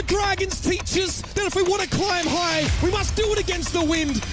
Dragons teach us that if we want to climb high, we must do it against the wind.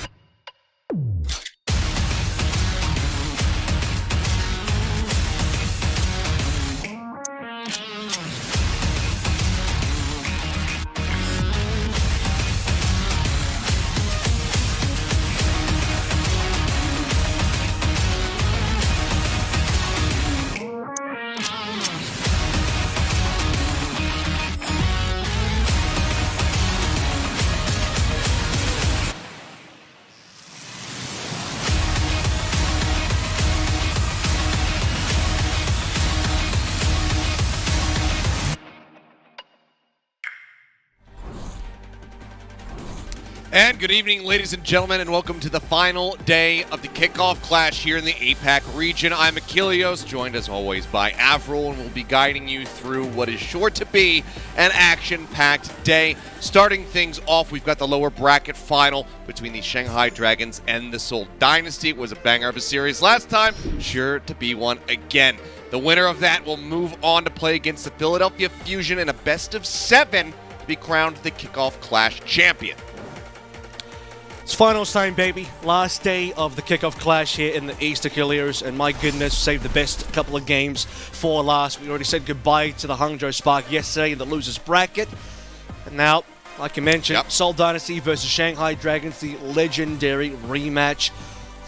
And good evening, ladies and gentlemen, and welcome to the final day of the Kickoff Clash here in the APAC region. I'm Ilios, joined as always by Avril, and we'll be guiding you through what is sure to be an action-packed day. Starting things off, we've got the lower bracket final between the Shanghai Dragons and the Seoul Dynasty. It was a banger of a series last time, sure to be one again. The winner of that will move on to play against the Philadelphia Fusion in a best-of-7 to be crowned the Kickoff Clash champion. It's finals time, baby. Last day of the Kickoff Clash here in the East Ilios, and my goodness, saved the best couple of games for last. We already said goodbye to the Hangzhou Spark yesterday in the losers bracket. And now, like you mentioned, Seoul Dynasty versus Shanghai Dragons, the legendary rematch.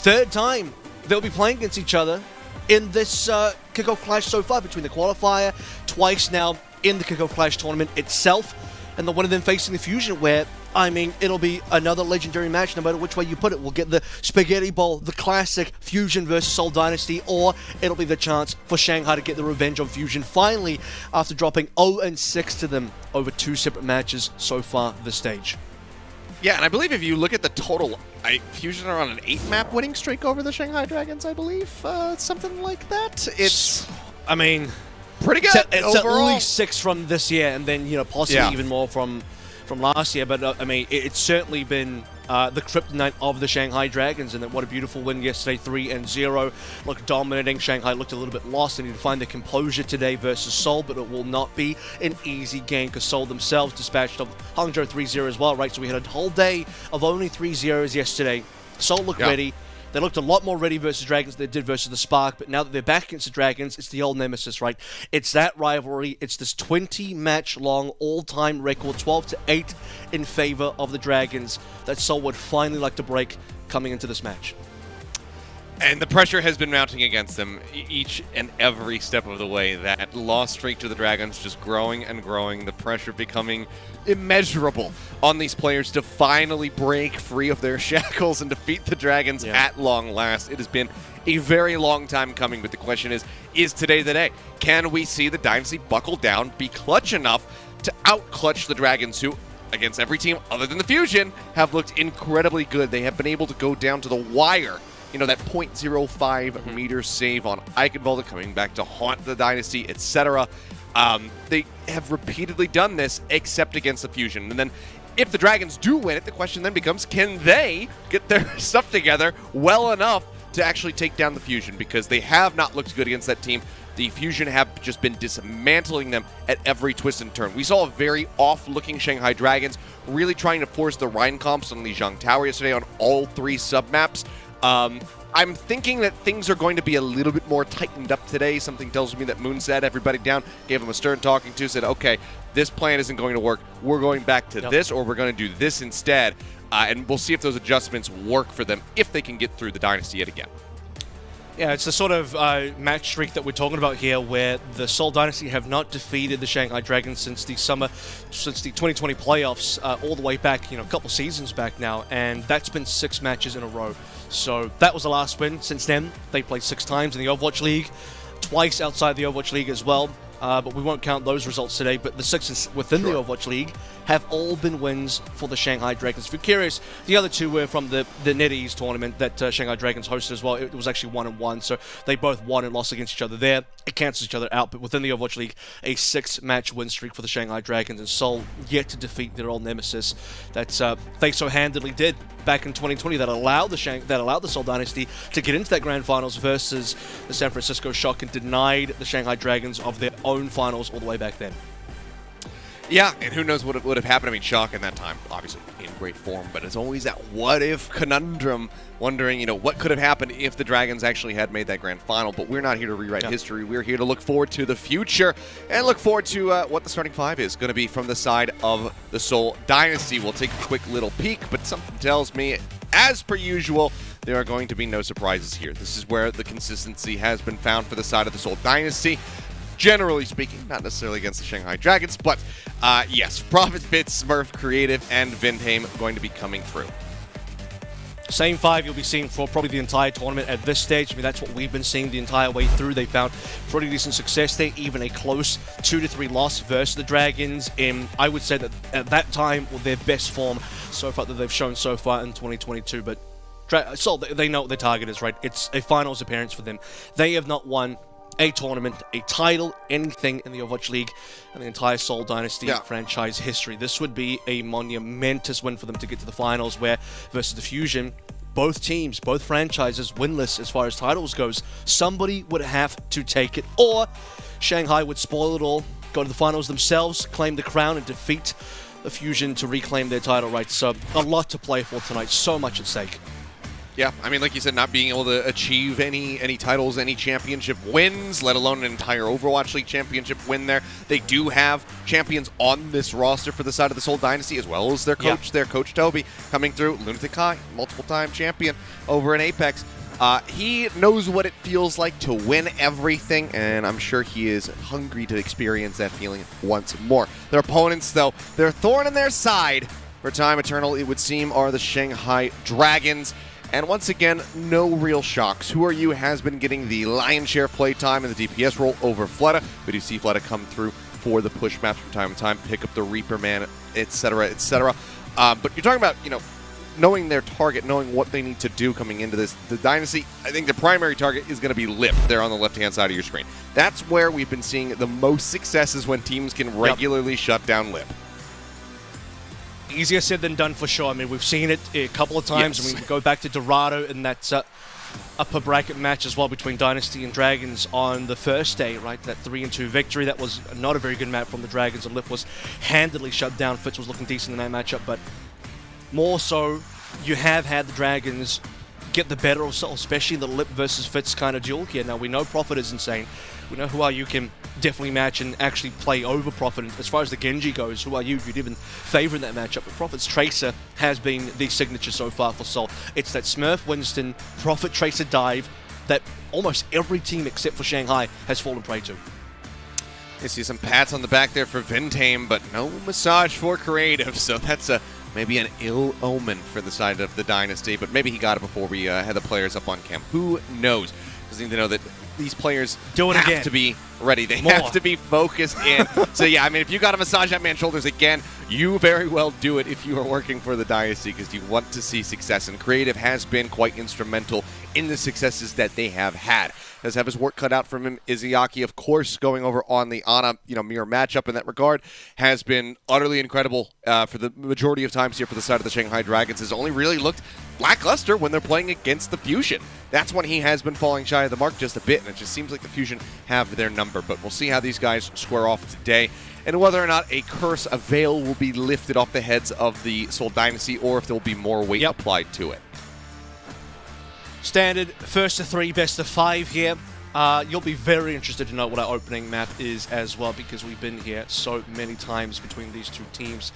Third time they'll be playing against each other in this Kickoff Clash so far, between the qualifier, twice now in the Kickoff Clash tournament itself, and the one of them facing the Fusion, where, I mean, it'll be another legendary match no matter which way you put it. We'll get the Spaghetti Bowl, the classic Fusion versus Seoul Dynasty, or it'll be the chance for Shanghai to get the revenge on Fusion finally after dropping 0-6 to them over 2 separate matches so far this stage. Yeah, and I believe if you look at the total, Fusion are on an 8-map winning streak over the Shanghai Dragons, I believe. Something like that. It's, I mean, pretty good it's overall. at least 6 from this year, and then, you know, possibly even more from last year, but I mean, it's certainly been the kryptonite of the Shanghai Dragons, and what a beautiful win yesterday, 3-0. Looked dominating. Shanghai looked a little bit lost. They need to find their composure today versus Seoul, but it will not be an easy game because Seoul themselves dispatched of Hangzhou 3-0 as well, right? So we had a whole day of only 3-0s yesterday. Seoul looked ready. They looked a lot more ready versus Dragons than they did versus the Spark, but now that they're back against the Dragons, it's the old nemesis, right? It's that rivalry. It's this 20-match-long all-time record, 12-8 in favor of the Dragons, that Seoul would finally like to break coming into this match. And the pressure has been mounting against them each and every step of the way. That loss streak to the Dragons just growing and growing. The pressure becoming immeasurable on these players to finally break free of their shackles and defeat the Dragons at long last. It has been a very long time coming, but the question is today the day? Can we see the Dynasty buckle down, be clutch enough to out-clutch the Dragons, who, against every team other than the Fusion, have looked incredibly good. They have been able to go down to the wire. You know, that 0.05 meter save on Eichenwalde coming back to haunt the Dynasty, etc. They have repeatedly done this, except against the Fusion. And then, if the Dragons do win it, the question then becomes, can they get their stuff together well enough to actually take down the Fusion? Because they have not looked good against that team. The Fusion have just been dismantling them at every twist and turn. We saw a very off-looking Shanghai Dragons really trying to force the Rhine comps on Lijiang Tower yesterday on all 3 sub-maps. I'm thinking that things are going to be a little bit more tightened up today. Something tells me that Moon sat everybody down, gave them a stern talking to, said, okay, this plan isn't going to work. We're going back to this, or we're going to do this instead. And we'll see if those adjustments work for them, if they can get through the Dynasty yet again. Yeah, it's the sort of match streak that we're talking about here, where the Seoul Dynasty have not defeated the Shanghai Dragons since the 2020 playoffs, all the way back, you know, a couple seasons back now, and that's been 6 matches in a row. So that was the last win. Since then, they played 6 times in the Overwatch League, twice outside the Overwatch League as well. But we won't count those results today. But the 6 within the Overwatch League have all been wins for the Shanghai Dragons. If you're curious, the other 2 were from the NetEase tournament that Shanghai Dragons hosted as well. It was actually 1-1, so they both won and lost against each other there. It cancels each other out, but within the Overwatch League, a 6-match win streak for the Shanghai Dragons, and Seoul yet to defeat their old nemesis that they so handily did back in 2020 that allowed the Seoul Dynasty to get into that grand finals versus the San Francisco Shock and denied the Shanghai Dragons of their own finals all the way back then. Yeah, and who knows what would have happened. I mean, Shock in that time, obviously in great form, but it's always that what-if conundrum, wondering, what could have happened if the Dragons actually had made that grand final. But we're not here to rewrite history. We're here to look forward to the future and look forward to what the starting five is going to be from the side of the Seoul Dynasty. We'll take a quick little peek, but something tells me, as per usual, there are going to be no surprises here. This is where the consistency has been found for the side of the Seoul Dynasty. Generally speaking, not necessarily against the Shanghai Dragons, but yes, Profit, Fitz, Smurf, Creative, and Vindheim going to be coming through. Same five you'll be seeing for probably the entire tournament at this stage. I mean, that's what we've been seeing the entire way through. They found pretty decent success there, even a close 2-3 loss versus the Dragons in, I would say that at that time, their best form so far that they've shown so far in 2022. But Seoul, they know what their target is, right? It's a finals appearance for them. They have not won a tournament, a title, anything in the Overwatch League and the entire Seoul Dynasty franchise history. This would be a monumentous win for them to get to the finals, where versus the Fusion, both teams, both franchises winless as far as titles goes. Somebody would have to take it, or Shanghai would spoil it all, go to the finals themselves, claim the crown, and defeat the Fusion to reclaim their title rights. So a lot to play for tonight, so much at stake. Yeah, I mean, like you said, not being able to achieve any titles, any championship wins, let alone an entire Overwatch League championship win there. They do have champions on this roster for the side of the Seoul Dynasty, as well as their coach, Coach Toby, coming through. Lunatic Kai, multiple-time champion over in Apex. He knows what it feels like to win everything, and I'm sure he is hungry to experience that feeling once more. Their opponents, though, their thorn in their side for time eternal, it would seem, are the Shanghai Dragons. And once again, no real shocks. Who Are You has been getting the lion's share of play time in the DPS role over Fleta. We do see Fleta come through for the push maps from time to time, pick up the Reaper Man, etc., etc. But you're talking about, knowing their target, knowing what they need to do coming into the Dynasty. I think the primary target is going to be Lip there on the left-hand side of your screen. That's where we've been seeing the most successes, when teams can regularly shut down Lip. Easier said than done for sure. I mean, we've seen it a couple of times. Yes. I mean, we go back to Dorado in that upper bracket match as well between Dynasty and Dragons on the first day, right? That 3-2 victory. That was not a very good map from the Dragons, and Lip was handedly shut down. Fitz was looking decent in that matchup, but more so, you have had the Dragons get the better of Seoul, especially the Lip versus Fitz kind of duel here. Now, we know Profit is insane. We know Who Are You can definitely match and actually play over Profit. As far as the Genji goes, Who Are You, you'd even favor that matchup. But Profit's Tracer has been the signature so far for Seoul. It's that Smurf Winston, Profit Tracer dive that almost every team except for Shanghai has fallen prey to. You see some pats on the back there for Vindheim, but no massage for Creative, so that's maybe an ill omen for the side of the Dynasty, but maybe he got it before we had the players up on camp. Who knows? Just need to know that these players have to be ready. They have to be focused in. So yeah, I mean, if you got to massage that man's shoulders again, you very well do it if you are working for the Dynasty, because you want to see success. And Creative has been quite instrumental in the successes that they have had. Does have his work cut out from him. Izayaki, of course, going over on the Ana, mirror matchup in that regard, has been utterly incredible for the majority of times here for the side of the Shanghai Dragons. Has only really looked lackluster when they're playing against the Fusion. That's when he has been falling shy of the mark just a bit, and it just seems like the Fusion have their number. But we'll see how these guys square off today, and whether or not a curse, a veil, will be lifted off the heads of the Seoul Dynasty, or if there will be more weight applied to it. Standard, first to 3, best of 5 here. You'll be very interested to know what our opening map is as well, because we've been here so many times between these two teams.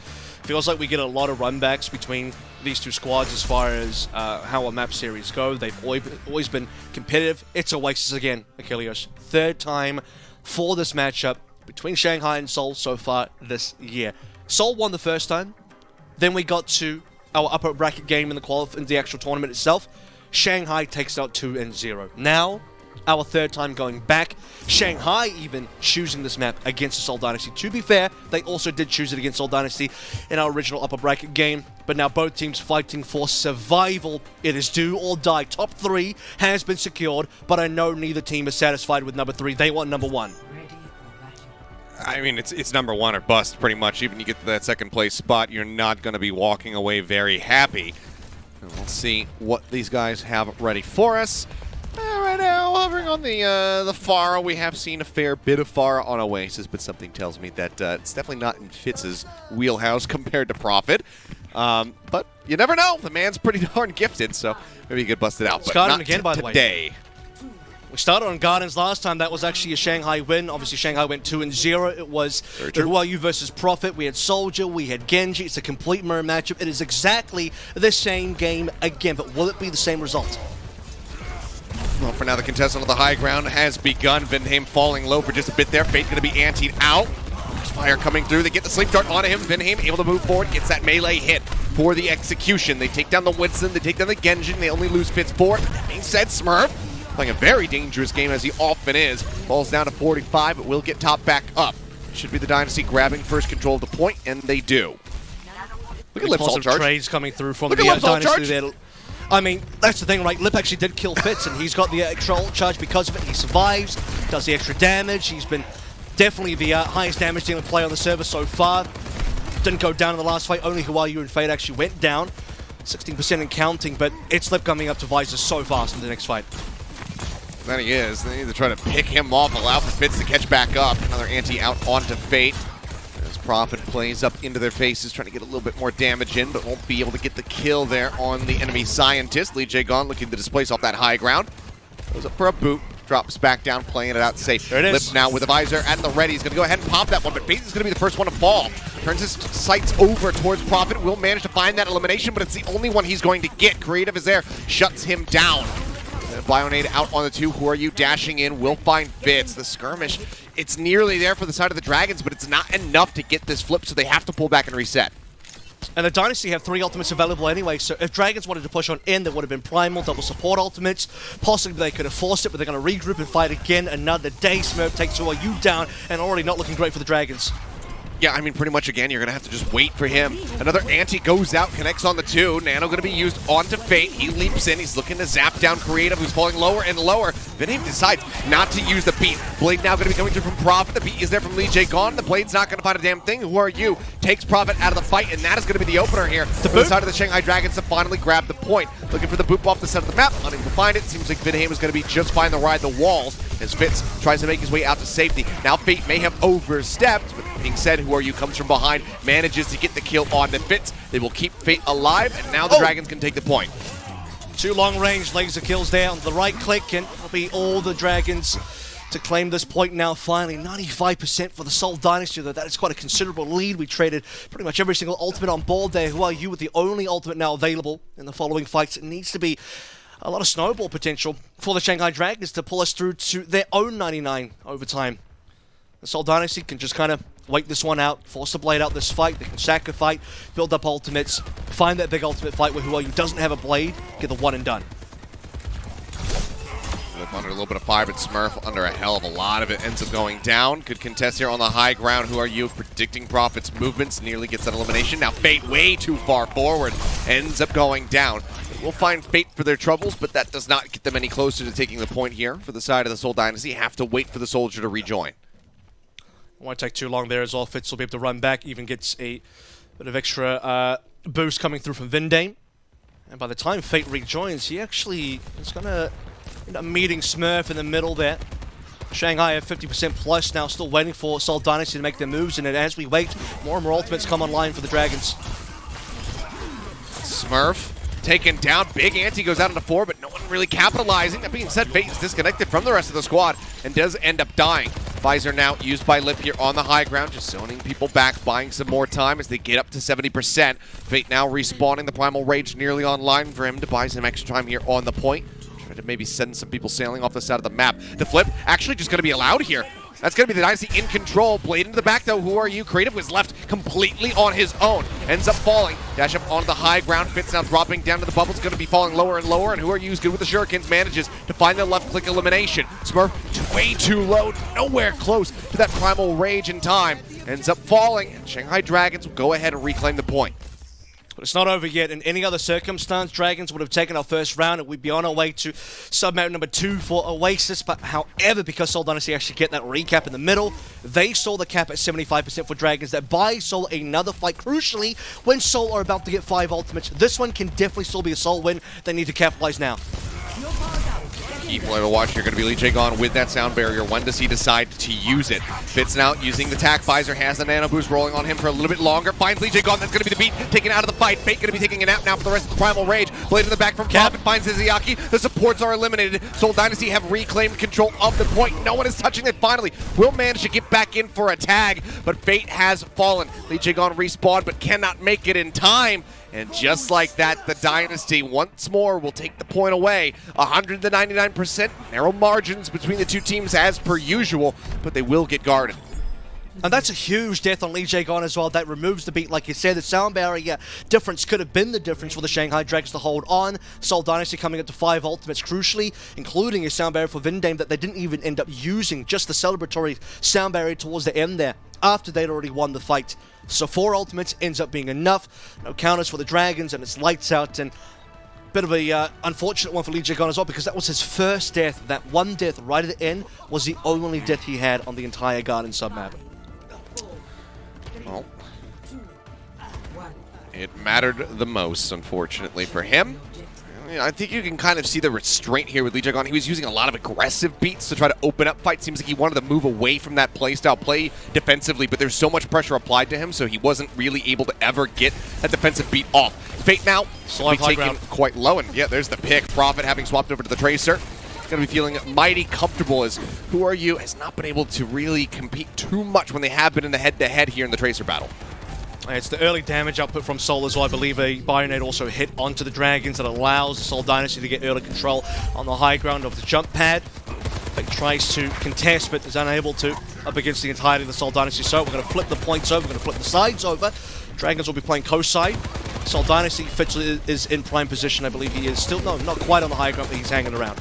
Feels like we get a lot of runbacks between these two squads as far as how our map series go. They've always been competitive. It's Oasis again, Ilios. Third time for this matchup between Shanghai and Seoul so far this year. Seoul won the first time. Then we got to our upper bracket game in the actual tournament itself. Shanghai takes out 2-0. Now, our third time going back. Shanghai even choosing this map against the Seoul Dynasty. To be fair, they also did choose it against Seoul Dynasty in our original upper bracket game. But now both teams fighting for survival. It is do or die. Top 3 has been secured, but I know neither team is satisfied with number 3. They want number 1. I mean, it's number 1 or bust, pretty much. Even you get to that second place spot, you're not going to be walking away very happy. And we'll see what these guys have ready for us. Right now, hovering on the Pharah. We have seen a fair bit of Pharah on Oasis, but something tells me that it's definitely not in Fitz's wheelhouse compared to Prophet. But you never know. The man's pretty darn gifted, so maybe he could bust it out. But Garden not again, by the way. today. We started on Gardens last time. That was actually a Shanghai win. Obviously, Shanghai went 2-0. It was Huayu versus Prophet. We had Soldier. We had Genji. It's a complete mirror matchup. It is exactly the same game again, but will it be the same result? Well, for now, the contestant on the high ground has begun. Vinheim falling low for just a bit there. Fate's going to be antied out. Fire coming through. They get the sleep dart onto him. Vinheim able to move forward. Gets that melee hit for the execution. They take down the Winston. They take down the Genjin. They only lose Fitz for it. That being said, Smurf playing a very dangerous game as he often is. Falls down to 45, but will get top back up. Should be the Dynasty grabbing first control of the point, and they do. Look at Lip's ult charge. Trades coming through from Look the at Lip's ult Dynasty charge. there. I mean, that's the thing, right? Lip actually did kill Fitz, and he's got the extra ult charge because of it. He survives, does the extra damage. He's been definitely the highest damage dealing player on the server so far. Didn't go down in the last fight. Only Huayu and Fate actually went down. 16% and counting, but it's Lip coming up to Visor so fast in the next fight. There he is. They need to try to pick him off, allow for Fitz to catch back up. Another anti out onto Fate. As Prophet plays up into their faces, trying to get a little bit more damage in, but won't be able to get the kill there on the enemy Scientist. Lee Jae-gon looking to displace off that high ground. Goes up for a boot, drops back down, playing it out safe. There it is. Lip now with a visor at the ready. He's going to go ahead and pop that one, but Fate is going to be the first one to fall. Turns his sights over towards Prophet. Will manage to find that elimination, but it's the only one he's going to get. Creative is there, shuts him down. Bionade out on the two. Who are you dashing in? Will find Fitz. The skirmish, it's nearly there for the side of the Dragons, but it's not enough to get this flip, so they have to pull back and reset. And the Dynasty have 3 ultimates available anyway, so if Dragons wanted to push on in, there would have been Primal, double support ultimates. Possibly they could have forced it, but they're going to regroup and fight again another day. Smurf takes Huayu down, and already not looking great for the Dragons. Yeah, I mean, pretty much again, you're going to have to just wait for him. Another anti goes out, connects on the two. Nano going to be used onto Fate. He leaps in. He's looking to zap down Creative, who's falling lower and lower. Vinheim decides not to use the beat. Blade now going to be coming through from Prophet. The beat is there from Lee Jae-gon. The Blade's not going to find a damn thing. Who are you? Takes Prophet out of the fight, and that is going to be the opener here. The side of the Shanghai Dragons to finally grab the point. Looking for the boop off the side of the map. Unable to find it. Seems like Vinheim is going to be just fine to ride the walls as Fitz tries to make his way out to safety. Now Fate may have overstepped, but being said, Who are you comes from behind, manages to get the kill on the Fitz. They will keep Fate alive, and now the Dragons can take the point. 2 long-range laser kills there on the right click, and it'll be all the Dragons to claim this point now finally. 95% for the Seoul Dynasty, though that is quite a considerable lead. We traded pretty much every single ultimate on board there. Who are you with the only ultimate now available in the following fights? It needs to be a lot of snowball potential for the Shanghai Dragons to pull us through to their own 99 overtime. The Seoul Dynasty can just kind of wait this one out, force the Blade out this fight. They can sacrifice, build up ultimates, find that big ultimate fight where Huayu doesn't have a Blade, get the one and done. Lip under a little bit of fire, but Smurf under a hell of a lot of it. Ends up going down. Could contest here on the high ground. Who are you? Predicting Prophet's movements. Nearly gets that elimination. Now Fate way too far forward. Ends up going down. We'll find Fate for their troubles, but that does not get them any closer to taking the point here for the side of the Seoul Dynasty. Have to wait for the Soldier to rejoin. Won't take too long there as well. Fitz will be able to run back, even gets a bit of extra boost coming through from Vinheim. And by the time Fate rejoins, he actually is going to end up meeting Smurf in the middle there. Shanghai at 50% plus now, still waiting for Seoul Dynasty to make their moves, and as we wait, more and more ultimates come online for the Dragons. Smurf taken down. Big ante goes out into 4, but no one really capitalizing. That being said, Fate is disconnected from the rest of the squad and does end up dying. Visor now used by Lip here on the high ground, just zoning people back, buying some more time as they get up to 70%. Fate now respawning, the Primal Rage nearly online for him to buy some extra time here on the point. Try to maybe send some people sailing off the side of the map. The flip actually just going to be allowed here. That's going to be the Dynasty in control. Blade into the back, though. Who are you? Creative was left completely on his own. Ends up falling. Dash up onto the high ground. Fitz now dropping down to the bubbles. Going to be falling lower and lower. And Who are you is good with the shurikens. Manages to find the left-click elimination. Smurf way too low. Nowhere close to that Primal Rage in time. Ends up falling. And Shanghai Dragons will go ahead and reclaim the point. But it's not over yet. In any other circumstance, Dragons would have taken our first round and we'd be on our way to submap number 2 for Oasis. But however, because Seoul Dynasty actually get that recap in the middle, they saw the cap at 75% for Dragons. That buys Seoul another fight, crucially, when Seoul are about to get 5 ultimates. This one can definitely still be a Seoul win. They need to capitalize now. key player to watch here going to be Lee Gon with that sound barrier. When does he decide to use it? Fits now using the tack visor, has the nano boost rolling on him for a little bit longer. Finds Lee Gon, that's going to be the beat, taken out of the fight. Fate going to be taking a nap now for the rest of the Primal Rage. Blade in the back from Profit finds Izayaki. The supports are eliminated. Seoul Dynasty have reclaimed control of the point. No one is touching it finally. Will manage to get back in for a tag, but Fate has fallen. Lee Gon respawned, but cannot make it in time. And just like that, the Dynasty once more will take the point away. 199%, narrow margins between the two teams as per usual, but they will get guarded. And that's a huge death on Lee Gon as well. That removes the beat. Like you said, the sound barrier difference could have been the difference for the Shanghai Dragons to hold on. Seoul Dynasty coming up to 5 ultimates, crucially, including a sound barrier for Vindame that they didn't even end up using, just the celebratory sound barrier towards the end there, after they'd already won the fight. So 4 ultimates ends up being enough. No counters for the Dragons, and it's lights out. And bit of a unfortunate one for Lee Gon as well, because that was his first death. That one death right at the end was the only death he had on the entire Garden submap. Well, it mattered the most, unfortunately, for him. I think you can kind of see the restraint here with Lee Gon. He was using a lot of aggressive beats to try to open up fights. Seems like he wanted to move away from that playstyle, play defensively, but there's so much pressure applied to him, so he wasn't really able to ever get a defensive beat off. Fate now will be taken quite low, and yeah, there's the pick. Profit having swapped over to the Tracer. Going to be feeling mighty comfortable as Who Are You has not been able to really compete too much when they have been in the head-to-head here in the Tracer battle. It's the early damage output from Seoul as well. I believe a Bionade also hit onto the Dragons that allows the Seoul Dynasty to get early control on the high ground of the jump pad. Fake tries to contest, but is unable to up against the entirety of the Seoul Dynasty. So we're going to flip the points over, we're going to flip the sides over. Dragons will be playing co-side. Seoul Dynasty, Fitz is in prime position. I believe he is still, no, not quite on the high ground, but he's hanging around.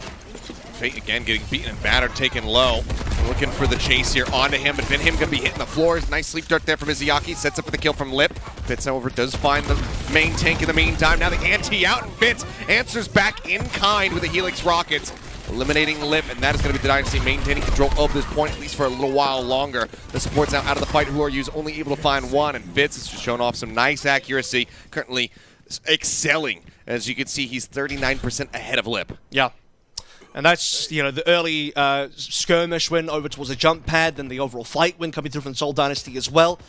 Fate again getting beaten and battered, taken low. Looking for the chase here onto him, but Him gonna be hitting the floors. Nice sleep dart there from Izayaki. Sets up for the kill from Lip. Fitz over, does find the main tank in the meantime. Now the anti out, and Fitz answers back in kind with the Helix Rockets, eliminating Lip, and that is gonna be the Dynasty maintaining control of this point, at least for a little while longer. The support's now out of the fight. Who Are You's only able to find one, and Fitz has just shown off some nice accuracy, currently excelling. As you can see, he's 39% ahead of Lip. Yeah. And that's, you know, the early skirmish win over towards the jump pad, then the overall fight win coming through from Seoul Dynasty as well.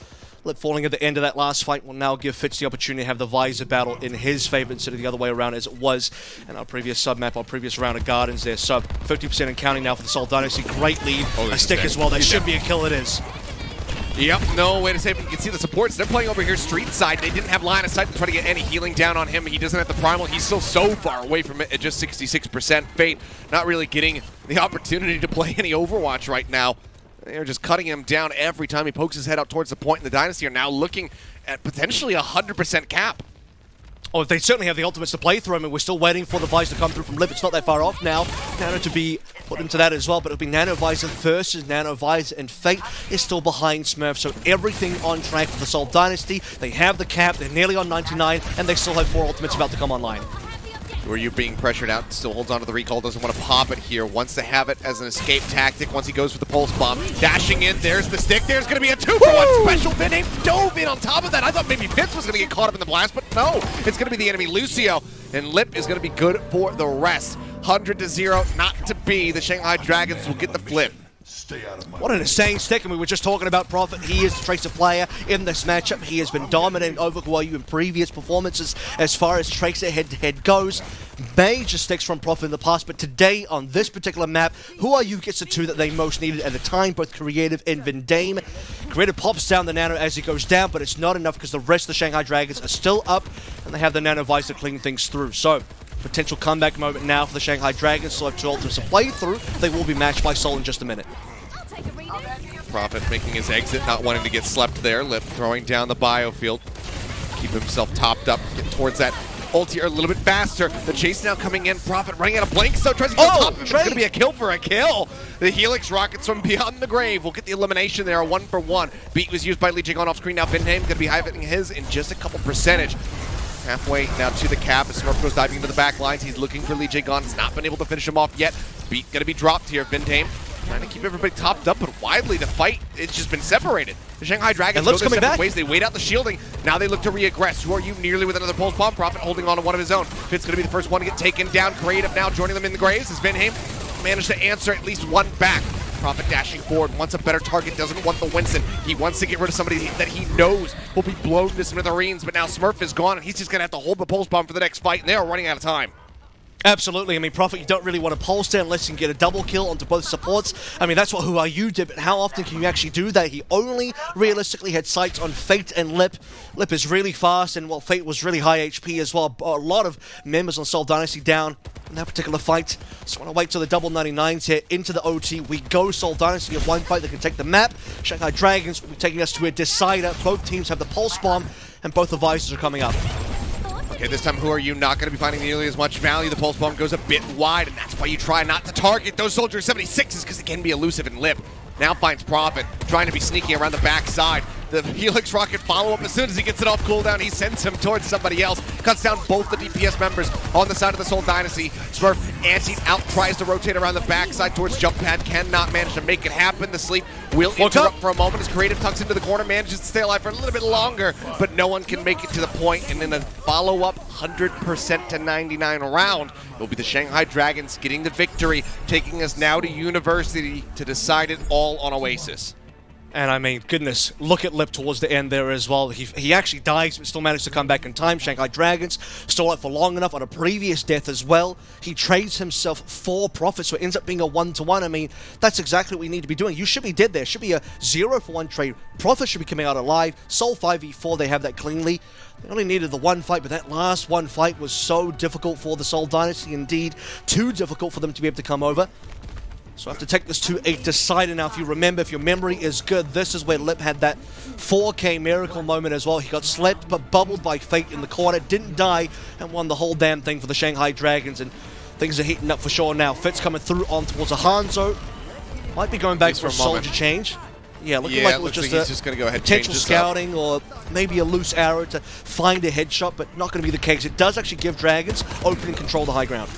Lip falling at the end of that last fight will now give Fitz the opportunity to have the visor battle in his favor instead of the other way around as it was in our previous submap, our previous round of Gardens there. So 50% and counting now for the Seoul Dynasty. Great lead. A stick as well. That should be a kill, it is. Yep, no way to say it. You can see the supports. They're playing over here street side. They didn't have line of sight to try to get any healing down on him. He doesn't have the primal. He's still so far away from it at just 66%. Fate not really getting the opportunity to play any Overwatch right now. They're just cutting him down every time he pokes his head out towards the point, and the Dynasty are now looking at potentially 100% cap. Oh, they certainly have the ultimates to play through him, and we're still waiting for the Visor to come through from Lip. It's not that far off now. Nano to be put into that as well, but it'll be Nano Visor versus Nano Visor, and Fate is still behind Smurf, so everything on track for the Seoul Dynasty. They have the cap, they're nearly on 99, and they still have 4 ultimates about to come online. Who Are You being pressured out, still holds on to the recall, doesn't want to pop it here, wants to have it as an escape tactic once he goes for the pulse bomb. Dashing in, there's the stick, there's going to be a 2-for-1 special. Vindame dove in on top of that. I thought maybe Fitz was going to get caught up in the blast, but no, it's going to be the enemy Lucio, and Lip is going to be good for the rest. 100-0, not to be. The Shanghai Dragons will get the flip. What an insane stick, and we were just talking about Profit. He is the Tracer player in this matchup. He has been dominating over Who Are You in previous performances as far as Tracer head-to-head goes. Major sticks from Profit in the past, but today on this particular map, Who Are You gets the 2 that they most needed at the time, both Creative and Vindame. Creative pops down the Nano as he goes down, but it's not enough because the rest of the Shanghai Dragons are still up, and they have the Nano Visor to clean things through. So, potential comeback moment now for the Shanghai Dragons. Still have 2 ultimates to play through. They will be matched by Seoul in just a minute. Profit making his exit, not wanting to get slept there. Lip throwing down the biofield. Keep himself topped up, get towards that ulti a little bit faster. The chase now coming in. Profit running out of blink, so tries to go top of him. It's going to be a kill for a kill. The Helix Rockets from beyond the grave will get the elimination there, a 1-for-1. Beat was used by Lee Gon off screen. Now Vindame going to be high-hitting his in just a couple percentage. Halfway now to the cap as Smurf goes diving into the back lines. He's looking for Lee Gon. Has not been able to finish him off yet. Beat going to be dropped here. Vindame trying to keep everybody topped up, but widely the fight, it's just been separated. The Shanghai Dragons go their separate ways. They wait out the shielding. Now they look to re-aggress. Who Are You nearly with another pulse bomb? Profit holding on to one of his own. Fitz going to be the first one to get taken down. Creative now joining them in the graves is Vindame. manage to answer at least one back. Prophet dashing forward, wants a better target, doesn't want the Winston. He wants to get rid of somebody that he knows will be blown to smithereens, but now Smurf is gone, and he's just going to have to hold the pulse bomb for the next fight, and they are running out of time. Absolutely. I mean, Prophet, you don't really want to pulse there unless you can get a double kill onto both supports. I mean, that's what Who Are You did, but how often can you actually do that? He only realistically had sights on Fate and Lip. Lip is really fast, and well, Fate was really high HP as well. A lot of members on Seoul Dynasty down in that particular fight. Just want to wait till the double 99s here into the OT. We go Seoul Dynasty in one fight that can take the map. Shanghai Dragons will be taking us to a decider. Both teams have the pulse bomb, and both the visors are coming up. Okay, this time, Who Are You not going to be finding nearly as much value. The pulse bomb goes a bit wide, and that's why you try not to target those Soldier 76s, because it can be elusive and Lip. Now finds Prophet, trying to be sneaky around the backside. The Helix Rocket follow-up, as soon as he gets it off cooldown, he sends him towards somebody else. Cuts down both the DPS members on the side of the Seoul Dynasty. Smurf anti out, tries to rotate around the backside towards jump pad, cannot manage to make it happen. The sleep will interrupt for a moment as Creative tucks into the corner, manages to stay alive for a little bit longer, but no one can make it to the point. And in a follow-up 100% to 99 round, it will be the Shanghai Dragons getting the victory, taking us now to University to decide it all on Oasis. And I mean, goodness, look at Lip towards the end there as well. He actually dies, but still managed to come back in time. Shanghai Dragons stole it for long enough on a previous death as well. He trades himself for Prophet, so it ends up being a 1-to-1. I mean, that's exactly what we need to be doing. You should be dead there. Should be a 0-for-1 trade. Prophet should be coming out alive. Soul 5v4, they have that cleanly. They only needed the one fight, but that last one fight was so difficult for the Seoul Dynasty. Indeed, too difficult for them to be able to come over. So I have to take this to a decider now. If you remember, if your memory is good, this is where Lip had that 4K miracle moment as well. He got slept but bubbled by Fate in the corner, didn't die, and won the whole damn thing for the Shanghai Dragons. And things are heating up for sure now. Fit's coming through on towards a Hangzhou. Might be going back for a soldier change. Yeah, looking like it was just gonna go ahead and potential scouting or maybe a loose arrow to find a headshot, but not going to be the case. It does actually give Dragons opening control the high ground.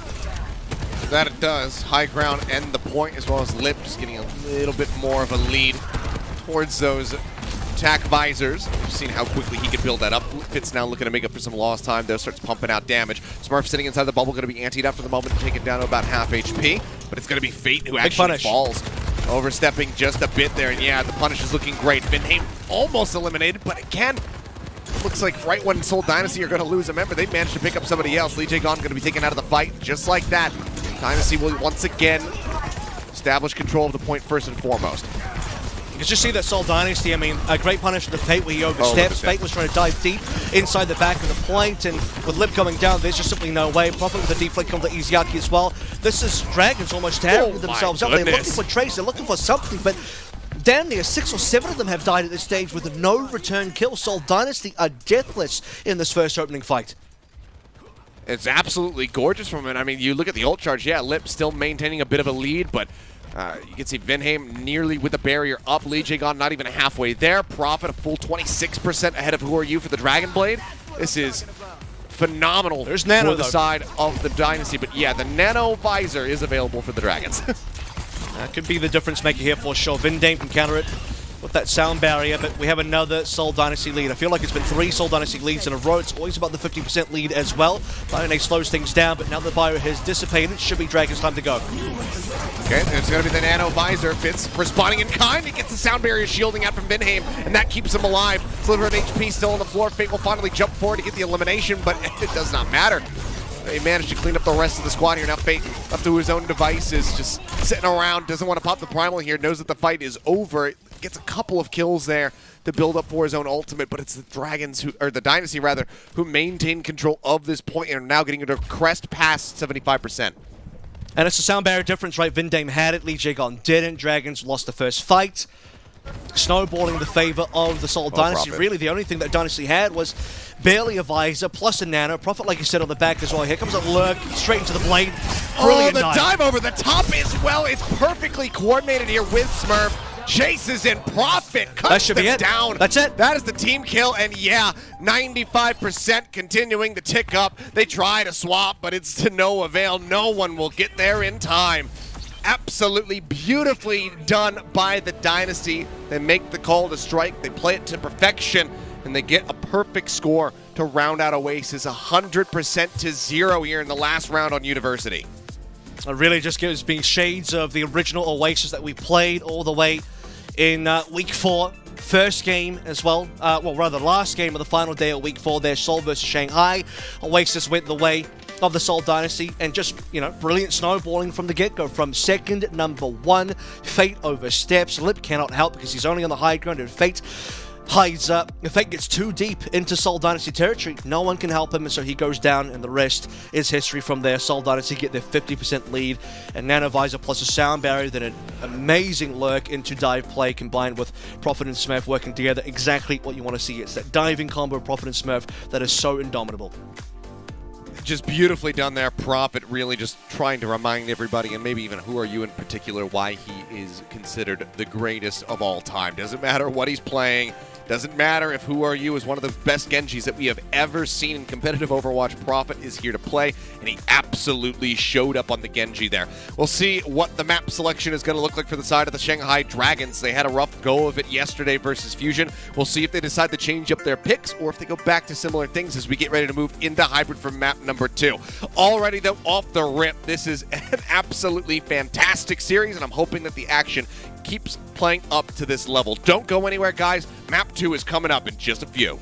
That it does. High ground and the point, as well as Lip just getting a little bit more of a lead towards those attack visors. We've seen how quickly he can build that up. Fit's now looking to make up for some lost time, though, starts pumping out damage. Smurf sitting inside the bubble, going to be antied up for the moment, taken down to about half HP, but it's going to be Fate who actually falls. Overstepping just a bit there, and yeah, the punish is looking great. Vinheim almost eliminated, but again, looks like right when Seoul Dynasty are going to lose a member, they managed to pick up somebody else. Lee Jae-gon going to be taken out of the fight just like that. Dynasty will once again establish control of the point first and foremost. You can just see that Seoul Dynasty, I mean, a great punish for the Fate where he oversteps. Fate was trying to dive deep inside the back of the point, and with Lip coming down, there's just simply no way. Prophet with the deflect on the Izayaki as well. This is Dragons almost tearing themselves up. They're looking for trades, they're looking for something, but damn near 6 or 7 of them have died at this stage with no return kill. Seoul Dynasty are deathless in this first opening fight. It's absolutely gorgeous from it. I mean, you look at the ult charge, yeah, Lip still maintaining a bit of a lead, but you can see Vinheim nearly with the barrier up. Lee Jae-gon not even halfway there. Prophet a full 26% ahead of Who Are You for the Dragon Blade. This is phenomenal. There's Nano for the side of the Dynasty, but yeah, the Nano Visor is available for the Dragons. That could be the difference maker here for sure. Vinheim can counter it with that sound barrier, but we have another Seoul Dynasty lead. I feel like it's been 3 Seoul Dynasty leads in a row. It's always about the 50% lead as well. Bione slows things down, but now the barrier has dissipated. Should be Dragon's time to go. Okay, it's going to be the Nano Visor. Fitz responding in kind. He gets the sound barrier shielding out from Vinheim, and that keeps him alive. Sliver of HP still on the floor. Fate will finally jump forward to get the elimination, but it does not matter. They managed to clean up the rest of the squad here. Now Fate, up to his own devices, just sitting around, doesn't want to pop the primal here, knows that the fight is over. Gets a couple of kills there to build up for his own ultimate, but it's the Dragons, or the Dynasty rather, who maintain control of this point and are now getting into a crest past 75%. And it's a sound barrier difference, right? Vinheim had it, Lee Jae-gon didn't. Dragons lost the first fight. Snowballing the favor of the Seoul Dynasty. Prophet. Really, the only thing that Dynasty had was barely a visor, plus a nano. Prophet, like you said, on the back as well. Here comes a lurk, straight into the blade. Brilliant dive over the top as well. It's perfectly coordinated here with Smurf. Chases in. Prophet cuts that should be it. Down. That's it. That is the team kill, and yeah, 95% continuing to tick up. They try to swap, but it's to no avail. No one will get there in time. Absolutely beautifully done by the Dynasty. They make the call to strike, they play it to perfection, and they get a perfect score to round out Oasis 100% to 0 here in the last round on University. It really just gives me shades of the original Oasis that we played all the way in Week 4. First game as well, well, rather last game of the final day of Week 4 there, Seoul versus Shanghai. Oasis went the way of the Seoul Dynasty, and just, brilliant snowballing from the get-go. From second, number 1, Fate oversteps. Lip cannot help because he's only on the high ground, and Fate hides up. If Fate gets too deep into Seoul Dynasty territory, no one can help him, and so he goes down, and the rest is history from there. Seoul Dynasty get their 50% lead, and Nanovisor plus a sound barrier, then an amazing lurk into dive play combined with Prophet and Smurf working together. Exactly what you want to see. It's that diving combo of Prophet and Smurf that is so indomitable. Just beautifully done there. Prophet really just trying to remind everybody, and maybe even Who Are You in particular, why he is considered the greatest of all time. Doesn't matter what he's playing. Doesn't matter if Who Are You is one of the best Genjis that we have ever seen in competitive Overwatch. Prophet is here to play, and he absolutely showed up on the Genji there. We'll see what the map selection is going to look like for the side of the Shanghai Dragons. They had a rough go of it yesterday versus Fusion. We'll see if they decide to change up their picks or if they go back to similar things as we get ready to move into Hybrid for map number 2. Already, though, off the rip, this is an absolutely fantastic series, and I'm hoping that the action keeps playing up to this level. Don't go anywhere, guys. Map 2 is coming up in just a few.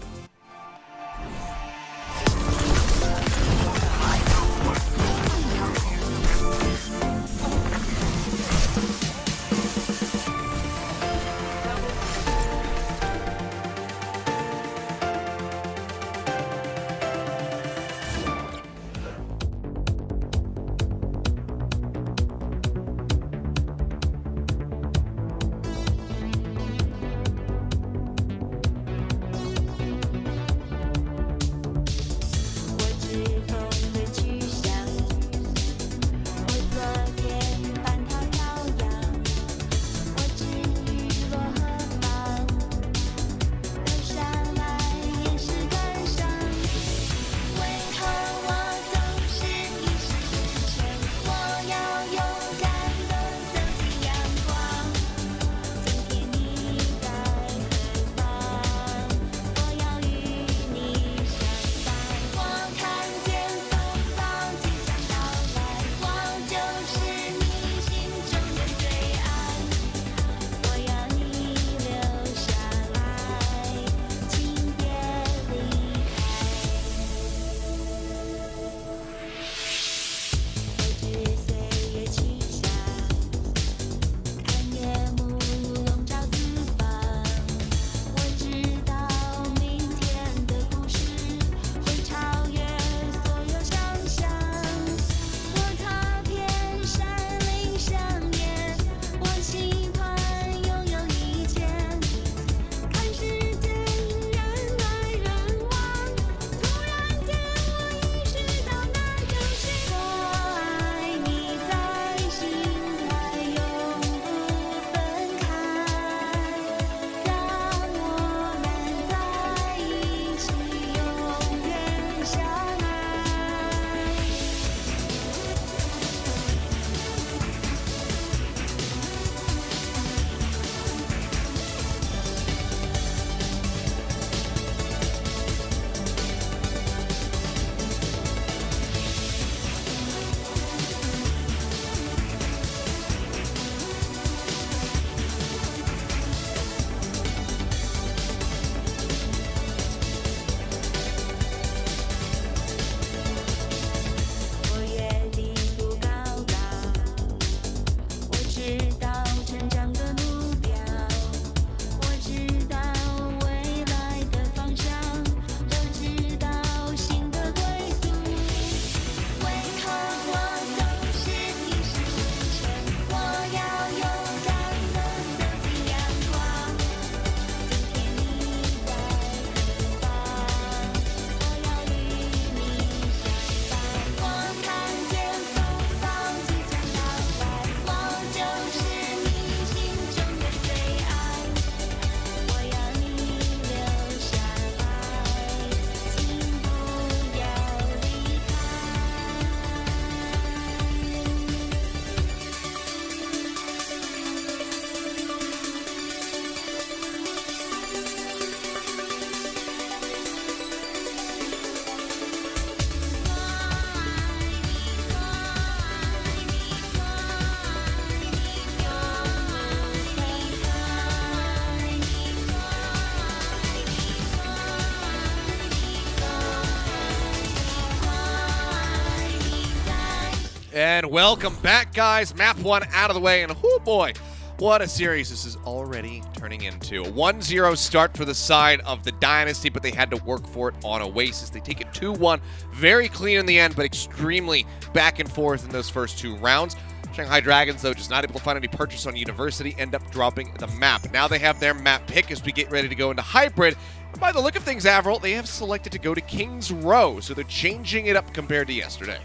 And welcome back, guys. Map 1 out of the way, and oh boy, what a series this is already turning into. A 1-0 start for the side of the Dynasty, but they had to work for it on Oasis. They take it 2-1, very clean in the end, but extremely back and forth in those first 2 rounds. Shanghai Dragons, though, just not able to find any purchase on University, end up dropping the map. Now they have their map pick as we get ready to go into Hybrid. And by the look of things, Avril, they have selected to go to King's Row, so they're changing it up compared to yesterday.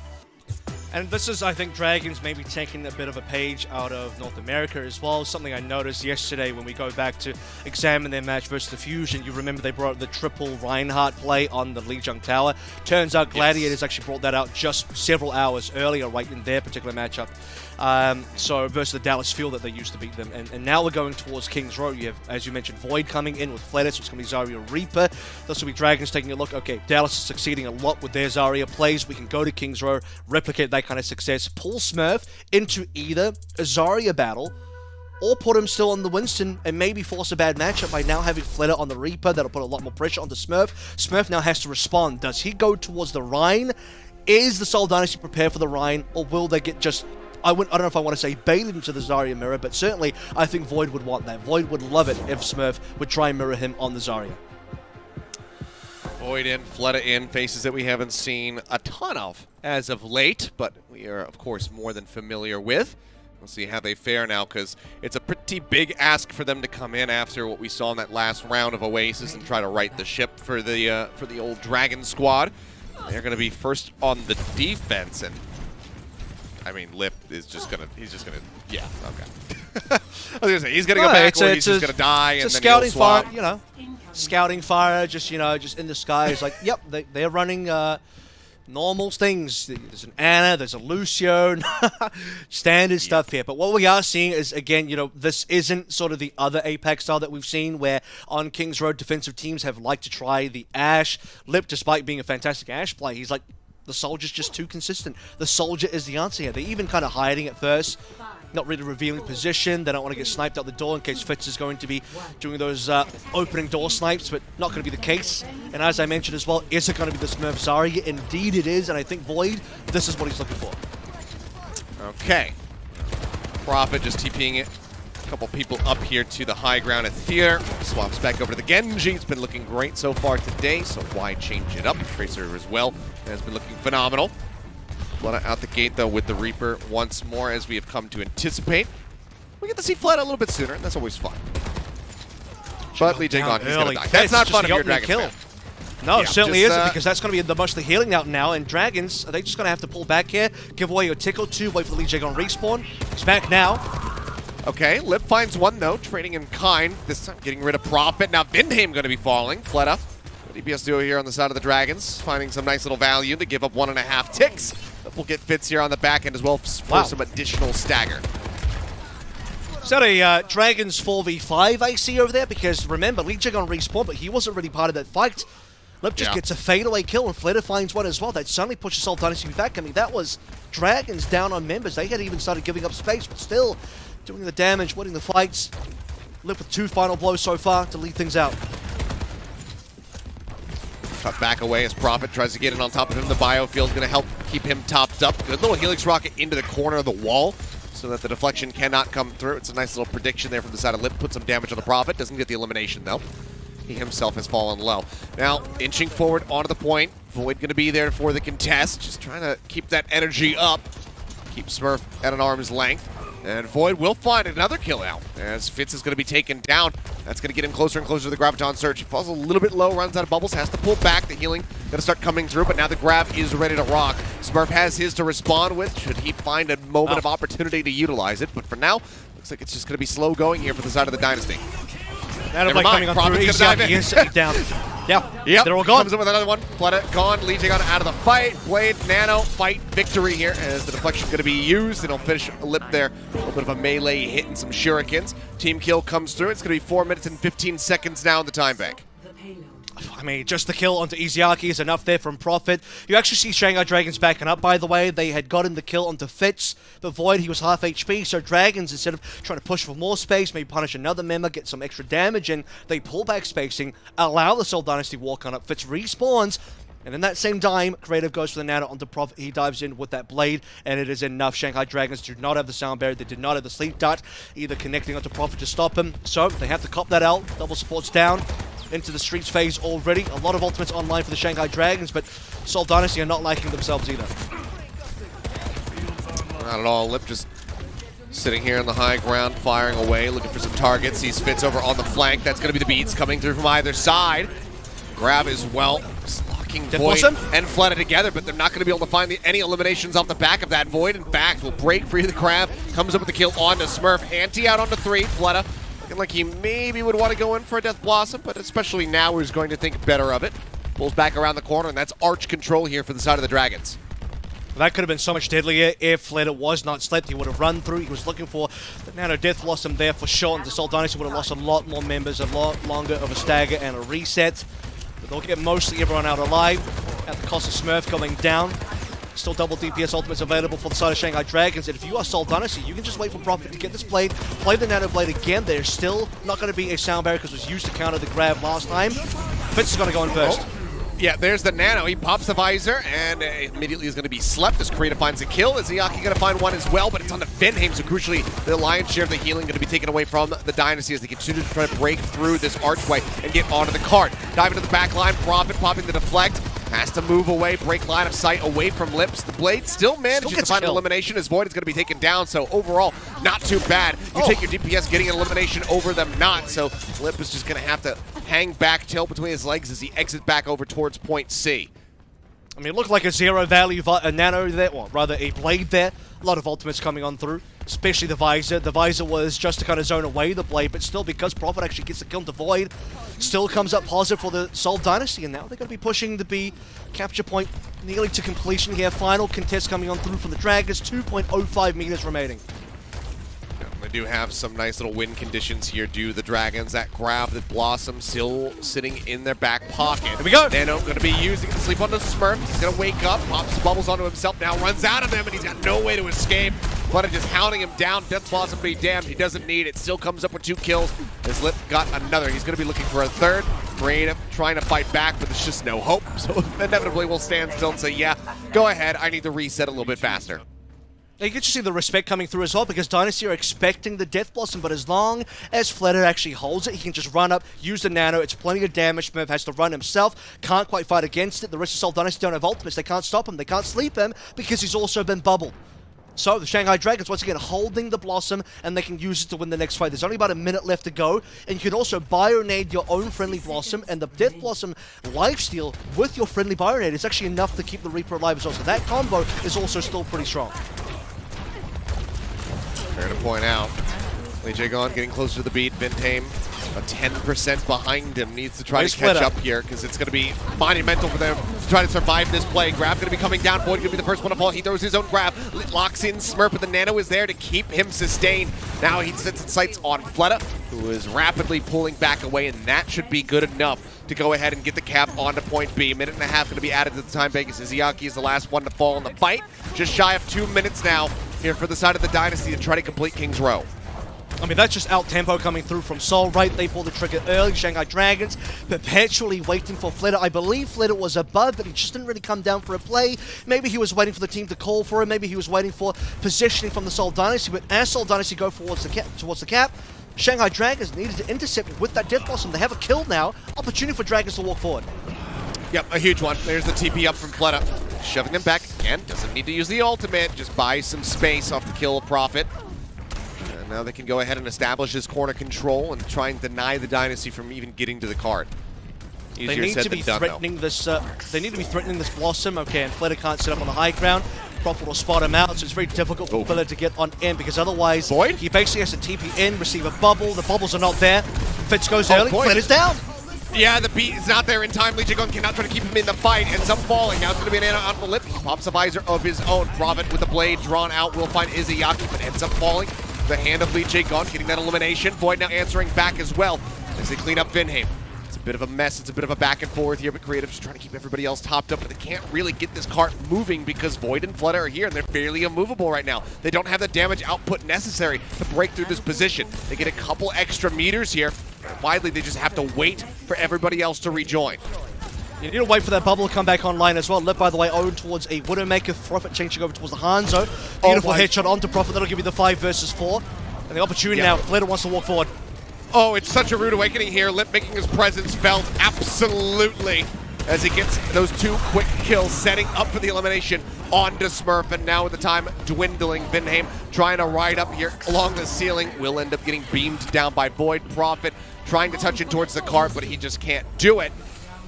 And this is, I think, Dragons maybe taking a bit of a page out of North America as well. Something I noticed yesterday when we go back to examine their match versus the Fusion. You remember they brought the triple Reinhardt play on the Lijiang Tower. Turns out Gladiators actually brought that out just several hours earlier, right in their particular matchup. So versus the Dallas Field that they used to beat them. And now we're going towards King's Row. You have, as you mentioned, Void coming in with Fleta, so it's going to be Zarya Reaper. This will be Dragons taking a look. Okay, Dallas is succeeding a lot with their Zarya plays. We can go to King's Row, replicate that kind of success, pull Smurf into either a Zarya battle or put him still on the Winston and maybe force a bad matchup by now having Fleta on the Reaper. That'll put a lot more pressure onto Smurf. Smurf now has to respond. Does he go towards the Rhine? Is the Seoul Dynasty prepared for the Rhine, or will they get just... I don't know if I want to say baited into the Zarya mirror, but certainly I think Void would want that. Void would love it if Smurf would try and mirror him on the Zarya. Void in, Fleta in, faces that we haven't seen a ton of as of late, but we are, of course, more than familiar with. We'll see how they fare now, because it's a pretty big ask for them to come in after what we saw in that last round of Oasis and try to right the ship for the old Dragon squad. They're going to be first on the defense, and I mean, Lip is just gonna, yeah, okay. I was gonna say, he's gonna go back, or he's just gonna die, and then he'll swap. Fire, you know, scouting fire, just, you know, just in the sky. It's like, yep, they're running normal things. There's an Ana, there's a Lucio, standard stuff here. But what we are seeing is, again, you know, this isn't sort of the other Apex style that we've seen, where on King's Road defensive teams have liked to try the Ashe. Lip, despite being a fantastic Ashe play, he's like, the Soldier's just too consistent. The Soldier is the answer here. They're even kind of hiding at first, not really revealing position. They don't want to get sniped out the door in case Fitz is going to be doing those opening door snipes, but not going to be the case. And as I mentioned as well, is it going to be the Smurf Zarya? Indeed it is, and I think Void, this is what he's looking for. Okay. Prophet just TPing it. A couple people up here to the high ground at Theater. Swaps back over to the Genji. It's been looking great so far today, so why change it up? Tracer as well has been looking phenomenal. Fleta out the gate, though, with the Reaper once more, as we have come to anticipate. We get to see Fleta a little bit sooner, and that's always fun. But Lee Jae-gon, he's going to die. That's not fun if you're a Dragons fan. No, it certainly isn't, because that's going to be the much the healing out now, and Dragons, are they just going to have to pull back here, give away a tick or two, wait for the Lee Jae-gon respawn. He's back now. Okay, Lip finds one, though, trading in kind. This time getting rid of Prophet. Now Vindheim going to be falling. Fleta, DPS duo here on the side of the Dragons, finding some nice little value to give up 1.5 ticks. But we'll get Fitz here on the back end as well for some additional stagger. Is that a Dragons 4v5 I see over there? Because remember, Lee Jae-gon respawned, but he wasn't really part of that fight. Lip just gets a fadeaway kill, and Fleta finds one as well. That suddenly pushes Seoul Dynasty back. I mean, that was Dragons down on members. They had even started giving up space, but still doing the damage, winning the fights. Lip with 2 final blows so far to lead things out. Cut back away as Prophet tries to get in on top of him. The biofield's going to help keep him topped up. Good little Helix Rocket into the corner of the wall so that the deflection cannot come through. It's a nice little prediction there from the side of Lip. Put some damage on the Prophet. Doesn't get the elimination, though. He himself has fallen low. Now, inching forward onto the point. Void going to be there for the contest. Just trying to keep that energy up. Keep Smurf at an arm's length. And Void will find another kill out as Fitz is going to be taken down. That's going to get him closer and closer to the Graviton Surge. He falls a little bit low, runs out of bubbles, has to pull back. The healing going to start coming through, but now the grab is ready to rock. Smurf has his to respond with, should he find a moment of opportunity to utilize it. But for now, looks like it's just going to be slow going here for the side of the Dynasty. Never mind, Prophet's going to dive in. Instantly down. Yep, they're all gone. Comes in with another one. Fleta gone. Lee Jae-gon out of the fight. Blade, Nano, fight, victory here as the deflection going to be used, and he'll finish Lip there. A little bit of a melee hit and some shurikens. Team kill comes through. It's going to be 4 minutes and 15 seconds now in the time bank. I mean, just the kill onto Iziaki is enough there from Prophet. You actually see Shanghai Dragons backing up, by the way. They had gotten the kill onto Fitz, but Void, he was half HP, so Dragons, instead of trying to push for more space, maybe punish another member, get some extra damage in, they pull back spacing, allow the Seoul Dynasty walk on up. Fitz respawns, And in that same dime, Creative goes for the nano onto Prophet. He dives in with that blade, and it is enough. Shanghai Dragons do not have the sound barrier. They did not have the sleep dart, either connecting onto Prophet to stop him. So they have to cop that out. Double supports down into the streets phase already. A lot of ultimates online for the Shanghai Dragons, but Seoul Dynasty are not liking themselves either. Not at all. Lip just sitting here on the high ground, firing away, looking for some targets. Sees Fitz over on the flank. That's going to be the beats coming through from either side. Grab as well. Locking Void and Fleta together, but they're not going to be able to find any eliminations off the back of that. Void, in fact, will break free of the Crab. Comes up with the kill onto Smurf. Anti out onto 3. Fleta looking like he maybe would want to go in for a Death Blossom, but especially now he's going to think better of it. Pulls back around the corner, and that's Arch control here for the side of the Dragons. That could have been so much deadlier if Fleta was not slept. He would have run through. He was looking for the Nano Death Blossom there for sure. And the Seoul Dynasty would have lost a lot more members, a lot longer of a stagger and a reset. But they'll get mostly everyone out alive at the cost of Smurf going down. Still double DPS ultimates available for the side of Shanghai Dragons. And if you are Seoul Dynasty, you can just wait for Prophet to get this blade, play the Nano Blade again. There's still not going to be a sound barrier because it was used to counter the grab last time. Fitz is going to go in first. Yeah, there's the Nano. He pops the visor and immediately is going to be slept as Creative finds a kill. Is Iyaki going to find one as well? But it's on the Vinheim, so crucially, the lion's share of the healing going to be taken away from the Dynasty as they continue to try to break through this archway and get onto the cart. Dive into the back line, Prophet popping the deflect. Has to move away, break line of sight away from Lips. The Blade still manages to find an elimination as Void is going to be taken down, so overall, not too bad. You take your DPS getting an elimination over them not, so Lip is just going to have to hang back, tail between his legs as he exits back over towards point C. I mean, it looked like a zero value nano there, well, rather a blade there. A lot of ultimates coming on through, especially the visor. The visor was just to kind of zone away the blade, but still, because Prophet actually gets the kill to Void, still comes up positive for the Seoul Dynasty, and now they're going to be pushing the B capture point nearly to completion here. Final contest coming on through from the Dragons, 2.05 meters remaining. They do have some nice little win conditions here due to the Dragons. That grab, that Blossom still sitting in their back pocket. Here we go. Nano going to be using it to sleep on the Smurf. He's going to wake up, pops bubbles onto himself, now runs out of them, and he's got no way to escape. But just hounding him down. Death Blossom be damned. He doesn't need it. Still comes up with 2 kills. His Lip got another. He's going to be looking for a third. Creative trying to fight back, but there's just no hope. So inevitably we'll stand still and say, yeah, go ahead. I need to reset a little bit faster. You get to see the respect coming through as well, because Dynasty are expecting the Death Blossom, but as long as Fleta actually holds it, he can just run up, use the Nano. It's plenty of damage. Smurf has to run himself, can't quite fight against it. The rest of Seoul Dynasty don't have ultimates. They can't stop him. They can't sleep him because he's also been bubbled. So the Shanghai Dragons, once again, holding the Blossom, and they can use it to win the next fight. There's only about a minute left to go, and you can also Bionade your own friendly Blossom, and the Death Blossom lifesteal with your friendly Bionade is actually enough to keep the Reaper alive as well. So that combo is also still pretty strong. Fair to point out, Lejagon getting closer to the beat. Vinheim, a 10% behind him, needs to try to catch up here because it's going to be monumental for them to try to survive this play. Grab going to be coming down. Void going to be the first one to fall. He throws his own grab, locks in Smurf, but the Nano is there to keep him sustained. Now he sets its sights on Fleta, who is rapidly pulling back away, and that should be good enough to go ahead and get the cap onto point B. A minute and a half going to be added to the time bank as Izuyaki is the last one to fall in the fight. Just shy of 2 minutes now here for the side of the Dynasty to try to complete King's Row. I mean, that's just out-tempo coming through from Seoul, right? They pull the trigger early. Shanghai Dragons perpetually waiting for Fleta. I believe Fleta was above, but he just didn't really come down for a play. Maybe he was waiting for the team to call for him. Maybe he was waiting for positioning from the Seoul Dynasty. But as Seoul Dynasty go towards the cap, Shanghai Dragons needed to intercept with that Death Blossom. They have a kill now. Opportunity for Dragons to walk forward. Yep, a huge one. There's the TP up from Fleta. Shoving them back again. Doesn't need to use the ultimate. Just buys some space off the kill of Prophet. And now they can go ahead and establish this corner control and try and deny the Dynasty from even getting to the card. They need to be threatening this. They need to be threatening this Blossom. Okay, and Fleta can't sit up on the high ground. Prophet will spot him out, so it's very difficult for Fleta to get on in because otherwise Void? He basically has to TP in, receive a bubble. The bubbles are not there. Fitz goes early. Fleta's down. Yeah, the beat is not there in time. Lejagon cannot try to keep him in the fight. Ends up falling. Now it's going to be an Nano on the Lip. He pops a visor of his own. Prophet with the blade drawn out will find Izuyaki, but ends up falling. The hand of Lejagon getting that elimination. Void now answering back as well as they clean up Vinheim. It's a bit of a mess. It's a bit of a back and forth here, but Creative just trying to keep everybody else topped up, but they can't really get this cart moving because Void and Fleta are here, and they're fairly immovable right now. They don't have the damage output necessary to break through this position. They get a couple extra meters here. Widely, they just have to wait for everybody else to rejoin. You need to wait for that bubble to come back online as well. Lip, by the way, owned towards a Widowmaker. Profit changing over towards the Hangzhou. Beautiful headshot onto Profit. That'll give you the 5 versus 4. And the opportunity now. Flitter wants to walk forward. Oh, it's such a rude awakening here. Lip making his presence felt absolutely as he gets those 2 quick kills, setting up for the elimination onto Smurf. And now with the time dwindling, Vinheim trying to ride up here along the ceiling. Will end up getting beamed down by Void. Profit trying to touch in towards the cart, but he just can't do it.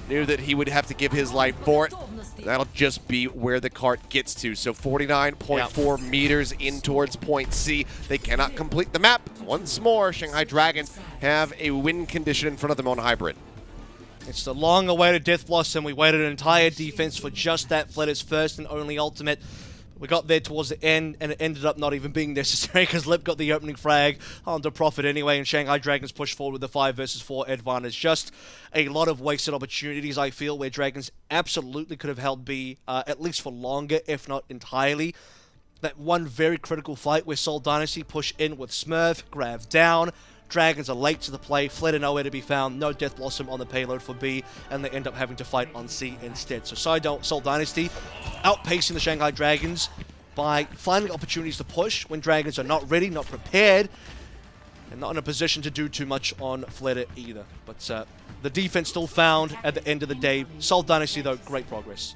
Knew that he would have to give his life for it. That'll just be where the cart gets to. So 49.4 meters in towards point C. They cannot complete the map. Once more, Shanghai Dragons have a win condition in front of them on Hybrid. It's the long-awaited Death Blossom. We waited an entire defense for just that. Flitter's first and only ultimate. We got there towards the end, and it ended up not even being necessary because Lip got the opening frag onto Profit anyway, and Shanghai Dragons pushed forward with the 5 versus 4 advantage. Just a lot of wasted opportunities, I feel, where Dragons absolutely could have held B, at least for longer, if not entirely. That one very critical fight where Seoul Dynasty push in with Smurf, Grav down. Dragons are late to the play, Flitter nowhere to be found, no Death Blossom on the payload for B, and they end up having to fight on C instead. So Seoul Dynasty outpacing the Shanghai Dragons by finding opportunities to push when Dragons are not ready, not prepared, and not in a position to do too much on Flitter either. But the defense still found at the end of the day. Seoul Dynasty, though, great progress.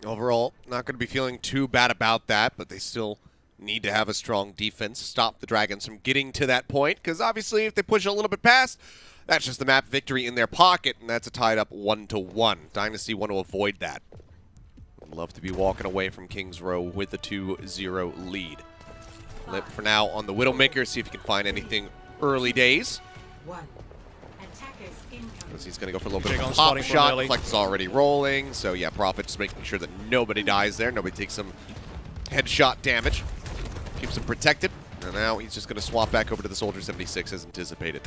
Overall, not going to be feeling too bad about that, but they still need to have a strong defense, stop the Dragons from getting to that point, because obviously if they push a little bit past, that's just the map victory in their pocket, and that's a tied up 1-1. Dynasty want to avoid that. Would love to be walking away from Kings Row with the 2-0 lead. Lip for now on the Widowmaker, see if he can find anything early days. Because he's going to go for a little bit of a pop shot. Flex is already rolling, so yeah, Profit just making sure that nobody dies there, nobody takes some headshot damage. Keeps him protected, and now he's just going to swap back over to the Soldier 76 as anticipated.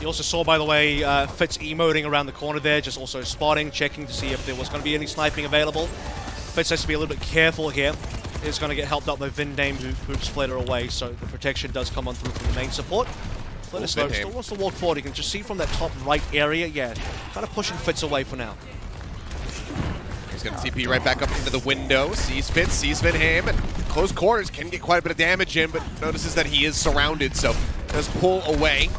You also saw, by the way, Fitz emoting around the corner there, just also spotting, checking to see if there was going to be any sniping available. Fitz has to be a little bit careful here. He's going to get helped out by Vinheim, who hoops Flitter away, so the protection does come on through from the main support. Flitter still wants to walk forward. You can just see from that top right area, yeah, kind of pushing Fitz away for now. He's going to TP right back up into the window. Sees Fitz, sees Vinheim, and close quarters can get quite a bit of damage in, but notices that he is surrounded, so does pull away.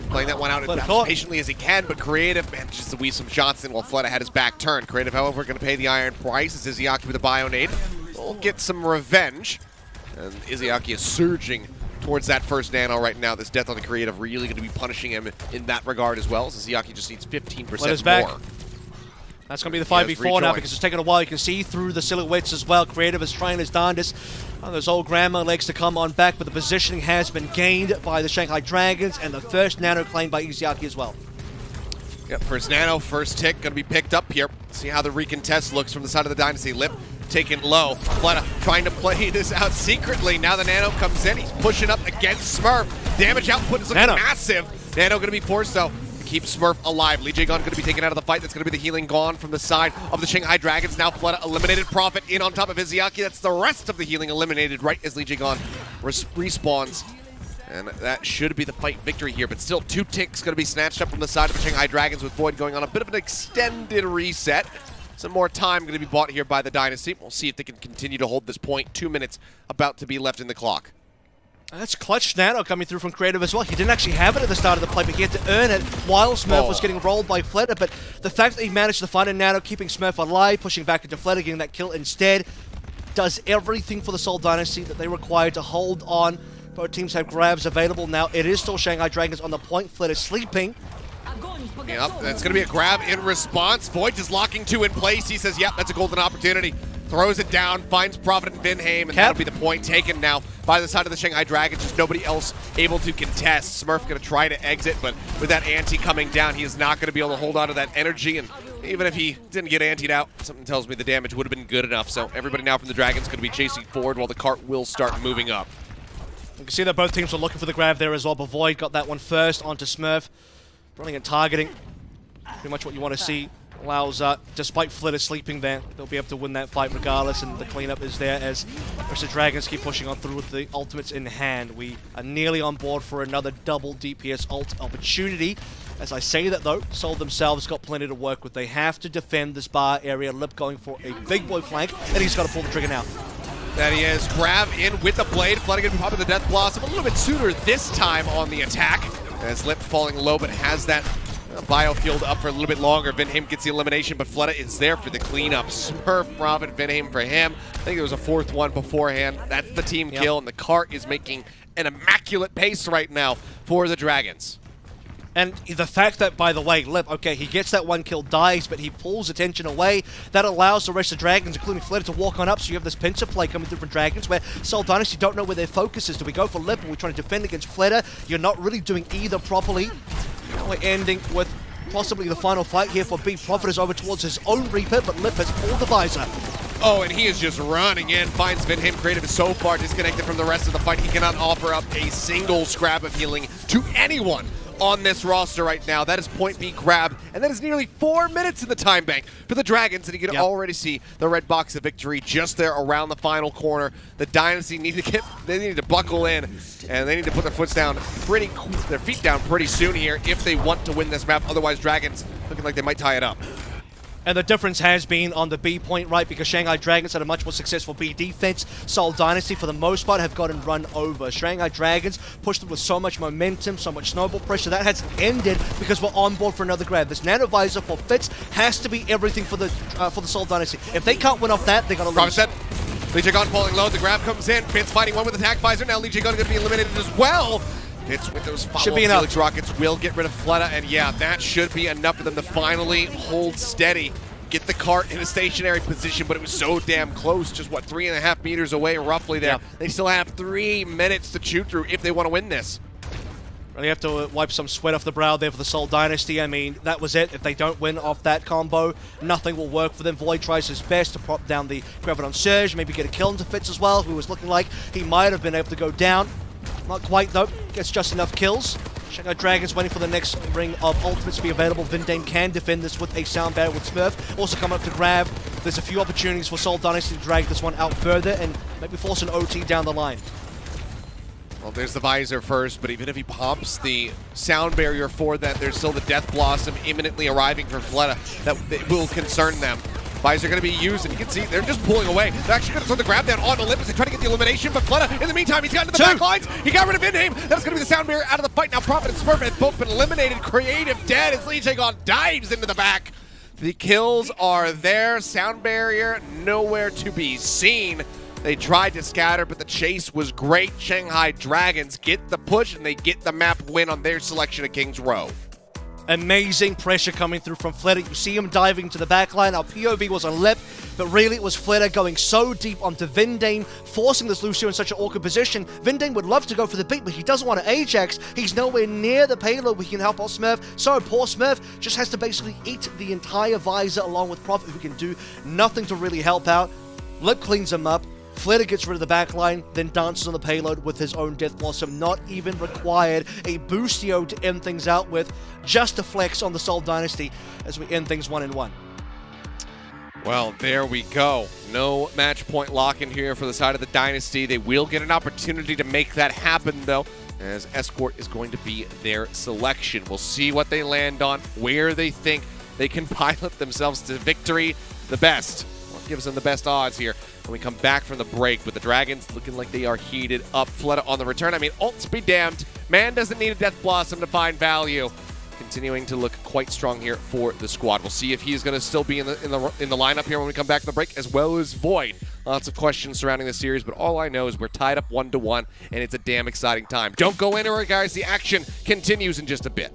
Playing that one out as patiently as he can, but Creative manages to weave some shots in while Fleta had his back turned. Creative, however, going to pay the iron price as Izzyaki with a Bionade will get some revenge. And Izzyaki is surging towards that first nano right now. This death on the Creative really going to be punishing him in that regard as well, as Izzyaki just needs 15% more. That's going to be the 5v4 now because it's taken a while. You can see through the silhouettes as well. Creative is trying his darndest. Those old grandma legs to come on back, but the positioning has been gained by the Shanghai Dragons, and the first nano claimed by Izzyaki as well. Yep, first nano, first tick, going to be picked up here. See how the recontest looks from the side of the Dynasty. Lip taken low. Fleta trying to play this out secretly. Now the nano comes in. He's pushing up against Smurf. Damage output is looking massive. Nano going to be forced, though. Keep Smurf alive. Lee Jae-gon going to be taken out of the fight. That's going to be the healing gone from the side of the Shanghai Dragons. Now Fleta eliminated. Profit in on top of Izzyaki. That's the rest of the healing eliminated right as Lee Jae-gon respawns. And that should be the fight victory here. But still, 2 ticks going to be snatched up from the side of the Shanghai Dragons with Void going on a bit of an extended reset. Some more time going to be bought here by the Dynasty. We'll see if they can continue to hold this point. 2 minutes about to be left in the clock. That's clutch nano coming through from Creative as well. He didn't actually have it at the start of the play, but he had to earn it while Smurf was getting rolled by Fleta. But the fact that he managed to find a nano, keeping Smurf alive, pushing back into Fleta, getting that kill instead, does everything for the Seoul Dynasty that they require to hold on. Both teams have grabs available now. It is still Shanghai Dragons on the point. Fleta sleeping. Yep, that's going to be a grab in response. Void just locking 2 in place. He says, yep, that's a golden opportunity. Throws it down, finds Profit and Vinheim, and that'll be the point taken now by the side of the Shanghai Dragons. Just nobody else able to contest. Smurf going to try to exit, but with that ante coming down, he is not going to be able to hold on to that energy. And even if he didn't get antied out, something tells me the damage would have been good enough. So everybody now from the Dragons going to be chasing forward while the cart will start moving up. You can see that both teams were looking for the grab there as well, but Void got that one first onto Smurf. Running and targeting, pretty much what you want to see allows, despite Flitter sleeping there, they'll be able to win that fight regardless, and the cleanup is there as the Dragons keep pushing on through with the ultimates in hand. We are nearly on board for another double DPS ult opportunity. As I say that though, Seoul themselves got plenty to work with. They have to defend this bar area. Lip going for a big boy flank, and he's got to pull the trigger now. That he is. Grab in with the blade. Flooding going to be popping the Death Blossom a little bit sooner this time on the attack. As Lip falling low, but has that biofield up for a little bit longer. Vinheim gets the elimination, but Fleta is there for the cleanup. Smurf, Robin, Vinheim for him. I think there was a fourth one beforehand. That's the team kill, and the cart is making an immaculate pace right now for the Dragons. And the fact that, by the way, Lip, okay, he gets that one kill, dies, but he pulls attention away. That allows the rest of the Dragons, including Flitter, to walk on up. So you have this pincer play coming through from Dragons where Seoul Dynasty don't know where their focus is. Do we go for Lip? Are we trying to defend against Flitter? You're not really doing either properly. We're ending with possibly the final fight here for B. Prophet is over towards his own Reaper, but Lip has pulled the visor. Oh, and he is just running in, finds Vinheim. Creative is so far disconnected from the rest of the fight, he cannot offer up a single scrap of healing to anyone on this roster right now. That is point B grab, and that is nearly 4 minutes in the time bank for the Dragons, and you can already see the red box of victory just there around the final corner. The Dynasty need to buckle in, and they need to put their feet down pretty soon here if they want to win this map. Otherwise, Dragons looking like they might tie it up. And the difference has been on the B point, right? Because Shanghai Dragons had a much more successful B defense. Seoul Dynasty, for the most part, have gotten run over. Shanghai Dragons pushed them with so much momentum, so much snowball pressure. That has ended because we're on board for another grab. This nanovisor for Fitz has to be everything for the Seoul Dynasty. If they can't win off that, they're going to lose. Lee Jae-gon falling low. The grab comes in. Fitz fighting one with attack visor. Now Lee Jae-gon going to be eliminated as well. It's with those follow-up Felix rockets will get rid of Fleta, and yeah, that should be enough for them to finally hold steady. Get the cart in a stationary position, but it was so damn close, just what, 3.5 meters away roughly there. Yep. They still have 3 minutes to chew through if they want to win this. Really have to wipe some sweat off the brow there for the Seoul Dynasty. I mean, that was it. If they don't win off that combo, nothing will work for them. Void tries his best to prop down the Graviton Surge, maybe get a kill into Fitz as well, who was looking like he might have been able to go down. Not quite though, gets just enough kills. Shanghai Dragons waiting for the next ring of ultimates to be available. Vinheim can defend this with a sound barrier with Smurf. Also coming up to grab. There's a few opportunities for Seoul Dynasty to drag this one out further and maybe force an OT down the line. Well, there's the visor first, but even if he pops the sound barrier for that, there's still the Death Blossom imminently arriving for Fleta. That will concern them. Visor going to be used, and you can see they're just pulling away. They're actually going to throw the grab down on Olympus and try to get the elimination, but Fleta, in the meantime, he's gotten to the back lines. He got rid of Vinheim. That's going to be the sound barrier out of the fight. Now Prophet and Smurf have both been eliminated. Creative dead as Lee Jae-gon dives into the back. The kills are there. Sound barrier nowhere to be seen. They tried to scatter, but the chase was great. Shanghai Dragons get the push, and they get the map win on their selection of King's Row. Amazing pressure coming through from Flitter. You see him diving to the backline. Our POV was on Lip, but really it was Flitter going so deep onto Vinheim, forcing this Lucio in such an awkward position. Vinheim would love to go for the beat, but he doesn't want to Ajax. He's nowhere near the payload where he can help out Smurf. So poor Smurf just has to basically eat the entire visor along with Prophet, who can do nothing to really help out. Lip cleans him up. Flitter gets rid of the backline, then dances on the payload with his own Death Blossom. Not even required a boostio to end things out with, just a flex on the Seoul Dynasty as we end things 1-1. Well, there we go. No match point lock in here for the side of the Dynasty. They will get an opportunity to make that happen, though, as Escort is going to be their selection. We'll see what they land on, where they think they can pilot themselves to victory the best. What gives them the best odds here when we come back from the break, with the Dragons looking like they are heated up. Fleta on the return. I mean, ults be damned. Man doesn't need a Death Blossom to find value. Continuing to look quite strong here for the squad. We'll see if he's going to still be in the lineup here when we come back from the break, as well as Void. Lots of questions surrounding this series, but all I know is we're tied up 1-1, and it's a damn exciting time. Don't go anywhere, guys. The action continues in just a bit.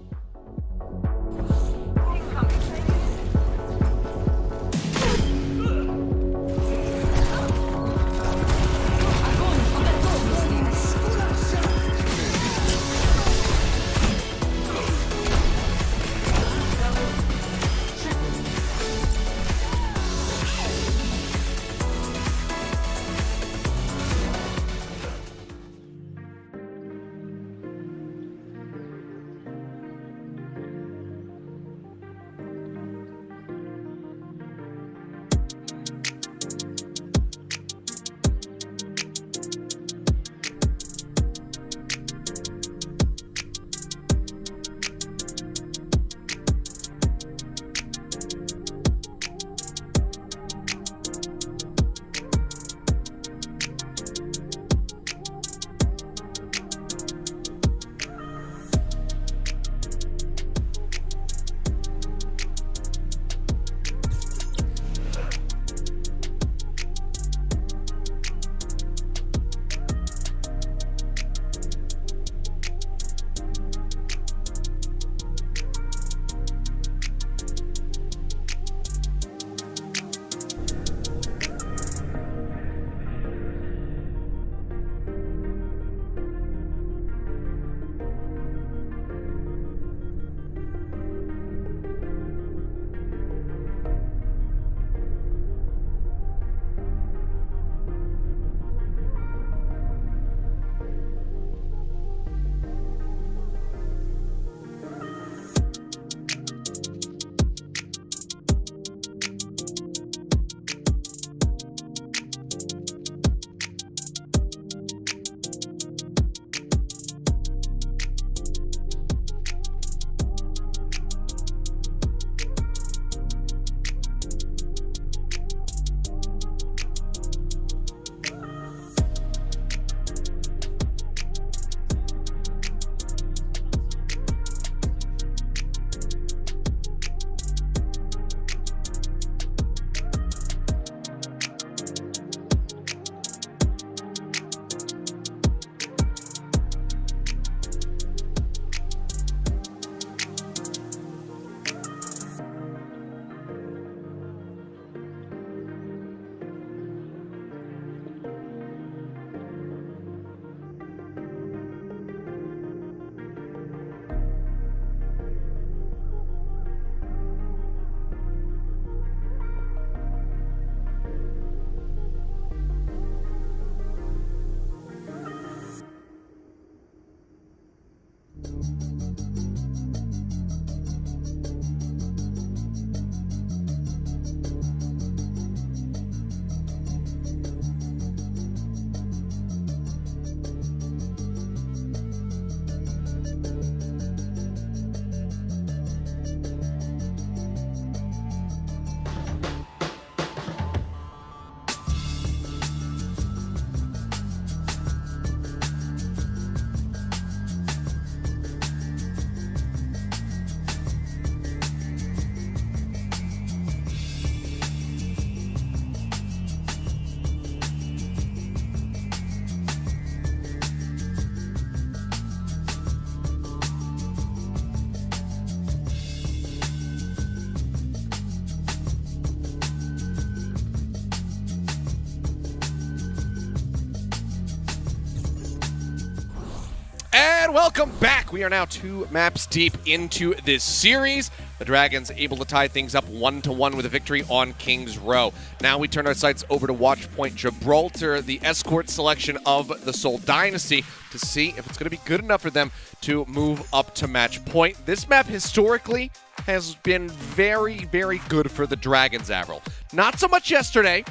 And welcome back. We are now 2 maps deep into this series. The Dragons able to tie things up 1-1 with a victory on King's Row. Now we turn our sights over to Watchpoint Gibraltar, the escort selection of the Seoul Dynasty, to see if it's going to be good enough for them to move up to match point. This map historically has been very, very good for the Dragons, Avril. Not so much yesterday,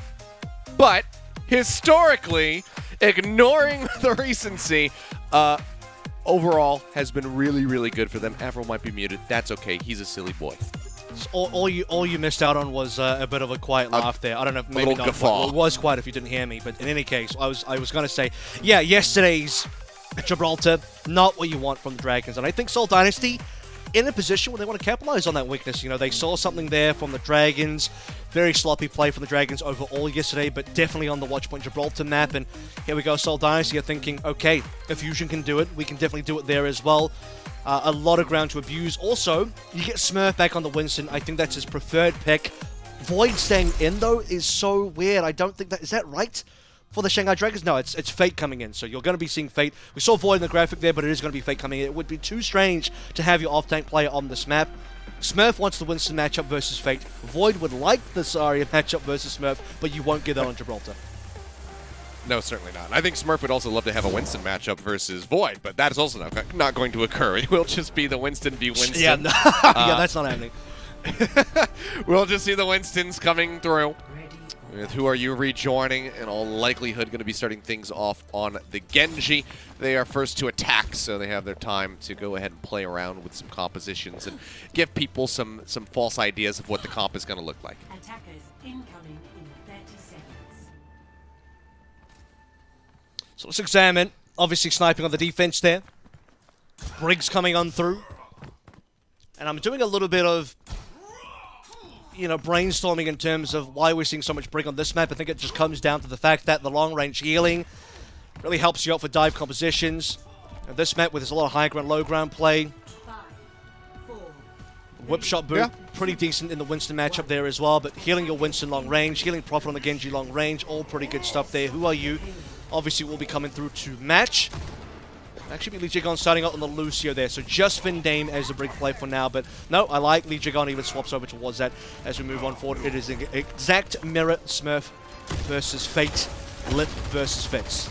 but historically, ignoring the recency, overall has been really, really good for them. Avril might be muted. That's okay. He's a silly boy. All you missed out on was a bit of a quiet laugh there. I don't know, maybe not. Guffaw. Well, it was quiet if you didn't hear me, but in any case, I was going to say, yeah, yesterday's Gibraltar, not what you want from the Dragons, and I think Seoul Dynasty in a position where they want to capitalize on that weakness. You know, they saw something there from the Dragons. Very sloppy play from the Dragons overall yesterday, but definitely on the Watchpoint Gibraltar map. And here we go, Seoul Dynasty are thinking, okay, if Fusion can do it, we can definitely do it there as well. A lot of ground to abuse. Also, you get Smurf back on the Winston. I think that's his preferred pick. Void staying in, though, is so weird. I don't think that... Is that right? For the Shanghai Dragons? No, it's Fate coming in, so you're going to be seeing Fate. We saw Void in the graphic there, but it is going to be Fate coming in. It would be too strange to have your off-tank player on this map. Smurf wants the Winston matchup versus Fate. Void would like the Zarya matchup versus Smurf, but you won't get that on Gibraltar. No, certainly not. I think Smurf would also love to have a Winston matchup versus Void, but that is also not going to occur. It will just be the Winston v. Winston. Yeah, no. Yeah, that's not happening. We'll just see the Winstons coming through. With Who Are You rejoining, in all likelihood going to be starting things off on the Genji. They are first to attack, so they have their time to go ahead and play around with some compositions and give people some false ideas of what the comp is going to look like. Attackers incoming in 30 seconds. So let's examine. Obviously sniping on the defense there. Briggs coming on through. And I'm doing a little bit of, you know, brainstorming in terms of why we're seeing so much Brig on this map. I think it just comes down to the fact that the long-range healing really helps you out for dive compositions. And this map, where there's a lot of high ground, low ground play. 5, 4, Whip shot boot, Yeah. pretty decent in the Winston matchup there as well. But healing your Winston long range, healing Prophet on the Genji long range, all pretty good stuff there. Who Are You? Obviously will be coming through to match. Actually, Lee Jigon starting out on the Lucio there, so just Finn Dame as the Brig play for now. But no, I like Lee Jigon even swaps over towards that as we move on forward. It is an exact mirror Smurf versus Fate, Lip versus Fitz.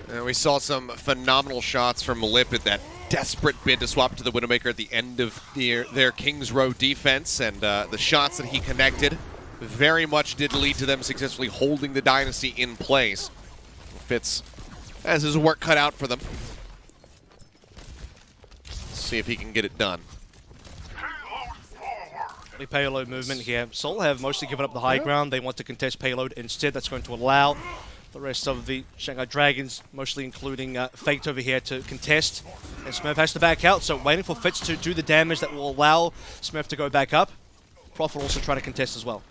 And we saw some phenomenal shots from Lip at that desperate bid to swap to the Widowmaker at the end of their King's Row defense, and the shots that he connected very much did lead to them successfully holding the Dynasty in place. Fitz has his work cut out for them. Let's see if he can get it done. Payload movement here. Seoul have mostly given up the high ground. They want to contest payload instead. That's going to allow the rest of the Shanghai Dragons, mostly including Fate over here, to contest. And Smurf has to back out, so waiting for Fitz to do the damage that will allow Smurf to go back up. Prophet also trying to contest as well.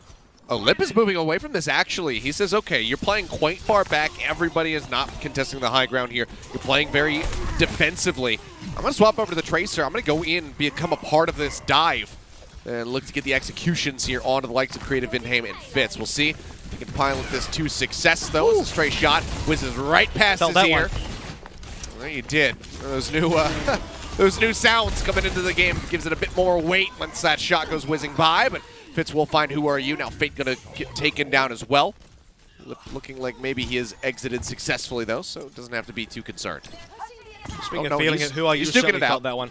Oh, Lip is moving away from this, actually. He says, okay, you're playing quite far back. Everybody is not contesting the high ground here. You're playing very defensively. I'm going to swap over to the Tracer. I'm going to go in, become a part of this dive, and look to get the executions here onto the likes of Creative Vindheim and Fitz. We'll see if we can pilot this to success, though. It's a stray shot. Whizzes right past his ear. Well, you did. Those new those new sounds coming into the game gives it a bit more weight once that shot goes whizzing by, but Fitz will find Who Are You. Now Fate going to get taken down as well. Looking like maybe he has exited successfully, though, so it doesn't have to be too concerned. Speaking of feeling it, Who Are You? He's duking it felt out. that one.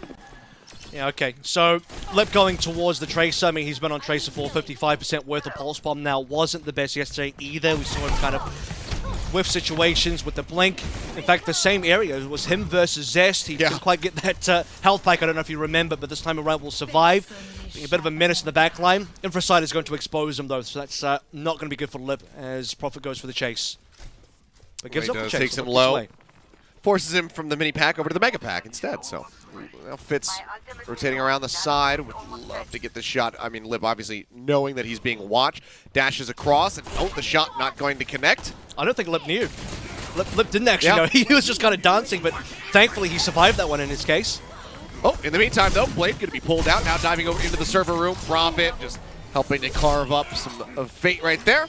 Yeah, okay. So, Lip going towards the Tracer. I mean, he's been on Tracer for 55% worth of Pulse Bomb now. Wasn't the best yesterday either. We saw him kind of whiff situations with the Blink. In fact, the same area. It was him versus Zest. He didn't quite get that health pack. I don't know if you remember, but this time around will survive. Being a bit of a menace in the back line. Infrasight is going to expose him, though, so that's not going to be good for Lip as Prophet goes for the chase. But gives up the chase. Takes him low. Forces him from the mini pack over to the mega pack instead. So now Fitz rotating around the side. Would love to get the shot. I mean, Lip obviously knowing that he's being watched. Dashes across, and the shot not going to connect. I don't think Lip knew. Lip didn't actually know. He was just kind of dancing, but thankfully he survived that one in his case. Oh, in the meantime, though, Blade going to be pulled out. Now diving over into the server room. Prophet just helping to carve up some of Fate right there.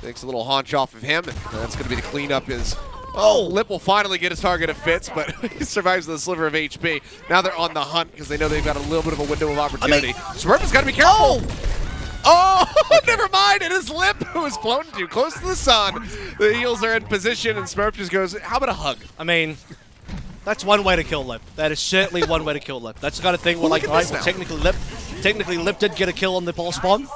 Takes a little haunch off of him, and that's going to be the cleanup as Oh, Lip will finally get his target of Fitz, but he survives with a sliver of HP. Now they're on the hunt because they know they've got a little bit of a window of opportunity. Smurf has got to be careful. Oh, never mind. It is Lip who is flown too close to the sun. The heels are in position, and Smurf just goes, how about a hug? I mean, that's one way to kill Lip. That is certainly one way to kill Lip. That's the kind of thing where, like, right, well, technically Lip did get a kill on the pulse bomb.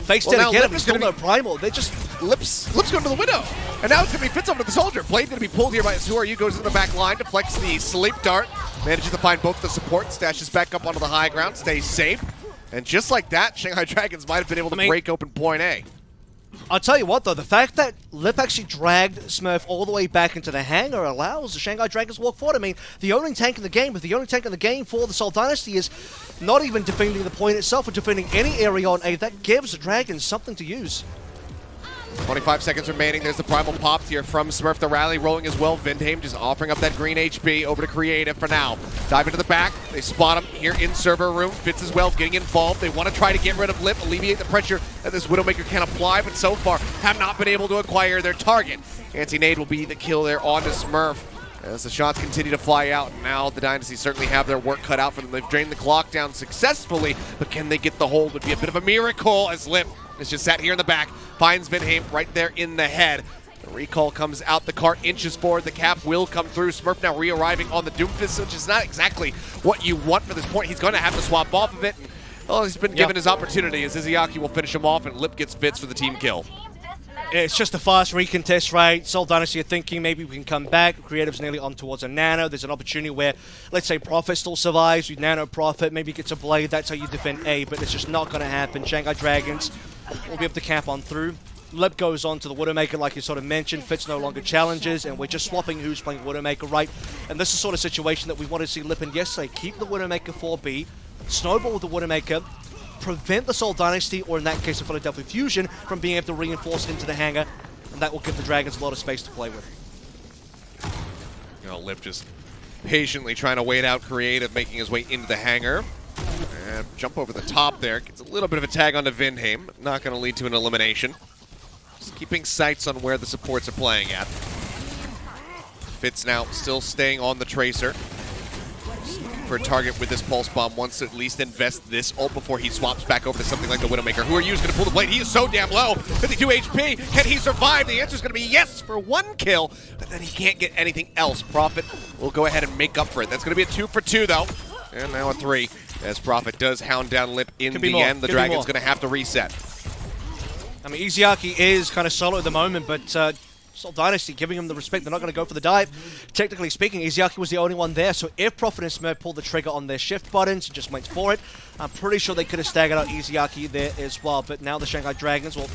Face did again, but still no primal. They just... Lip's going to the window. And now it's going to be Fitz over to the soldier. Blade going to be pulled here by Azur. Goes into the back line, deflects the sleep dart. Manages to find both the support, stashes back up onto the high ground, stays safe. And just like that, Shanghai Dragons might have been able to break open point A. I'll tell you what, though, the fact that Lip actually dragged Smurf all the way back into the hangar allows the Shanghai Dragons to walk forward. I mean, the only tank in the game, but the only tank in the game for the Seoul Dynasty is not even defending the point itself or defending any area on A. That gives the Dragons something to use. 25 seconds remaining. There's the primal popped here from Smurf. The rally rolling as well. Vindheim just offering up that green HP over to Creative for now. Dive into the back. They spot him here in server room. Fitz as well getting involved. They want to try to get rid of Lip, alleviate the pressure that this Widowmaker can apply, but so far have not been able to acquire their target. Anti-nade will be the kill there onto Smurf. As the shots continue to fly out, now the Dynasty certainly have their work cut out for them. They've drained the clock down successfully, but can they get the hold? Would be a bit of a miracle as Lip is just sat here in the back, finds Vindheim right there in the head. The recall comes out, the cart inches forward, the cap will come through. Smurf now re-arriving on the Doomfist, which is not exactly what you want for this point. He's going to have to swap off of it. And, well, he's been given his opportunity as Izayaki will finish him off, and Lip gets Fitz for the team kill. It's just a fast recontest, right? Seoul Dynasty are thinking maybe we can come back. Creative's nearly on towards a Nano. There's an opportunity where, let's say, Prophet still survives. We Nano Prophet, maybe gets a Blade. That's how you defend A, but it's just not going to happen. Shanghai Dragons will be able to cap on through. Lip goes on to the Widowmaker, like you sort of mentioned. Fitz no longer challenges, and we're just swapping who's playing Widowmaker, right? And this is the sort of situation that we wanted to see Lip in yesterday. Keep the Widowmaker 4B, snowball with the Widowmaker, prevent the Seoul Dynasty, or in that case the Philadelphia Fusion, from being able to reinforce into the hangar, and that will give the Dragons a lot of space to play with. You know, Lip just patiently trying to wait out Creative, making his way into the hangar. And jump over the top there. Gets a little bit of a tag onto Vindheim. Not going to lead to an elimination. Just keeping sights on where the supports are playing at. Fitz now still staying on the Tracer. For a target with this Pulse Bomb, wants to at least invest this ult before he swaps back over to something like the Widowmaker. Who are you going to pull the blade? He is so damn low. 52 HP. Can he survive? The answer is going to be yes for one kill, but then he can't get anything else. Prophet will go ahead and make up for it. That's going to be a 2 for 2, though. And now a 3. As Prophet does hound down Lip in the end. The Dragon's going to have to reset. I mean, Izayaki is kind of solo at the moment, but Seoul Dynasty giving him the respect. They're not going to go for the dive. Technically speaking, Izayaki was the only one there, so if Prophet and Smurf pulled the trigger on their shift buttons and just went for it, I'm pretty sure they could have staggered out Izayaki there as well. But now the Shanghai Dragons will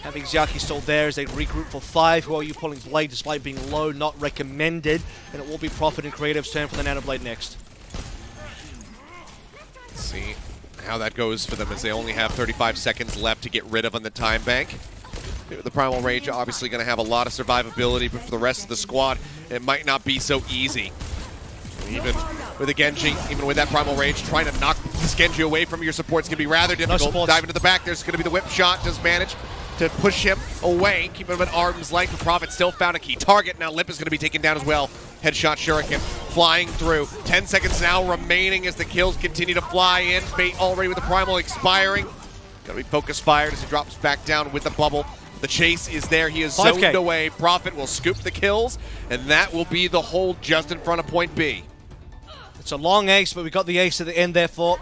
have Izayaki still there as they regroup for 5. Who are you pulling Blade despite being low, not recommended, and it will be Prophet and Creative's turn for the Nano Blade next. Let's see how that goes for them as they only have 35 seconds left to get rid of on the time bank. The Primal Rage obviously going to have a lot of survivability, but for the rest of the squad, it might not be so easy. Even with a Genji, even with that Primal Rage, trying to knock this Genji away from your supports can be rather difficult. Dive into the back, there's going to be the whip shot, does manage to push him away, keep him at arm's length. The Prophet still found a key target. Now Lip is going to be taken down as well. Headshot Shuriken flying through. 10 seconds now remaining as the kills continue to fly in. Fate already with the Primal expiring. Got to be focus fired as he drops back down with the bubble. The chase is there. He is zoned away. Prophet will scoop the kills, and that will be the hold just in front of point B. It's a long ace, but we got the ace at the end there for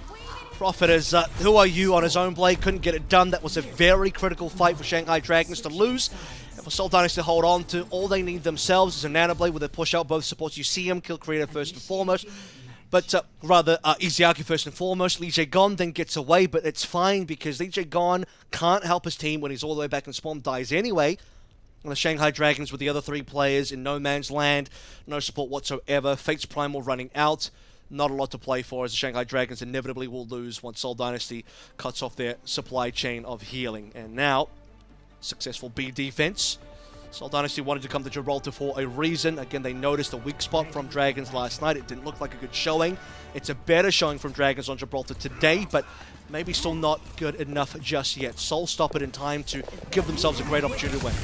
Prophet as Who Are You on his own blade. Couldn't get it done. That was a very critical fight for Shanghai Dragons to lose. And for Seoul Dynasty to hold on to, all they need themselves is a Nano Blade where they push out both supports. You see him kill Creative first and foremost. But rather, Izayaki first and foremost. Lee Jae-gon then gets away, but it's fine because Lee Jae-gon can't help his team when he's all the way back in spawn, dies anyway. And the Shanghai Dragons with the other 3 players in no man's land, no support whatsoever. Fate's Primal running out. Not a lot to play for as the Shanghai Dragons inevitably will lose once Seoul Dynasty cuts off their supply chain of healing. And now, successful B defense. Seoul Dynasty wanted to come to Gibraltar for a reason. Again, they noticed a weak spot from Dragons last night. It didn't look like a good showing. It's a better showing from Dragons on Gibraltar today, but maybe still not good enough just yet. Seoul stop it in time to give themselves a great opportunity to win.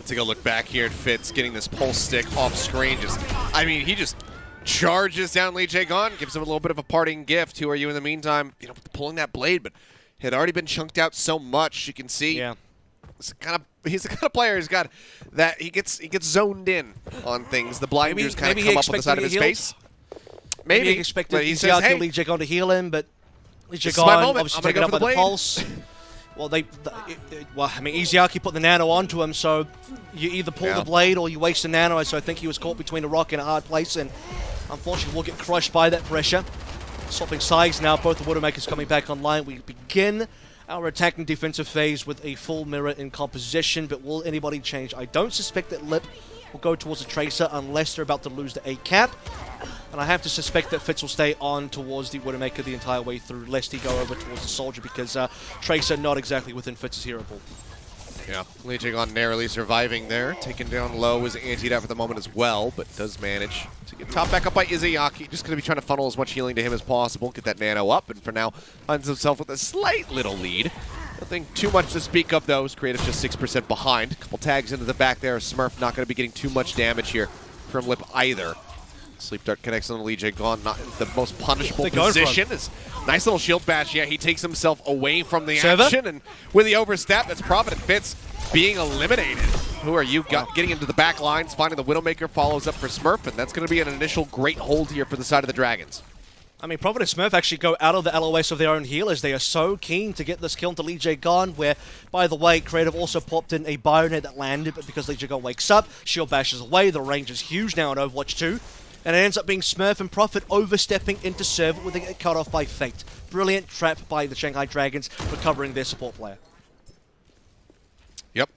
Take a look back here at Fitz getting this pulse stick off screen. He just charges down Lee Jae-gon, gives him a little bit of a parting gift. Who are you in the meantime? Pulling that blade, but had already been chunked out so much. You can see. Yeah. He's the kind of player who's got that he gets zoned in on things. The blinders kind of come up on the side of his face. Maybe he expected Lee Jae-gon to heal him, but Lee Jae-gon obviously taken up by the pulse. Well, Iziaki put the nano onto him, so you either pull the blade or you waste the nano. So I think he was caught between a rock and a hard place, and unfortunately will get crushed by that pressure. Swapping sides now, both the Widowmakers coming back online. We begin our attacking defensive phase with a full mirror in composition, but will anybody change? I don't suspect that Lip will go towards a Tracer unless they're about to lose the 8 cap. And I have to suspect that Fitz will stay on towards the Widowmaker the entire way through, lest he go over towards the Soldier, because Tracer not exactly within Fitz's hero pool. Yeah, Lee Jae-gon narrowly surviving there. Taken down low, is antied out for the moment as well, but does manage to get top back up by Iziaki. Just going to be trying to funnel as much healing to him as possible, get that nano up, and for now finds himself with a slight little lead. Nothing too much to speak of, though. Creative's just 6% behind. Couple tags into the back there. Smurf not going to be getting too much damage here from Lip either. Sleep Dart connects on the Lee Jae-gon, not in the most punishable position. It's nice little shield bash. Yeah, he takes himself away from the action, and with the overstep, that's Prophet and Fitz being eliminated. Who are you getting into the back lines, finding the Widowmaker, follows up for Smurf, and that's going to be an initial great hold here for the side of the Dragons. I mean, Prophet and Smurf actually go out of the LOS of their own healers. They are so keen to get this kill into Lee Jae-gon, where, by the way, Creative also popped in a Bionet that landed, but because Lee Jae-gon wakes up, shield bashes away, the range is huge now in Overwatch 2. And it ends up being Smurf and Prophet overstepping into server with it cut off by Fate. Brilliant trap by the Shanghai Dragons, recovering their support player. Yep.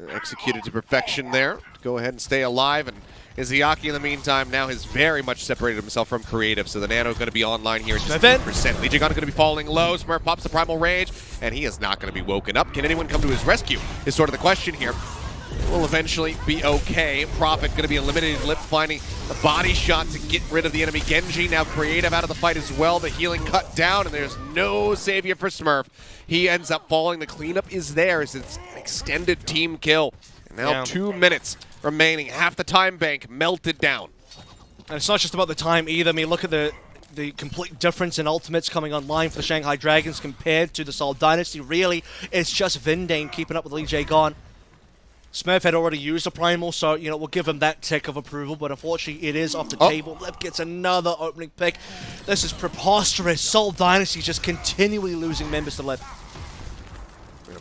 Executed to perfection there. Go ahead and stay alive. And Iziaki, in the meantime, now has very much separated himself from Creative, so the nano is going to be online here at just 8%. Lee Jae-gon is going to be falling low. Smurf pops the primal rage, and he is not going to be woken up. Can anyone come to his rescue is sort of the question here. Will eventually be okay. Prophet going to be eliminated. Lip finding the body shot to get rid of the enemy. Genji now Creative out of the fight as well. The healing cut down, and there's no savior for Smurf. He ends up falling. The cleanup is there as it's an extended team kill. And now 2 minutes remaining. Half the time bank melted down. And it's not just about the time either. I mean, look at the complete difference in ultimates coming online for the Shanghai Dragons compared to the Seoul Dynasty. Really, it's just Vindane keeping up with Lee Jae-gon. Smurf had already used a primal, so, we'll give him that tick of approval, but unfortunately it is off the table. Lip gets another opening pick. This is preposterous. Seoul Dynasty just continually losing members to Lip.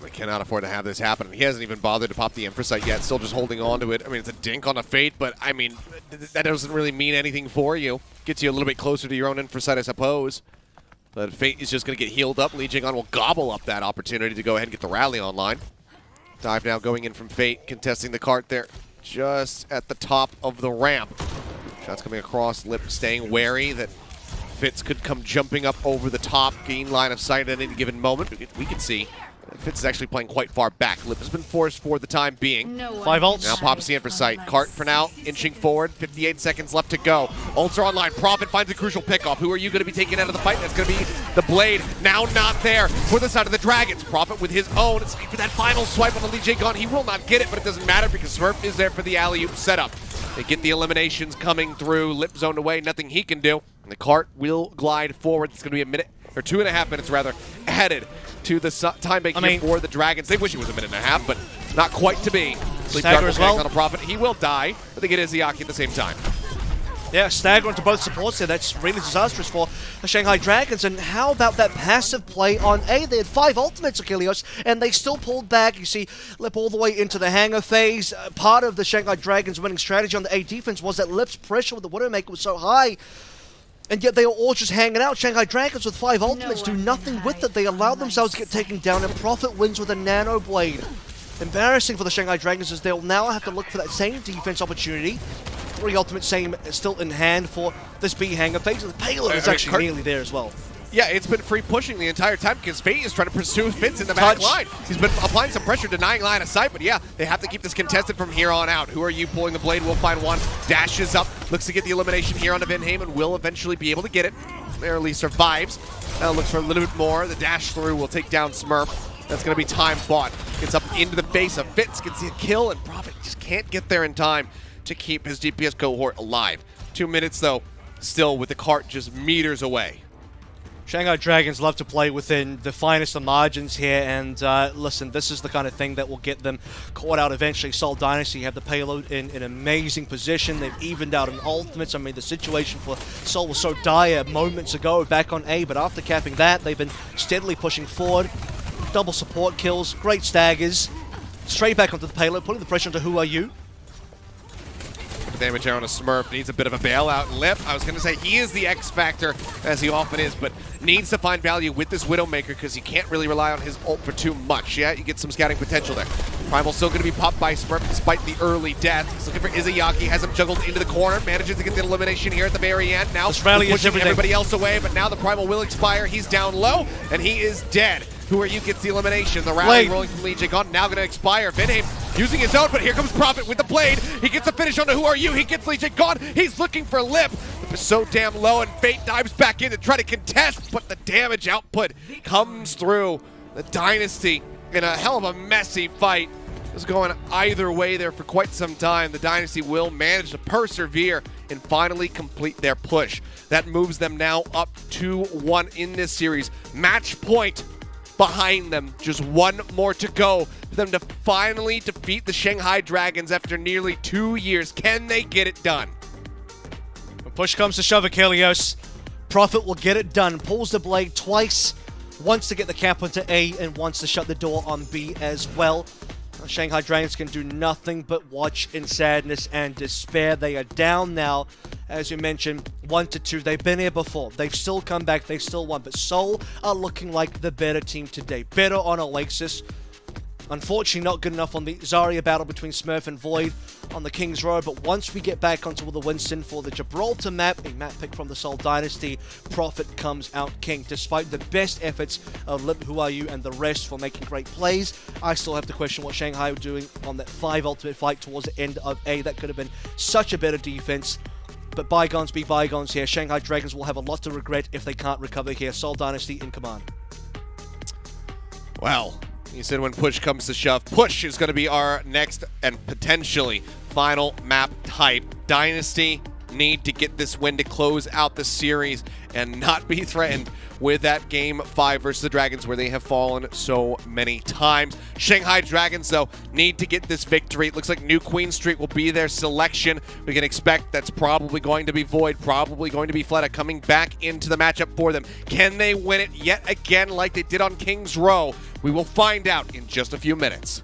We cannot afford to have this happen. He hasn't even bothered to pop the Infrasight yet, still just holding on to it. I mean, it's a dink on a Fate, but, I mean, that doesn't really mean anything for you. Gets you a little bit closer to your own Infrasight, I suppose. But Fate is just going to get healed up. Lee Jae-gon will gobble up that opportunity to go ahead and get the rally online. Dive now going in from Fate, contesting the cart there just at the top of the ramp. Shots coming across, Lip staying wary that Fitz could come jumping up over the top, gain line of sight at any given moment. We can see Fitz is actually playing quite far back. Lip has been forced for the time being. 5 ults. Now pops the Infrasight. Cart for now, inching forward. 58 seconds left to go. Ults are online. Prophet finds a crucial pickoff. Who are you going to be taking out of the fight? That's going to be the Blade. Now not there for the side of the Dragons. Prophet with his own. It's for that final swipe on the Lee Jae-gon. He will not get it, but it doesn't matter because Smurf is there for the alley-oop setup. They get the eliminations coming through. Lip zoned away. Nothing he can do. And the cart will glide forward. It's going to be a minute, or 2.5 minutes rather, added to the time bank here for the Dragons. They wish it was a minute and a half, but not quite to be. Sleep Dart as well on a Prophet. He will die, but they get Iziaki at the same time. Yeah, stagger onto both supports there. That's really disastrous for the Shanghai Dragons. And how about that passive play on A? They had 5 ultimates of Ilios, and they still pulled back. You see Lip all the way into the hangar phase. Part of the Shanghai Dragons' winning strategy on the A defense was that Lip's pressure with the Widowmaker was so high. And yet they are all just hanging out. Shanghai Dragons with 5 ultimates do nothing with it. They allow themselves to get taken down, and Prophet wins with a nano blade. Embarrassing for the Shanghai Dragons as they'll now have to look for that same defense opportunity. 3 ultimates same still in hand for this B hangar phase. The payload is actually nearly there as well. Yeah, it's been free pushing the entire time because Fate is trying to pursue Fitz in the back line. He's been applying some pressure, denying line of sight, but yeah, they have to keep this contested from here on out. Who are you pulling the blade? We'll find one. Dashes up, looks to get the elimination here on the Mayhem and will eventually be able to get it. Barely survives. Now looks for a little bit more. The dash through will take down Smurf. That's going to be time bought. Gets up into the face of Fitz, gets the kill, and Prophet just can't get there in time to keep his DPS cohort alive. 2 minutes, though, still with the cart just meters away. Shanghai Dragons love to play within the finest of margins here, and listen, this is the kind of thing that will get them caught out eventually. Seoul Dynasty have the payload in an amazing position. They've evened out in ultimates. I mean, the situation for Seoul was so dire moments ago back on A, but after capping that, they've been steadily pushing forward. Double support kills, great staggers, straight back onto the payload, putting the pressure onto Who Are You. Damage there on a Smurf, needs a bit of a bailout. Lip, I was going to say, he is the X factor, as he often is, but needs to find value with this Widowmaker because you can't really rely on his ult for too much. Yeah, you get some scouting potential there. Primal's still going to be popped by Smurf despite the early death. He's looking for Izayaki, has him juggled into the corner, manages to get the elimination here at the very end. Now this rally is pushing everything. everybody else away, but now the Primal will expire. He's down low, and he is dead. Who Are You gets the elimination. The rally rolling from Lee Jae-gon, now going to expire. Vinheim using his own, but here comes Prophet with the blade. He gets a finish on the Who Are You. He gets Lee Jae-gon. He's looking for Lip. Lip is so damn low, and Fate dives back in to try to contest, but the damage output comes through. The Dynasty in a hell of a messy fight. It was going either way there for quite some time. The Dynasty will manage to persevere and finally complete their push. That moves them now up 2-1 in this series. Match point behind them. Just one more to go for them to finally defeat the Shanghai Dragons after nearly 2 years. Can they get it done? When push comes to shove, Ilios, Prophet will get it done. Pulls the blade twice, wants to get the cap onto A and wants to shut the door on B as well. Shanghai Dragons can do nothing but watch in sadness and despair. They are down now, as you mentioned, 1-2. They've been here before. They've still come back. They've still won. But Seoul are looking like the better team today. Better on Oasis. Unfortunately, not good enough on the Zarya battle between Smurf and Void on the King's Road. But once we get back onto the Winston for the Gibraltar map, a map pick from the Seoul Dynasty, Prophet comes out king. Despite the best efforts of Lip, Who Are You, and the rest for making great plays, I still have to question what Shanghai were doing on that 5 ultimate fight towards the end of A. That could have been such a better defense. But bygones be bygones here. Shanghai Dragons will have a lot to regret if they can't recover here. Seoul Dynasty in command. Well, you said when push comes to shove. Push is going to be our next and potentially final map type. Dynasty need to get this win to close out the series and not be threatened with that Game 5 versus the Dragons where they have fallen so many times. Shanghai Dragons, though, need to get this victory. It looks like New Queen Street will be their selection. We can expect that's probably going to be Void, probably going to be Fleta coming back into the matchup for them. Can they win it yet again like they did on King's Row? We will find out in just a few minutes.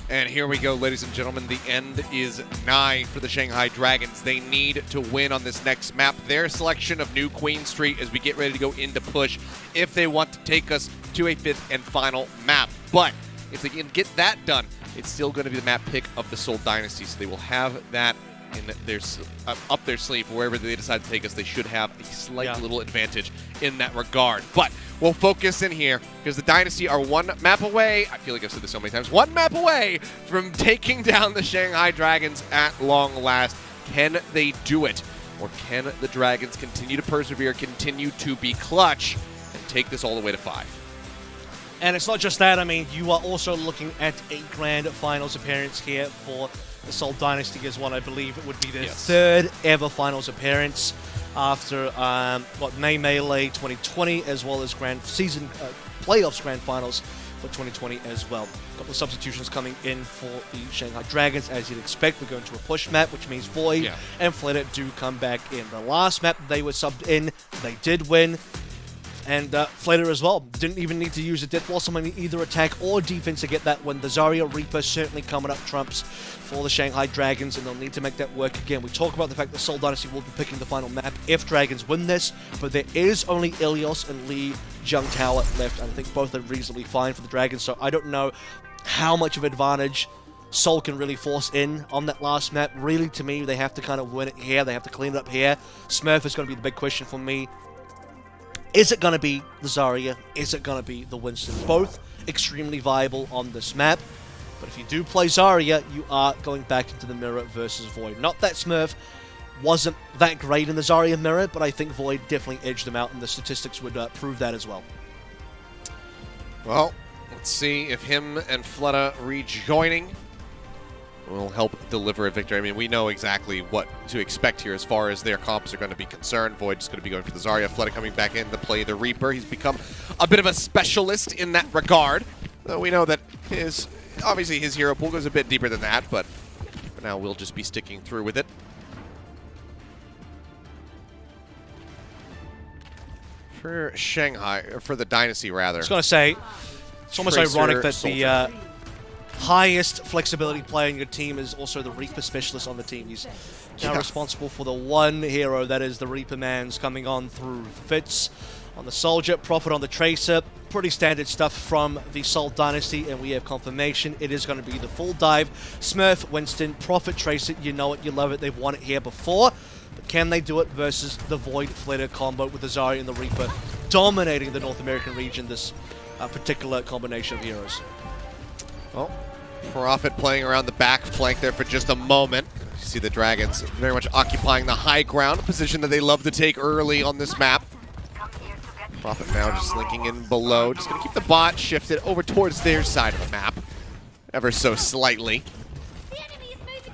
And here we go, ladies and gentlemen. The end is nigh for the Shanghai Dragons. They need to win on this next map. Their selection of New Queen Street as we get ready to go into push if they want to take us to a fifth and final map. But if they can get that done, it's still going to be the map pick of the Seoul Dynasty. So they will have that in their up their sleeve. Wherever they decide to take us, they should have a slight little advantage in that regard. But we'll focus in here because the Dynasty are one map away. I feel like I've said this so many times. One map away from taking down the Shanghai Dragons at long last. Can they do it? Or can the Dragons continue to persevere, continue to be clutch, and take this all the way to 5? And it's not just that. I mean, you are also looking at a grand finals appearance here for the Seoul Dynasty as well. I believe it would be their third ever finals appearance after May Melee 2020, as well as grand season playoffs grand finals for 2020 as well. A couple of substitutions coming in for the Shanghai Dragons, as you'd expect. We're going to a push map, which means Void and Flitter do come back in. The last map they were subbed in, they did win. And Flitter as well. Didn't even need to use a Death Blossom on either attack or defense to get that win. The Zarya Reaper certainly coming up trumps for the Shanghai Dragons, and they'll need to make that work again. We talk about the fact that Seoul Dynasty will be picking the final map if Dragons win this, but there is only Ilios and Lee Jung Tower left, and I think both are reasonably fine for the Dragons, so I don't know how much of advantage Seoul can really force in on that last map. Really, to me, they have to kind of win it here. They have to clean it up here. Smurf is going to be the big question for me. Is it going to be the Zarya? Is it going to be the Winston? Both extremely viable on this map. But if you do play Zarya, you are going back into the mirror versus Void. Not that Smurf wasn't that great in the Zarya mirror, but I think Void definitely edged them out, and the statistics would prove that as well. Well, let's see if him and Fleta rejoining will help deliver a victory. I mean, we know exactly what to expect here as far as their comps are going to be concerned. Void's going to be going for the Zarya. Fleta coming back in to play the Reaper. He's become a bit of a specialist in that regard. Though we know that obviously his hero pool goes a bit deeper than that, but for now we'll just be sticking through with it. For Shanghai, or for the Dynasty rather. I was going to say, it's almost ironic that the highest flexibility player in your team is also the Reaper specialist on the team. He's now responsible for the one hero that is the Reaper Mans coming on through Fitz on the Soldier, Prophet on the Tracer. Pretty standard stuff from the Seoul Dynasty, and we have confirmation. It is going to be the full dive. Smurf, Winston, Prophet, Tracer. You know it, you love it. They've won it here before. But can they do it versus the Void Flitter combo with the Zarya and the Reaper dominating the North American region, this particular combination of heroes? Well, Prophet playing around the back flank there for just a moment. You see the Dragons very much occupying the high ground, a position that they love to take early on this map. Prophet now just linking in below. Just going to keep the bot shifted over towards their side of the map, ever so slightly.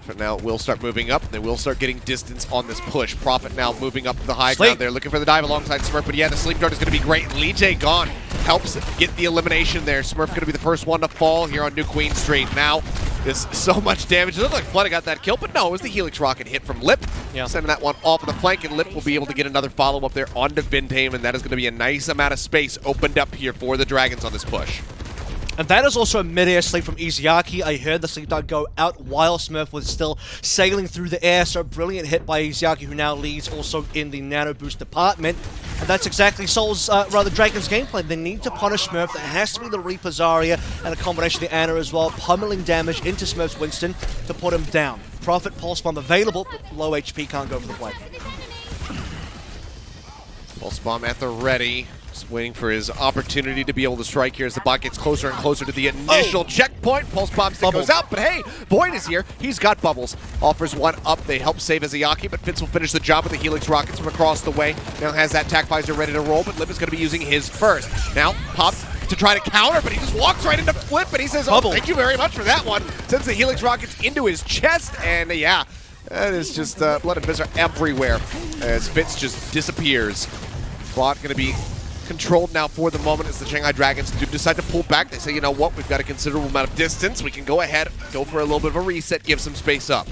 But now will start moving up. They will start getting distance on this push. Prophet now moving up the high ground there, looking for the dive alongside Smurf. But yeah, the sleep dart is going to be great. And Lee Jae gone helps get the elimination there. Smurf going to be the first one to fall here on New Queen Street. Now, there's so much damage. It looked like Flood got that kill, but no, it was the Helix Rocket hit from Lip. Sending that one off of the flank, and Lip will be able to get another follow-up there onto Vindhame, and that is going to be a nice amount of space opened up here for the Dragons on this push. And that is also a mid-air sleep from Izayaki. I heard the sleep dart go out while Smurf was still sailing through the air, so brilliant hit by Izayaki, who now leads also in the nano boost department. And that's exactly Seoul's, Dragon's gameplay. They need to punish Smurf. That has to be the Reaper Zarya and a combination of the Ana as well, pummeling damage into Smurf's Winston to put him down. Prophet Pulse Bomb available, but low HP can't go for the play. Pulse Bomb at the ready. Just waiting for his opportunity to be able to strike here as the bot gets closer and closer to the initial checkpoint. Pulse Bomb stick goes out, but hey, Void is here. He's got bubbles. Offers one up. They help save Izayaki, but Fitz will finish the job with the Helix rockets from across the way. Now has that tac visor ready to roll, but Lip is going to be using his first. Now, Pop to try to counter, but he just walks right into Flip, and he says, oh, thank you very much for that one. Sends the Helix rockets into his chest, and yeah, that is just blood and visor everywhere as Fitz just disappears. Bot going to be controlled now for the moment as the Shanghai Dragons do decide to pull back. They say, you know what, we've got a considerable amount of distance. We can go ahead, go for a little bit of a reset, give some space up.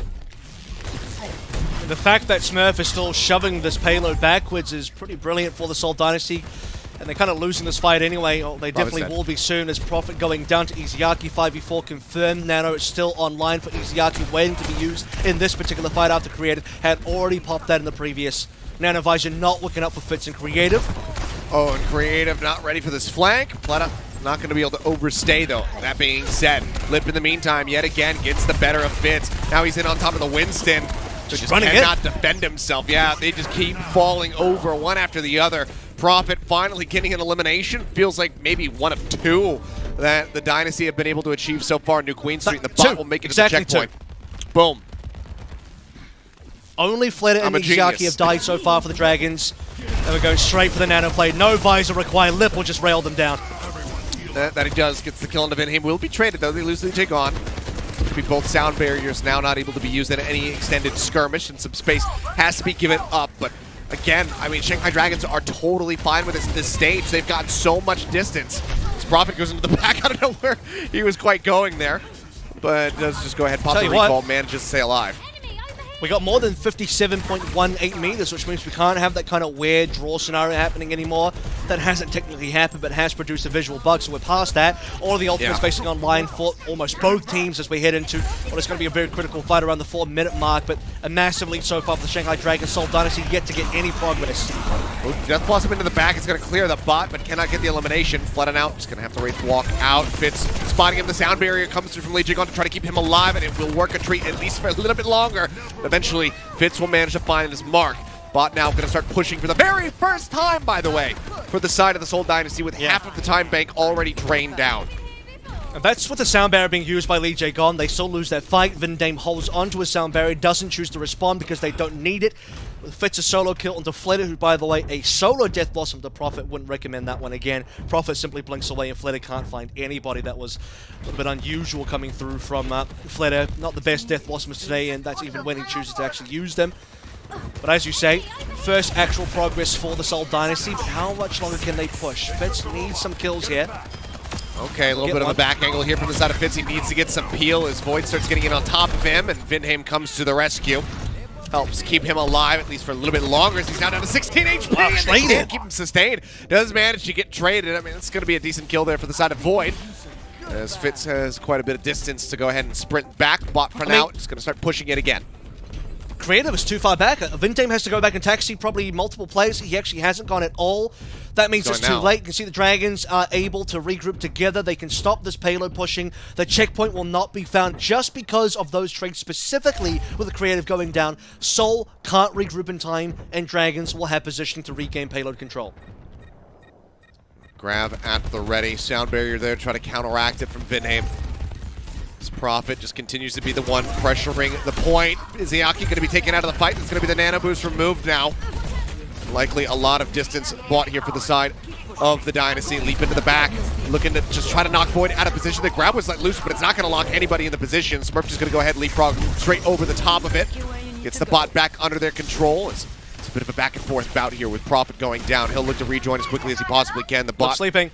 The fact that Smurf is still shoving this payload backwards is pretty brilliant for the Seoul Dynasty. And they're kind of losing this fight anyway. Oh, they definitely will be soon as Prophet going down to Izayaki. 5v4 confirmed. Nano is still online for Izayaki, waiting to be used in this particular fight after Creative had already popped that in the previous. Nano Visor not looking up for Fitz and Creative. Oh, and Creative not ready for this flank. Pleta not going to be able to overstay, though. That being said, Lip in the meantime, yet again, gets the better of Fitz. Now he's in on top of the Winston. Just cannot defend himself. Yeah, they just keep falling over one after the other. Prophet finally getting an elimination. Feels like maybe one of two that the Dynasty have been able to achieve so far. New Queen Street, and the bot will make it to the checkpoint. Boom. Only Fleta and Izayaki have died so far for the Dragons. And we're going straight for the nano play. No visor required. Lip will just rail them down. That he does. Gets the kill on Defiant. Will be traded, though. They lose the take on. Both sound barriers now not able to be used in any extended skirmish, and some space has to be given up. But again, I mean, Shanghai Dragons are totally fine with this stage. They've got so much distance. This Prophet goes into the back. I don't know where he was quite going there, but does just go ahead, pop the recall, manages to stay alive. We got more than 57.18 meters, which means we can't have that kind of weird draw scenario happening anymore. That hasn't technically happened, but has produced a visual bug, so we're past that. All of the ultimates basically online for almost both teams as we head into what is going to be a very critical fight around the 4-minute mark, but a massive lead so far for the Shanghai Dragons. Seoul Dynasty yet to get any progress. Death Blossom into the back. It's going to clear the bot, but cannot get the elimination. Flooding out. Just going to have to Wraith walk out. Fitz spotting him. The sound barrier comes through from Lee Jigon to try to keep him alive, and it will work a treat at least for a little bit longer. Eventually, Fitz will manage to find his mark. Bot now going to start pushing for the very first time, by the way, for the side of the Seoul Dynasty with half of the time bank already drained down. And that's with the sound barrier being used by Lee Jae-gon. They still lose that fight. Vindame holds onto his sound barrier, doesn't choose to respond because they don't need it. Fitz a solo kill onto Fleta, who, by the way, a solo Death Blossom to Prophet. Wouldn't recommend that one again. Prophet simply blinks away, and Fleta can't find anybody. That was a little bit unusual coming through from Fleta. Not the best Death Blossoms today, and that's even when he chooses to actually use them. But as you say, first actual progress for the Seoul Dynasty, but how much longer can they push? Fitz needs some kills here. Okay, a little bit of a back angle here from the side of Fitz. He needs to get some peel as Void starts getting in on top of him, and Vindheim comes to the rescue. Helps keep him alive, at least for a little bit longer, as he's now down to 16 HP, and they can't keep him sustained. Does manage to get traded. I mean, it's going to be a decent kill there for the side of Void, as Fitz has quite a bit of distance to go ahead and sprint back. Bot for now, just going to start pushing it again. Creative is too far back. Vindame has to go back and taxi probably multiple players. He actually hasn't gone at all. That means it's too late. You can see the Dragons are able to regroup together. They can stop this payload pushing. The checkpoint will not be found just because of those trades, specifically with the Creative going down. Seoul can't regroup in time, and Dragons will have positioning to regain payload control. Grab at the ready. Sound barrier there to try to counteract it from Vindheim. This Prophet just continues to be the one pressuring the point. Is Izayaki going to be taken out of the fight? It's going to be the nano boost removed now. Likely a lot of distance bought here for the side of the Dynasty. Leap into the back, looking to just try to knock Void out of position. The grab was let loose, but it's not going to lock anybody in the position. Smurf just going to go ahead and leapfrog straight over the top of it. Gets the bot back under their control. It's a bit of a back and forth bout here with Prophet going down. He'll look to rejoin as quickly as he possibly can. The bot sleeping.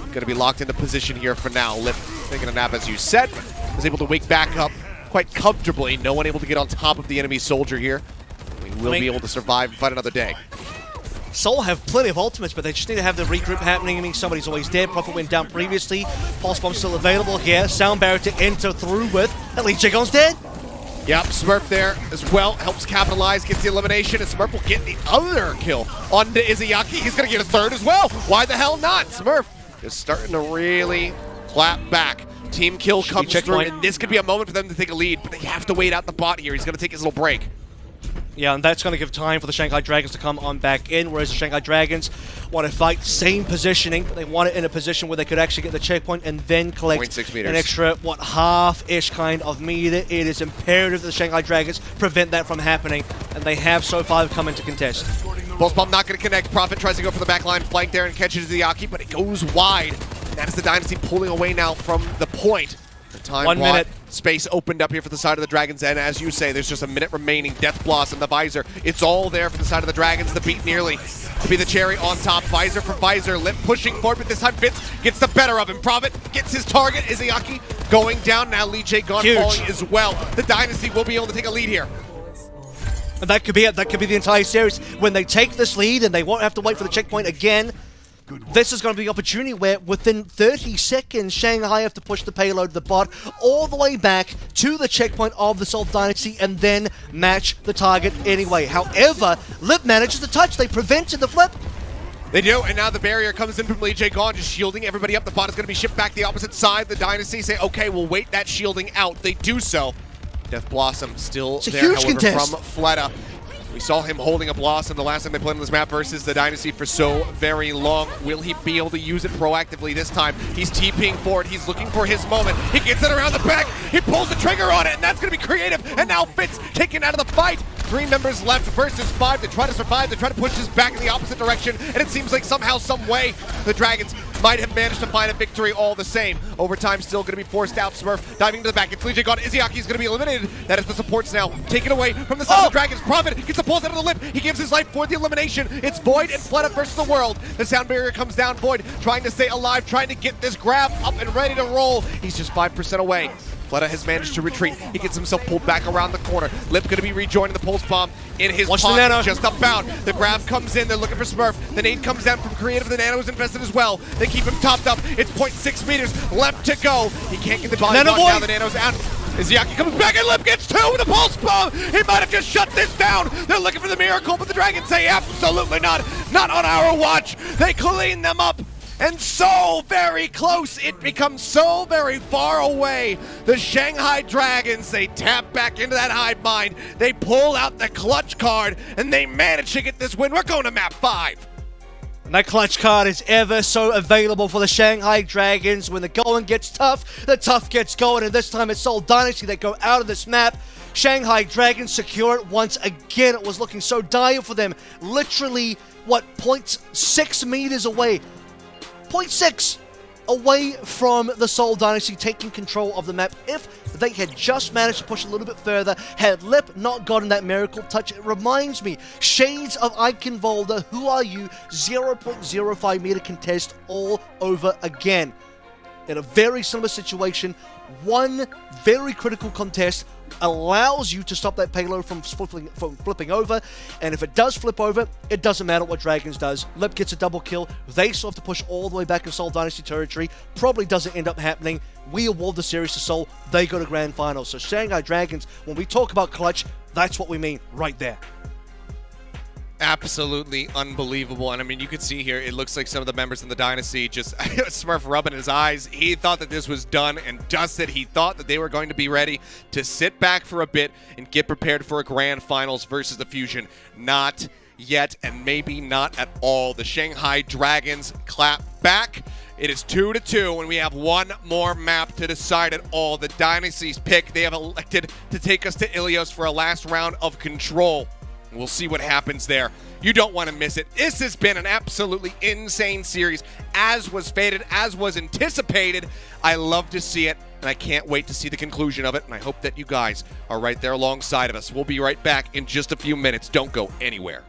Going to be locked into position here for now. Lip taking a nap, as you said. Was able to wake back up quite comfortably. No one able to get on top of the enemy soldier here. We will be able to survive and fight another day. Seoul have plenty of ultimates, but they just need to have the regroup happening. I mean, somebody's always dead. Prophet went down previously. Pulse Bomb still available here. Sound Barrier to enter through with. At least Jagon's dead. Yep, Smurf there as well, helps capitalize, gets the elimination, and Smurf will get the other kill on Izayaki. He's going to get a third as well. Why the hell not? Smurf is starting to really clap back. Team kill comes through, and this could be a moment for them to take a lead, but they have to wait out the bot here. He's going to take his little break. Yeah, and that's going to give time for the Shanghai Dragons to come on back in, whereas the Shanghai Dragons want to fight same positioning, but they want it in a position where they could actually get the checkpoint and then collect 0.6 meters. an extra, half-ish kind of meter. It is imperative that the Shanghai Dragons prevent that from happening, and they have so far come into contest. Pulse Bomb not going to connect. Prophet tries to go for the back line, flank there and catches Izayaki, but it goes wide. And that is the Dynasty pulling away now from the point. The time 1 minute. Space opened up here for the side of the Dragons, and as you say, there's just a minute remaining. Death Blossom, the Visor, it's all there for the side of the Dragons. The beat nearly to be the cherry on top. Visor for Visor, Lip pushing forward, but this time Fitz gets the better of him. Prophet gets his target. Izayaki going down. Now Lee Jae gone falling as well. The Dynasty will be able to take a lead here. And that could be it. That could be the entire series. When they take this lead and they won't have to wait for the checkpoint again, this is going to be the opportunity where within 30 seconds, Shanghai have to push the payload to the bot all the way back to the checkpoint of the Seoul Dynasty and then match the target anyway. However, Lip manages to touch. They prevented the flip. They do, and now the barrier comes in from Lee Jae Gon, just shielding everybody up. The bot is going to be shipped back the opposite side. The Dynasty say, okay, we'll wait that shielding out. They do so. Death Blossom still it's a there, huge however, contest. from Fleta. We saw him holding a Blossom the last time they played on this map versus the Dynasty for so very long. Will he be able to use it proactively this time? He's TPing forward. He's looking for his moment. He gets it around the back. He pulls the trigger on it, and that's going to be creative. And now Fitz taken out of the fight. 3 members left versus 5 to try to survive. They try to push this back in the opposite direction, and it seems like somehow, some way, the Dragons might have managed to find a victory all the same. Overtime still going to be forced out. Smurf diving to the back. It's Lee Jae Gon. Izayaki is going to be eliminated. That is the supports now. Taken away from the side of the Dragons. Prophet gets the pulse out of the lip. He gives his life for the elimination. It's Void and Fleta versus the world. The sound barrier comes down. Void trying to stay alive, trying to get this grab up and ready to roll. He's just 5% away. Fleta has managed to retreat. He gets himself pulled back around the corner. Lip going to be rejoining the pulse bomb in his pocket, just upbound. The grab comes in. They're looking for Smurf. The nade comes down from Creative. The Nano is invested as well. They keep him topped up. It's 0.6 meters left to go. He can't get the body block now. The Nano's out. Izayaki comes back and Lip gets 2 with a pulse bomb. He might have just shut this down. They're looking for the miracle, but the Dragons say absolutely not. Not on our watch. They clean them up. And so very close, it becomes so very far away. The Shanghai Dragons, they tap back into that hive mind. They pull out the clutch card, and they manage to get this win. We're going to map 5. And that clutch card is ever so available for the Shanghai Dragons. When the going gets tough, the tough gets going. And this time it's Seoul Dynasty that go out of this map. Shanghai Dragons secure it once again. It was looking so dire for them. Literally, 0.6 meters away. 0.6 away from the Seoul Dynasty taking control of the map. If they had just managed to push a little bit further, had Lip not gotten that miracle touch, it reminds me, shades of Icon Volder, Who Are You, 0.05 meter contest all over again. In a very similar situation, one very critical contest allows you to stop that payload from flipping over, and if it does flip over, it doesn't matter what Dragons does. Lip gets a double kill. They still have to push all the way back in Seoul Dynasty territory. Probably doesn't end up happening. We award the series to Seoul. They go to Grand Finals. So Shanghai Dragons, when we talk about clutch, that's what we mean right there. Absolutely unbelievable. And I mean, you can see here, it looks like some of the members in the Dynasty just Smurf rubbing his eyes. He thought that this was done and dusted. He thought that they were going to be ready to sit back for a bit and get prepared for a grand finals versus the Fusion. Not yet, and maybe not at all. The Shanghai Dragons clap back. It is 2-2, and we have one more map to decide it all. The Dynasty's pick, they have elected to take us to Ilios for a last round of control. We'll see what happens there. You don't want to miss it. This has been an absolutely insane series, as was fated, as was anticipated. I love to see it, and I can't wait to see the conclusion of it, and I hope that you guys are right there alongside of us. We'll be right back in just a few minutes. Don't go anywhere.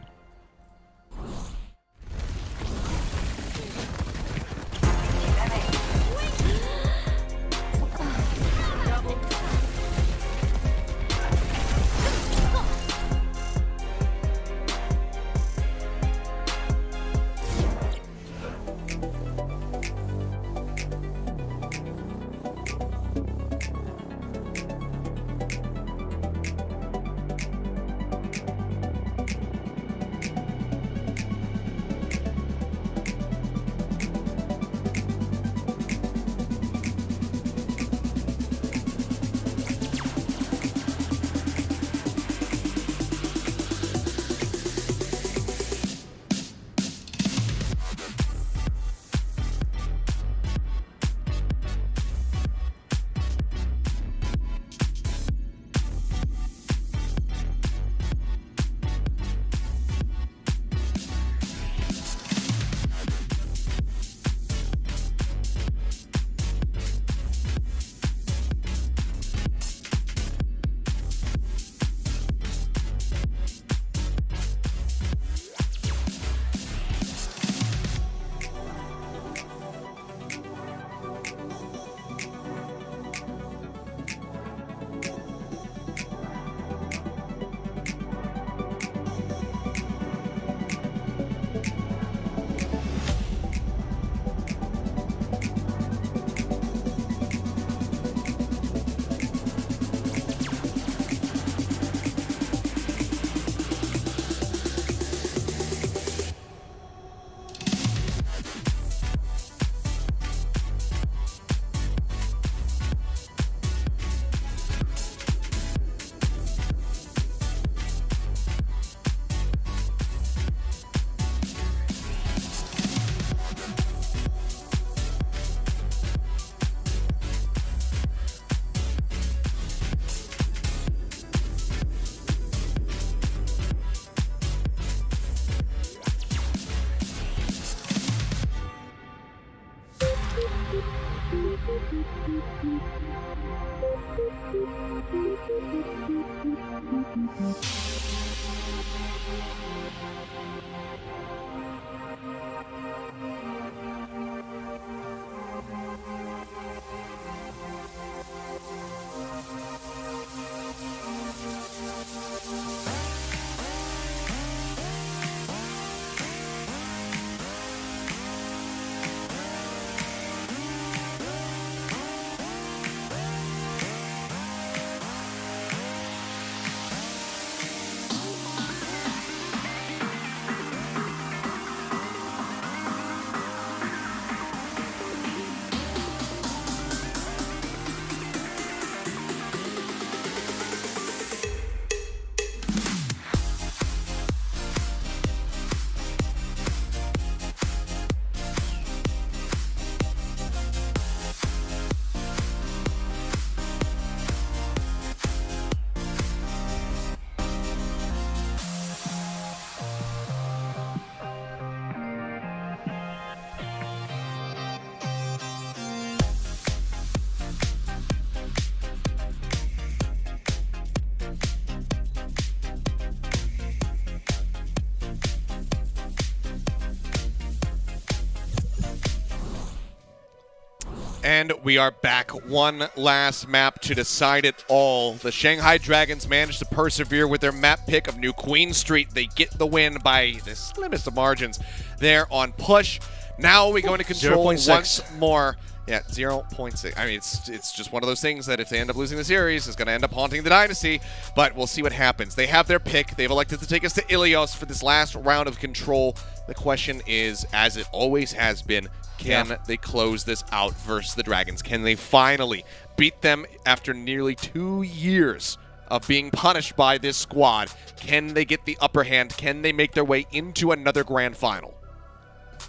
And we are back. One last map to decide it all. The Shanghai Dragons managed to persevere with their map pick of New Queen Street. They get the win by the slimmest of margins there on push. Now we go into control 0.6. once more. Yeah, 0.6. I mean, it's just one of those things that if they end up losing the series, it's going to end up haunting the dynasty. But we'll see what happens. They have their pick. They've elected to take us to Ilios for this last round of control. The question is, as it always has been, can they close this out versus the Dragons? Can they finally beat them after nearly 2 years of being punished by this squad? Can they get the upper hand? Can they make their way into another grand final?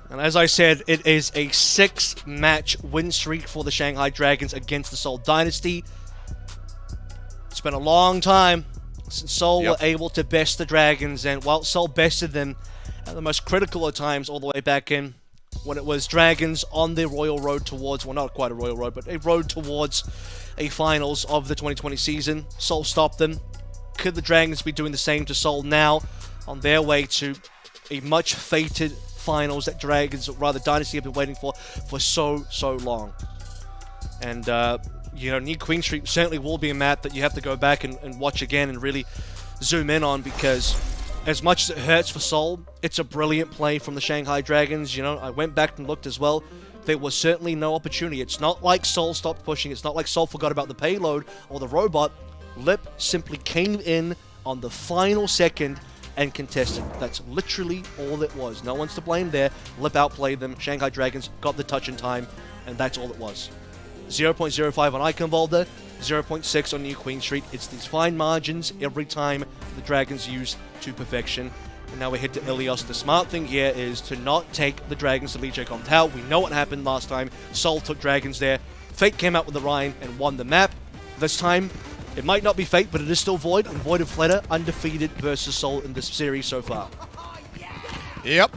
And as I said, it is a 6-match win streak for the Shanghai Dragons against the Seoul Dynasty. It's been a long time since Seoul were able to best the Dragons, and while Seoul bested them at the most critical of times all the way back in, when it was Dragons on the royal road towards, well, not quite a royal road, but a road towards a finals of the 2020 season. Seoul stopped them. Could the Dragons be doing the same to Seoul now on their way to a much fated finals that Dragons, or rather Dynasty, have been waiting for so long? And, you know, New Queen Street certainly will be a map that you have to go back and watch again and really zoom in on, because as much as it hurts for Seoul, it's a brilliant play from the Shanghai Dragons. You know, I went back and looked as well. There was certainly no opportunity. It's not like Seoul stopped pushing. It's not like Seoul forgot about the payload or the robot. Lip simply came in on the final second and contested. That's literally all it was. No one's to blame there. Lip outplayed them. Shanghai Dragons got the touch in time, and that's all it was. 0.05 on Icon Boulder, 0.6 on New Queen Street. It's these fine margins every time the Dragons use to perfection. And now we head to Ilios. The smart thing here is to not take the Dragons to Lijiang Tao. We know what happened last time. Seoul took Dragons there. Fate came out with the Rhine and won the map. This time, it might not be Fate, but it is still Void. And Void and Fleta undefeated versus Seoul in this series so far. Yep.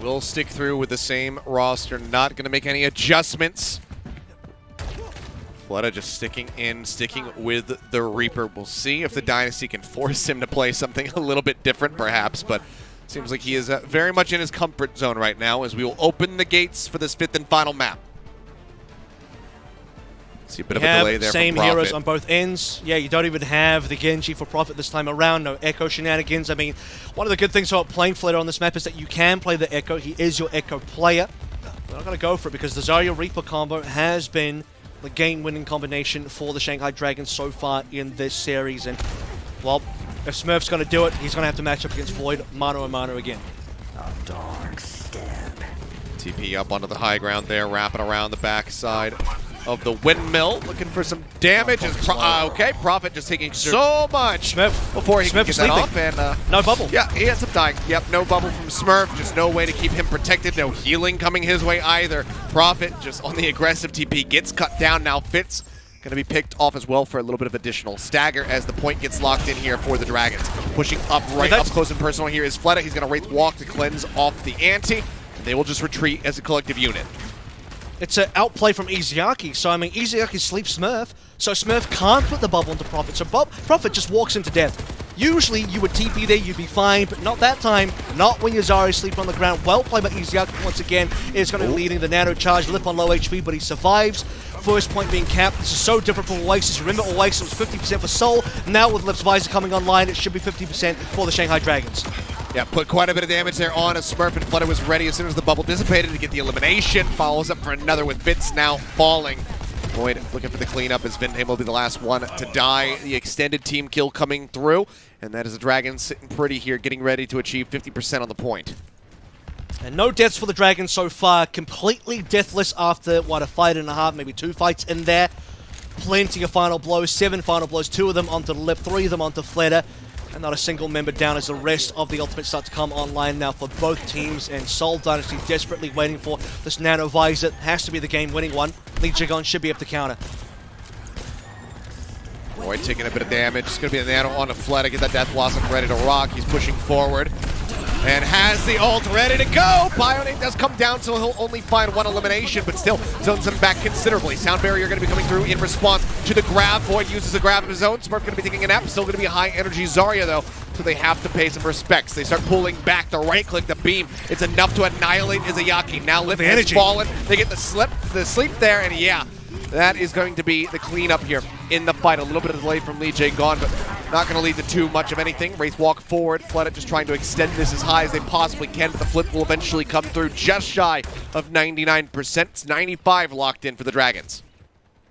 We'll stick through with the same roster. Not going to make any adjustments. Fleta just sticking with the Reaper. We'll see if the Dynasty can force him to play something a little bit different, perhaps, but seems like he is very much in his comfort zone right now as we will open the gates for this 5th and final map. See a bit of a delay there same from Prophet. heroes on both ends. Yeah, you don't even have the Genji for Prophet this time around. No Echo shenanigans. I mean, one of the good things about playing Fleta on this map is that you can play the Echo. He is your Echo player. We're not going to go for it because the Zarya Reaper combo has been the game-winning combination for the Shanghai Dragons so far in this series. And, well, if Smurf's going to do it, he's going to have to match up against Void mano a mano again. A dark step. TP up onto the high ground there, wrapping around the backside of the windmill, looking for some damage. Okay, Prophet just taking so much before he can get that off. And, no bubble. Yeah, he ends up dying. Yep, no bubble from Smurf. Just no way to keep him protected. No healing coming his way either. Prophet just on the aggressive TP gets cut down now. Fitz going to be picked off as well for a little bit of additional stagger as the point gets locked in here for the Dragons. Pushing up right up close and personal here is Fleta. He's going to Wraith Walk to cleanse off the ante. And they will just retreat as a collective unit. It's an outplay from Izayaki. So, I mean, Izayaki sleeps Smurf, so Smurf can't put the bubble into Prophet. So Prophet just walks into death. Usually you would TP there, you'd be fine, but not that time. Not when your Zarya is sleeping on the ground. Well played by Easy once again. Is going to be leading the Nano Charge. Lip on low HP, but he survives. First point being capped. This is so different from Oasis. Remember, Oasis was 50% for Seoul. Now with Lip's Visor coming online, it should be 50% for the Shanghai Dragons. Yeah, put quite a bit of damage there on a Smurf, and Flutter was ready as soon as the bubble dissipated to get the elimination. Follows up for another with bits now falling. Void looking for the cleanup as Vindham will be the last one to die. The extended team kill coming through, and that is the Dragons sitting pretty here, getting ready to achieve 50% on the point. And no deaths for the Dragons so far. Completely deathless after, what, a fight and a half, maybe 2 fights in there. Plenty of final blows, 7 final blows, 2 of them onto the Lip, 3 of them onto Flutter. And not a single member down as the rest of the ultimates start to come online now for both teams. And Seoul Dynasty desperately waiting for this Nano Visor. Has to be the game-winning one. Lee Jigon should be able to counter. Void taking a bit of damage. It's going to be a Nano on the Flutter. Get that Death Blossom ready to rock. He's pushing forward. And has the ult ready to go. Bionate does come down, so he'll only find 1 elimination, but still zones him back considerably. Sound Barrier going to be coming through in response to the grab. Void uses a grab of his own. Smurf going to be taking a nap. Still going to be a high-energy Zarya, though, so they have to pay some respects. They start pulling back. The right-click, the beam. It's enough to annihilate Izayaki. Now Lip has fallen. They get the sleep there, and yeah, that is going to be the cleanup here in the fight. A little bit of delay from Lee Jae gone, but not going to lead to too much of anything. Wraith walk forward. Flooded just trying to extend this as high as they possibly can, but the flip will eventually come through just shy of 99%. It's 95 locked in for the Dragons.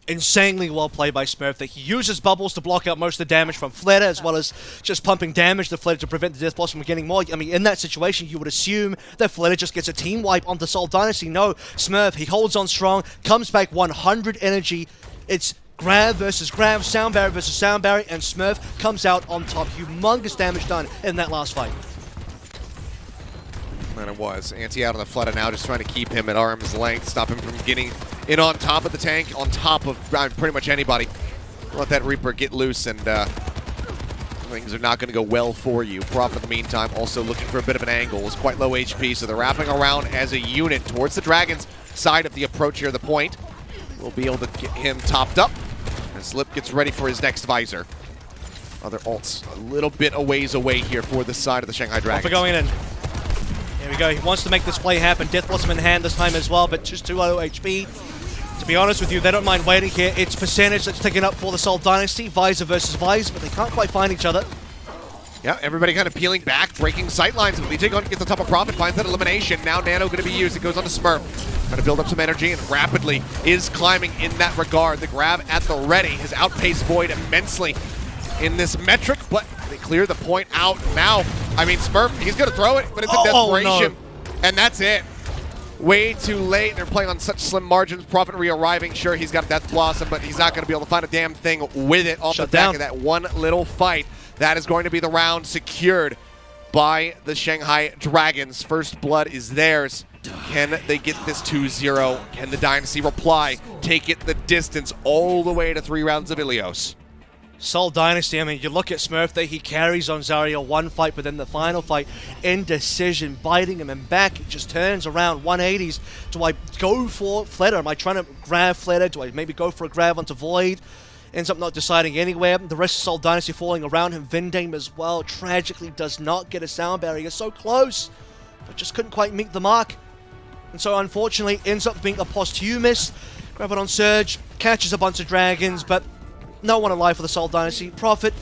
Insanely well played by Smurf that he uses bubbles to block out most of the damage from Flutter, as well as just pumping damage to Flutter to prevent the Death Blossom from getting more. I mean, in that situation, you would assume that Flutter just gets a team wipe onto Seoul Dynasty. No, Smurf, he holds on strong, comes back 100 energy. It's Grab versus Grab, Sound Barrier versus Sound Barrier, and Smurf comes out on top. Humongous damage done in that last fight. And it was. Anti out on the Flutter now, just trying to keep him at arm's length, stop him from getting in on top of the tank, on top of pretty much anybody. Let that Reaper get loose, and things are not going to go well for you. Prophet, in the meantime, also looking for a bit of an angle. It's quite low HP, so they're wrapping around as a unit towards the Dragons' side of the approach here, the point. We'll be able to get him topped up, and Slip gets ready for his next visor. Other ults a little bit a ways away here for the side of the Shanghai Dragons. We're going in. Here we go. He wants to make this play happen. Death Blossom in hand this time as well, but just too low HP. To be honest with you, they don't mind waiting here. It's percentage that's taken up for the Seoul Dynasty. Visor versus Visor, but they can't quite find each other. Yeah, everybody kind of peeling back, breaking sightlines. But BJ going to get the top of Prophet, finds that elimination. Now Nano going to be used. It goes on to Smurf. Trying to build up some energy and rapidly is climbing in that regard. The grab at the ready has outpaced Void immensely in this metric, but they clear the point out now. I mean, Smurf, he's going to throw it, but it's a desperation. No. And that's it. Way too late. They're playing on such slim margins. Prophet re-arriving. Sure, he's got a Death Blossom, but he's not going to be able to find a damn thing with it off the back of that one little fight. That is going to be the round secured by the Shanghai Dragons. First blood is theirs. Can they get this 2-0? Can the Dynasty reply? Take it the distance all the way to 3 rounds of Ilios. Seoul Dynasty, I mean, you look at Smurf there, he carries on Zarya one fight, but then the final fight, indecision, biting him and back, it just turns around 180s. Do I go for Flutter? Am I trying to grab Flutter? Do I maybe go for a grab onto Void? Ends up not deciding anywhere. The rest of Seoul Dynasty falling around him. Vindham as well, tragically does not get a Sound Barrier. So close, but just couldn't quite meet the mark. And so unfortunately, ends up being a posthumous. Grab it on Surge, catches a bunch of Dragons, but no one alive for the Seoul Dynasty. Prophet,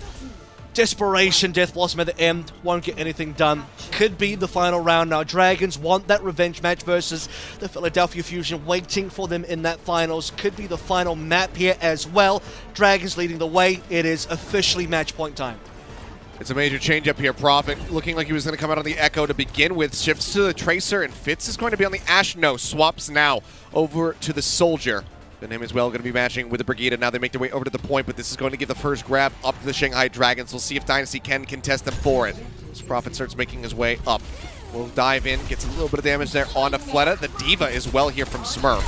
desperation, Death Blossom at the end, won't get anything done. Could be the final round now. Dragons want that revenge match versus the Philadelphia Fusion, waiting for them in that finals. Could be the final map here as well. Dragons leading the way. It is officially match point time. It's a major change up here. Prophet looking like he was going to come out on the Echo to begin with. Shifts to the Tracer, and Fitz is going to be on the Ashe. No, swaps now over to the Soldier. And him as well going to be matching with the Brigida. Now they make their way over to the point, but this is going to give the first grab up to the Shanghai Dragons. We'll see if Dynasty can contest them for it. As Prophet starts making his way up. We'll dive in, gets a little bit of damage there onto Fleta. The Diva is well here from Smurf.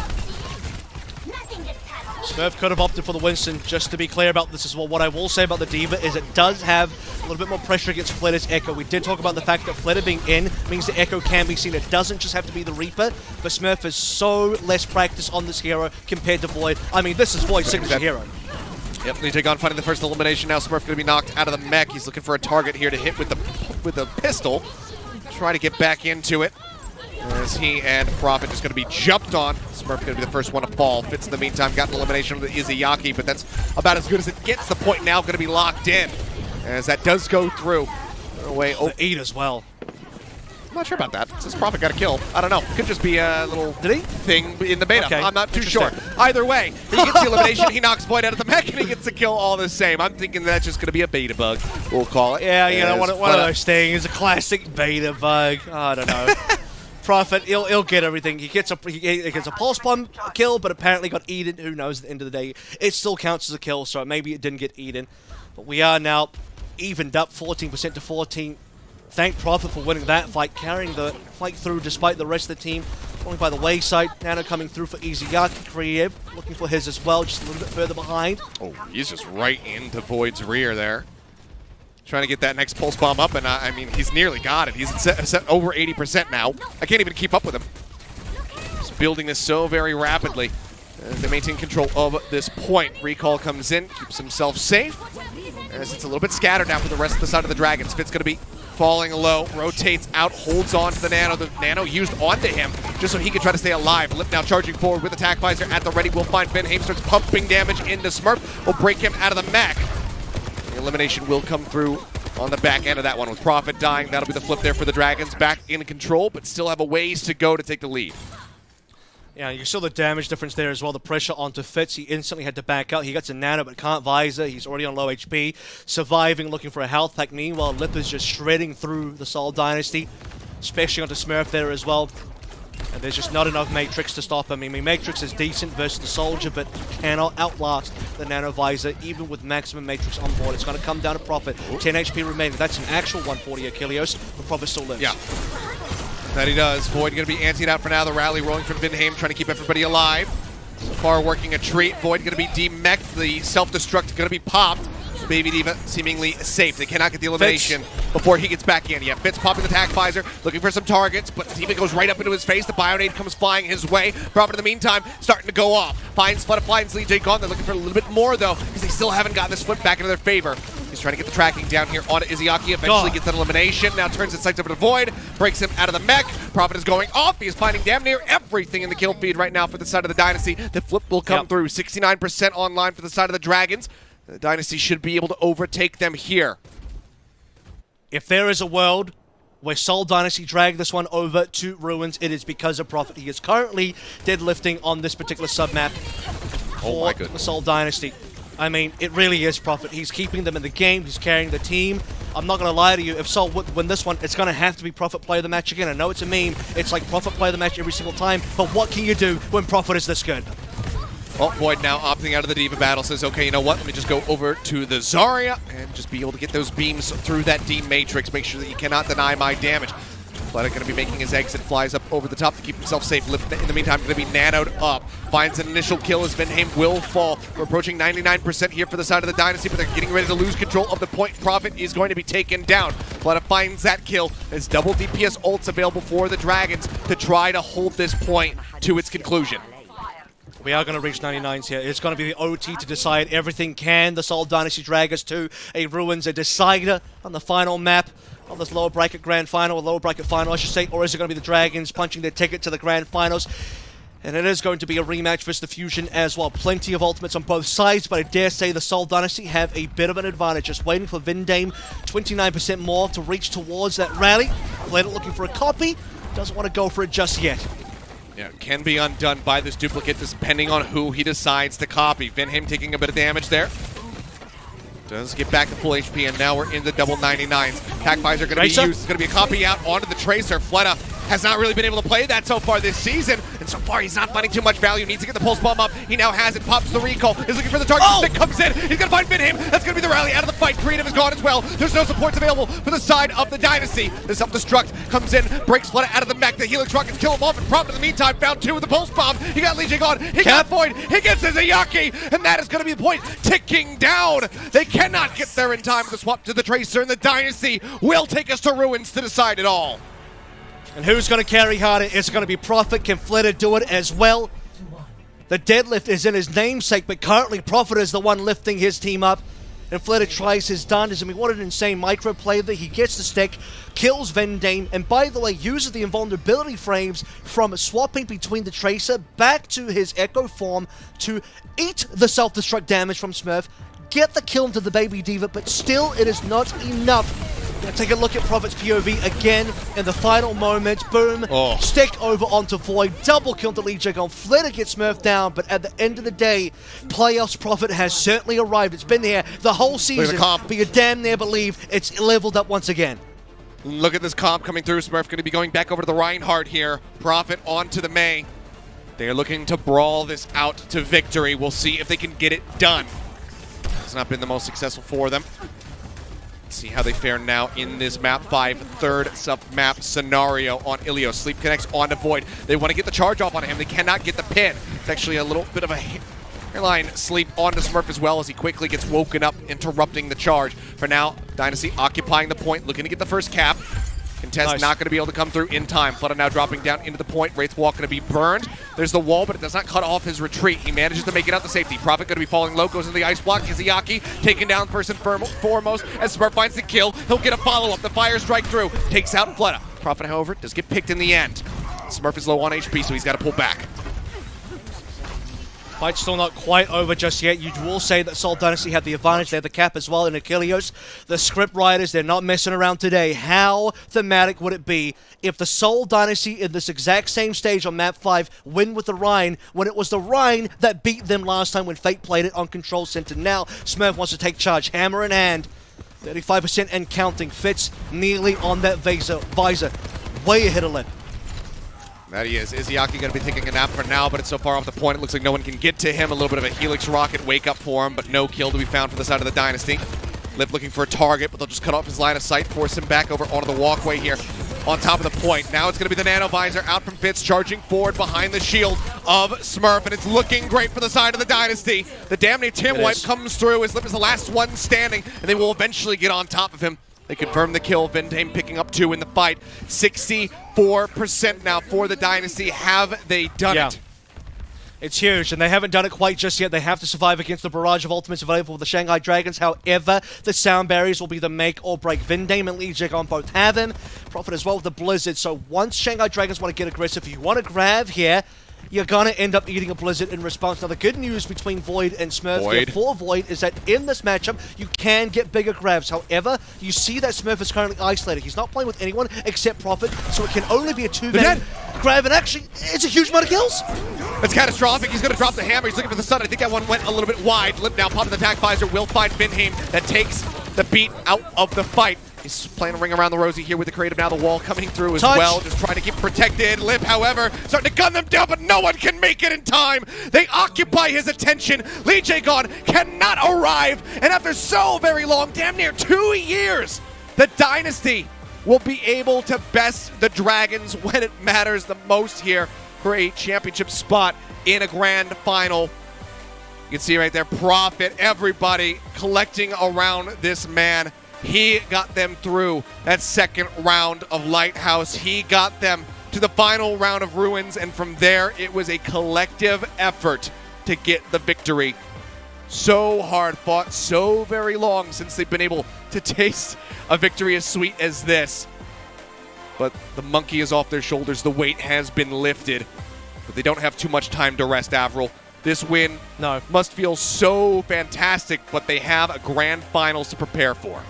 Smurf could have opted for the Winston. Just to be clear about this as well, what I will say about the Diva is it does have a little bit more pressure against Fleta's Echo. We did talk about the fact that Fleta being in means the Echo can be seen. It doesn't just have to be the Reaper, but Smurf has so less practice on this hero compared to Void. I mean, this is Void's signature hero. Yep, Legion finding the first elimination. Now Smurf going to be knocked out of the mech. He's looking for a target here to hit with the pistol. Try to get back into it. As he and Prophet is going to be jumped on. Smurf going to be the first one to fall. Fitz in the meantime got an elimination with the Izayaki, but that's about as good as it gets. The point now going to be locked in. As that does go through. Away. The 8 as well. I'm not sure about that. Since Prophet got a kill. I don't know. Could just be a little thing in the beta. Okay. I'm not too sure. Either way, he gets the elimination. He knocks Void out of the mech, and he gets the kill all the same. I'm thinking that's just going to be a beta bug. We'll call it. Yeah, you know, one of those things. A classic beta bug. I don't know. Prophet, he'll get everything. He gets a pulse bomb kill, but apparently got eaten. Who knows? At the end of the day, it still counts as a kill, so maybe it didn't get eaten. But we are now evened up 14% to 14. Thank Prophet for winning that fight, carrying the fight through despite the rest of the team falling by the wayside. Nano coming through for Izayaki. Creative looking for his as well, just a little bit further behind. Oh, he's just right into Void's rear there. Trying to get that next pulse bomb up, and I mean, he's nearly got it. He's set over 80% now. I can't even keep up with him. He's building this so very rapidly. They maintain control of this point. Recall comes in, keeps himself safe. As it's a little bit scattered now for the rest of the side of the Dragons. Fitz going to be falling low, rotates out, holds on to the Nano. The Nano used onto him just so he could try to stay alive. Lip now charging forward with attack visor at the ready. We'll find Vancouver starts pumping damage into Smurf. Will break him out of the mech. The elimination will come through on the back end of that one with Prophet dying. That'll be the flip there for the Dragons. Back in control, but still have a ways to go to take the lead. Yeah, you saw the damage difference there as well. The pressure onto Fitz. He instantly had to back out. He gets a Nano but can't visor. He's already on low HP. Surviving, looking for a health pack. Meanwhile, Lip is just shredding through the Seoul Dynasty, especially onto Smurf there as well. And there's just not enough Matrix to stop him. I mean, Matrix is decent versus the Soldier, but cannot outlast the Nano Visor, even with maximum Matrix on board. It's going to come down to Prophet. 10 HP remaining. That's an actual 140 Ilios, but Prophet still lives. Yeah. That he does. Void going to be antied out for now. The rally rolling from Vinheim, trying to keep everybody alive. So far working a treat. Void going to be demeched. The self-destruct going to be popped. Baby Diva seemingly safe. They cannot get the elimination before he gets back in. Yeah, Fitz popping the attack visor, looking for some targets, but Diva goes right up into his face. The Bionade comes flying his way. Prophet in the meantime starting to go off. Finds Lee J gone. They're looking for a little bit more though, because they still haven't gotten this flip back into their favor. He's trying to get the tracking down here on Izayaki. Eventually gets that elimination. Now turns his sights over to Void. Breaks him out of the mech. Prophet is going off. He is finding damn near everything in the kill feed right now for the side of the Dynasty. The flip will come through. 69% online for the side of the Dragons. The Dynasty should be able to overtake them here. If there is a world where Seoul Dynasty dragged this one over to Ruins, it is because of Prophet. He is currently deadlifting on this particular submap for the Seoul Dynasty. I mean, it really is Prophet. He's keeping them in the game. He's carrying the team. I'm not going to lie to you. If Seoul would win this one, it's going to have to be Prophet play of the match again. I know it's a meme. It's like Prophet play of the match every single time. But what can you do when Prophet is this good? Oh, Void now opting out of the Diva battle, says, okay, you know what? Let me just go over to the Zarya and just be able to get those beams through that D Matrix. Make sure that you cannot deny my damage. Flooded going to be making his exit, flies up over the top to keep himself safe. Lip in the meantime going to be nanoed up. Finds an initial kill as Vinheim will fall. We're approaching 99% here for the side of the Dynasty, but they're getting ready to lose control of the point. Prophet is going to be taken down. Flooded finds that kill. There's double DPS ults available for the Dragons to try to hold this point to its conclusion. We are going to reach 99s here. It's going to be the OT to decide everything. Can the Seoul Dynasty drag us to a Ruins, a decider on the final map of this lower bracket grand final, or lower bracket final, I should say, or is it going to be the Dragons punching their ticket to the grand finals? And it is going to be a rematch versus the Fusion as well. Plenty of ultimates on both sides, but I dare say the Seoul Dynasty have a bit of an advantage. Just waiting for Vindame, 29% more to reach towards that rally. Played it looking for a copy. Doesn't want to go for it just yet. Yeah, can be undone by this duplicate depending on who he decides to copy. Vinheim taking a bit of damage there. Does get back to full HP, and now we're in the double 99s. Attack visor going to be used. It's going to be a copy out onto the Tracer. Fleta has not really been able to play that so far this season, and so far he's not finding too much value. Needs to get the pulse bomb up. He now has it. Pops the recall. Is looking for the target. Stick comes in. He's going to find Vinheim. That's going to be the rally out of the fight. Creative is gone as well. There's no supports available for the side of the Dynasty. The self-destruct comes in, breaks Fleta out of the mech. The Helix rockets kill him off, and Prophet in the meantime found two with the pulse bomb. He got Legion on. He got Void. He gets his Izayaki, and that is going to be the point ticking down. They cannot get there in time with the swap to the Tracer, and the Dynasty will take us to Ruins to decide it all. And who's going to carry harder? It's going to be Prophet. Can Fleta do it as well? The deadlift is in his namesake, but currently Prophet is the one lifting his team up. And Flitter tries his darndest. I mean, what an insane micro play there. He gets the stick, kills Vendame, and by the way, uses the invulnerability frames from swapping between the Tracer back to his Echo form to eat the self-destruct damage from Smurf, get the kill into the Baby Diva, but still it is not enough. Gonna take a look at Prophet's POV again in the final moment. Boom. Stick over onto Void. Double kill to Lee Jagon. Flitter gets Smurf down, but at the end of the day, Playoffs Prophet has certainly arrived. It's been here the whole season, but you damn near believe it's leveled up once again. Look at this comp coming through. Smurf going to be going back over to the Reinhardt here. Prophet onto the May. They're looking to brawl this out to victory. We'll see if they can get it done. It's not been the most successful for them. See how they fare now in this map 5 third sub-map scenario on Ilios. Sleep connects onto Void. They want to get the charge off on him. They cannot get the pin. It's actually a little bit of a hairline sleep onto Smurf as well as he quickly gets woken up, interrupting the charge. For now, Dynasty occupying the point, looking to get the first cap. Contest not going to be able to come through in time. Flutter now dropping down into the point. Wraith Walk going to be burned. There's the wall, but it does not cut off his retreat. He manages to make it out to safety. Prophet going to be falling low, goes into the ice block. Izayaki taken down first and foremost as Smurf finds the kill. He'll get a follow-up. The fire strike through. Takes out Flutter. Prophet, however, does get picked in the end. Smurf is low on HP, so he's got to pull back. Fight's still not quite over just yet. You will say that Seoul Dynasty had the advantage. They had the cap as well in Ilios. The script writers, they're not messing around today. How thematic would it be if the Seoul Dynasty in this exact same stage on map 5 win with the Rhine when it was the Rhine that beat them last time when Fate played it on Control Center? Now Smurf wants to take charge, hammer in hand. 35% and counting. Fits nearly on that visor. Way ahead of Lip. That he is. Izayaki going to be taking a nap for now, but it's so far off the point, it looks like no one can get to him. A little bit of a Helix Rocket wake-up for him, but no kill to be found for the side of the Dynasty. Lip looking for a target, but they'll just cut off his line of sight, force him back over onto the walkway here on top of the point. Now it's going to be the Nano Visor out from Fitz, charging forward behind the shield of Smurf, and it's looking great for the side of the Dynasty. The damn near Tim Wipe comes through as Lip is the last one standing, and they will eventually get on top of him. They confirm the kill. Vendame picking up 2 in the fight. 64% now for the Dynasty. Have they done it? It's huge, and they haven't done it quite just yet. They have to survive against the barrage of ultimates available with the Shanghai Dragons. However, the sound barriers will be the make or break. Vendame and Lee Jagon both have them. Prophet as well with the Blizzard. So once Shanghai Dragons want to get aggressive, if you want to grab here, you're going to end up eating a Blizzard in response. Now, the good news between Void and Smurf here for Void is that in this matchup, you can get bigger grabs. However, you see that Smurf is currently isolated. He's not playing with anyone except Prophet, so it can only be a 2-man grab, and actually, it's a huge amount of kills. It's catastrophic. He's going to drop the hammer. He's looking for the stun. I think that one went a little bit wide. Lip now popping the attack visor. Will find Vinheim. That takes the beat out of the fight. He's playing a ring around the rosy here with the creative. Now the wall coming through as well, just trying to keep protected. Lip, however, starting to gun them down, but no one can make it in time. They occupy his attention. Lee Jagon cannot arrive, and after so very long, damn near 2 years, the Dynasty will be able to best the Dragons when it matters the most here for a championship spot in a grand final. You can see right there, Prophet, everybody collecting around this man. He got them through that second round of Lighthouse. He got them to the final round of Ruins, and from there, it was a collective effort to get the victory. So hard fought, so very long since they've been able to taste a victory as sweet as this. But the monkey is off their shoulders. The weight has been lifted, but they don't have too much time to rest, Avril. This win must feel so fantastic, but they have a grand finals to prepare for.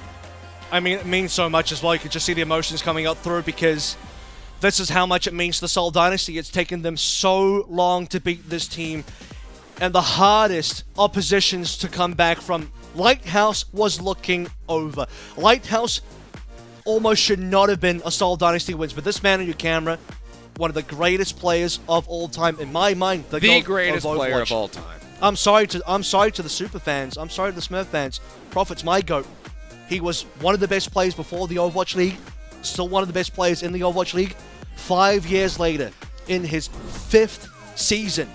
I mean, it means so much as well. You can just see the emotions coming up through because this is how much it means to the Seoul Dynasty. It's taken them so long to beat this team, and the hardest oppositions to come back from. Lighthouse was looking over. Lighthouse almost should not have been a Seoul Dynasty wins, but this man on your camera, one of the greatest players of all time, in my mind, the greatest player of all time. I'm sorry to the super fans. I'm sorry to the Smurf fans. Prophet's my GOAT. He was one of the best players before the Overwatch League, still one of the best players in the Overwatch League. 5 years later, in his 5th season,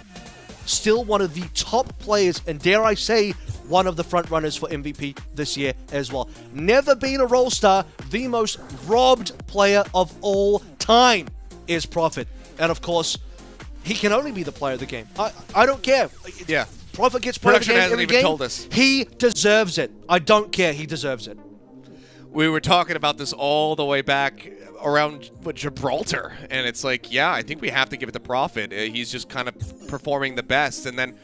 still one of the top players, and dare I say, one of the front runners for MVP this year as well. Never been a role star, the most robbed player of all time is Prophet. And of course, he can only be the player of the game. I don't care. Yeah. Profit gets player of the Production game hasn't every even game. told us. He deserves it. I don't care. He deserves it. We were talking about this all the way back around Gibraltar, and it's like, yeah, I think we have to give it to Prophet. He's just kind of performing the best, and then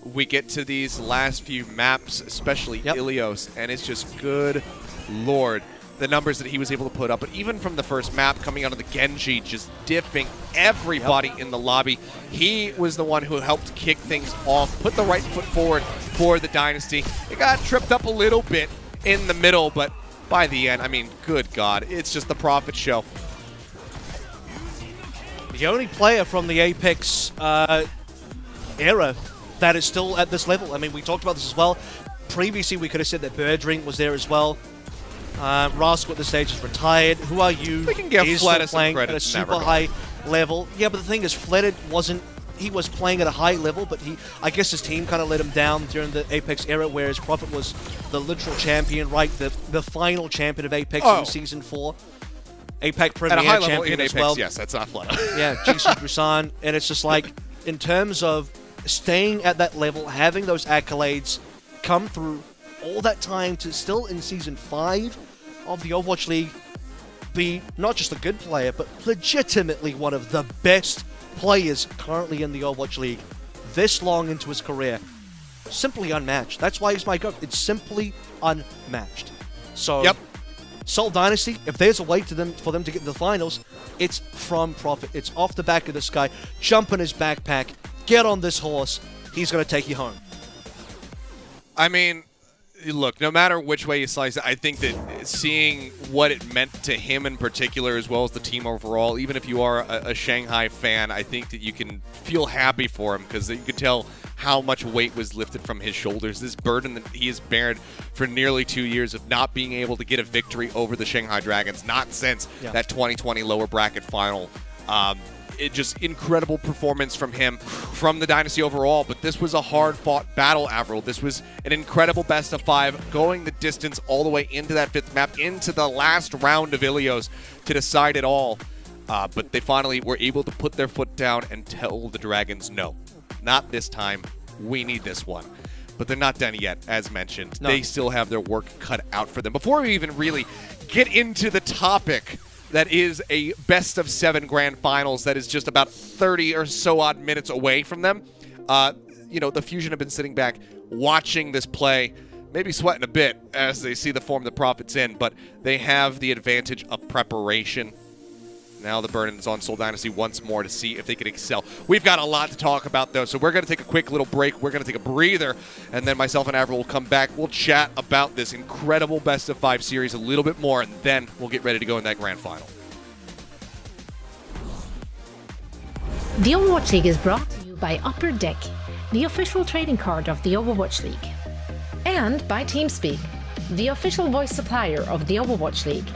we get to these last few maps, especially Ilios, and it's just good lord, the numbers that he was able to put up. But even from the first map, coming out of the Genji, just diffing everybody in the lobby, he was the one who helped kick things off, put the right foot forward for the Dynasty. It got tripped up a little bit in the middle, but by the end, I mean, good God, it's just the Prophet show. The only player from the Apex era that is still at this level. I mean, we talked about this as well. Previously, we could have said that Birdring was there as well. Rascal at this stage is retired. Who are you? We can give He's Fleta still playing some at credit a in that super regard. high level. Yeah, but the thing is, Fleta wasn't. He was playing at a high level, but I guess his team kind of let him down during the Apex era, whereas Prophet was the literal champion, right? The final champion of Apex in Season 4. Apex Premier At a high level champion in as Apex, well. yes, that's not Fleta. Yeah, Jisoo Busan, and it's just like, in terms of staying at that level, having those accolades come through all that time to still in Season 5 of the Overwatch League be not just a good player, but legitimately one of the best players currently in the Overwatch League this long into his career. Simply unmatched. That's why he's my GOAT. It's simply unmatched. So, Seoul Dynasty, if there's a way for them to get to the finals, it's from Prophet. It's off the back of this guy. Jump in his backpack. Get on this horse. He's going to take you home. I mean, look, no matter which way you slice it, I think that seeing what it meant to him in particular, as well as the team overall, even if you are a Shanghai fan, I think that you can feel happy for him, because you could tell how much weight was lifted from his shoulders. This burden that he has bared for nearly 2 years of not being able to get a victory over the Shanghai Dragons, not since that 2020 lower bracket final. It just incredible performance from him, from the Dynasty overall, but this was a hard-fought battle, Avril. This was an incredible best of 5, going the distance all the way into that 5th map, into the last round of Ilios to decide it all. But they finally were able to put their foot down and tell the Dragons, no, not this time. We need this one. But they're not done yet, as mentioned. No. They still have their work cut out for them. Before we even really get into the topic that is a best of 7 grand finals that is just about 30 or so odd minutes away from them, you know, the Fusion have been sitting back watching this play, maybe sweating a bit as they see the form the Prophet's in, but they have the advantage of preparation. Now the burden is on Seoul Dynasty once more to see if they can excel. We've got a lot to talk about, though, so we're going to take a quick little break. We're going to take a breather, and then myself and Avril will come back. We'll chat about this incredible best of 5 series a little bit more, and then we'll get ready to go in that grand final. The Overwatch League is brought to you by Upper Deck, the official trading card of the Overwatch League. And by TeamSpeak, the official voice supplier of the Overwatch League.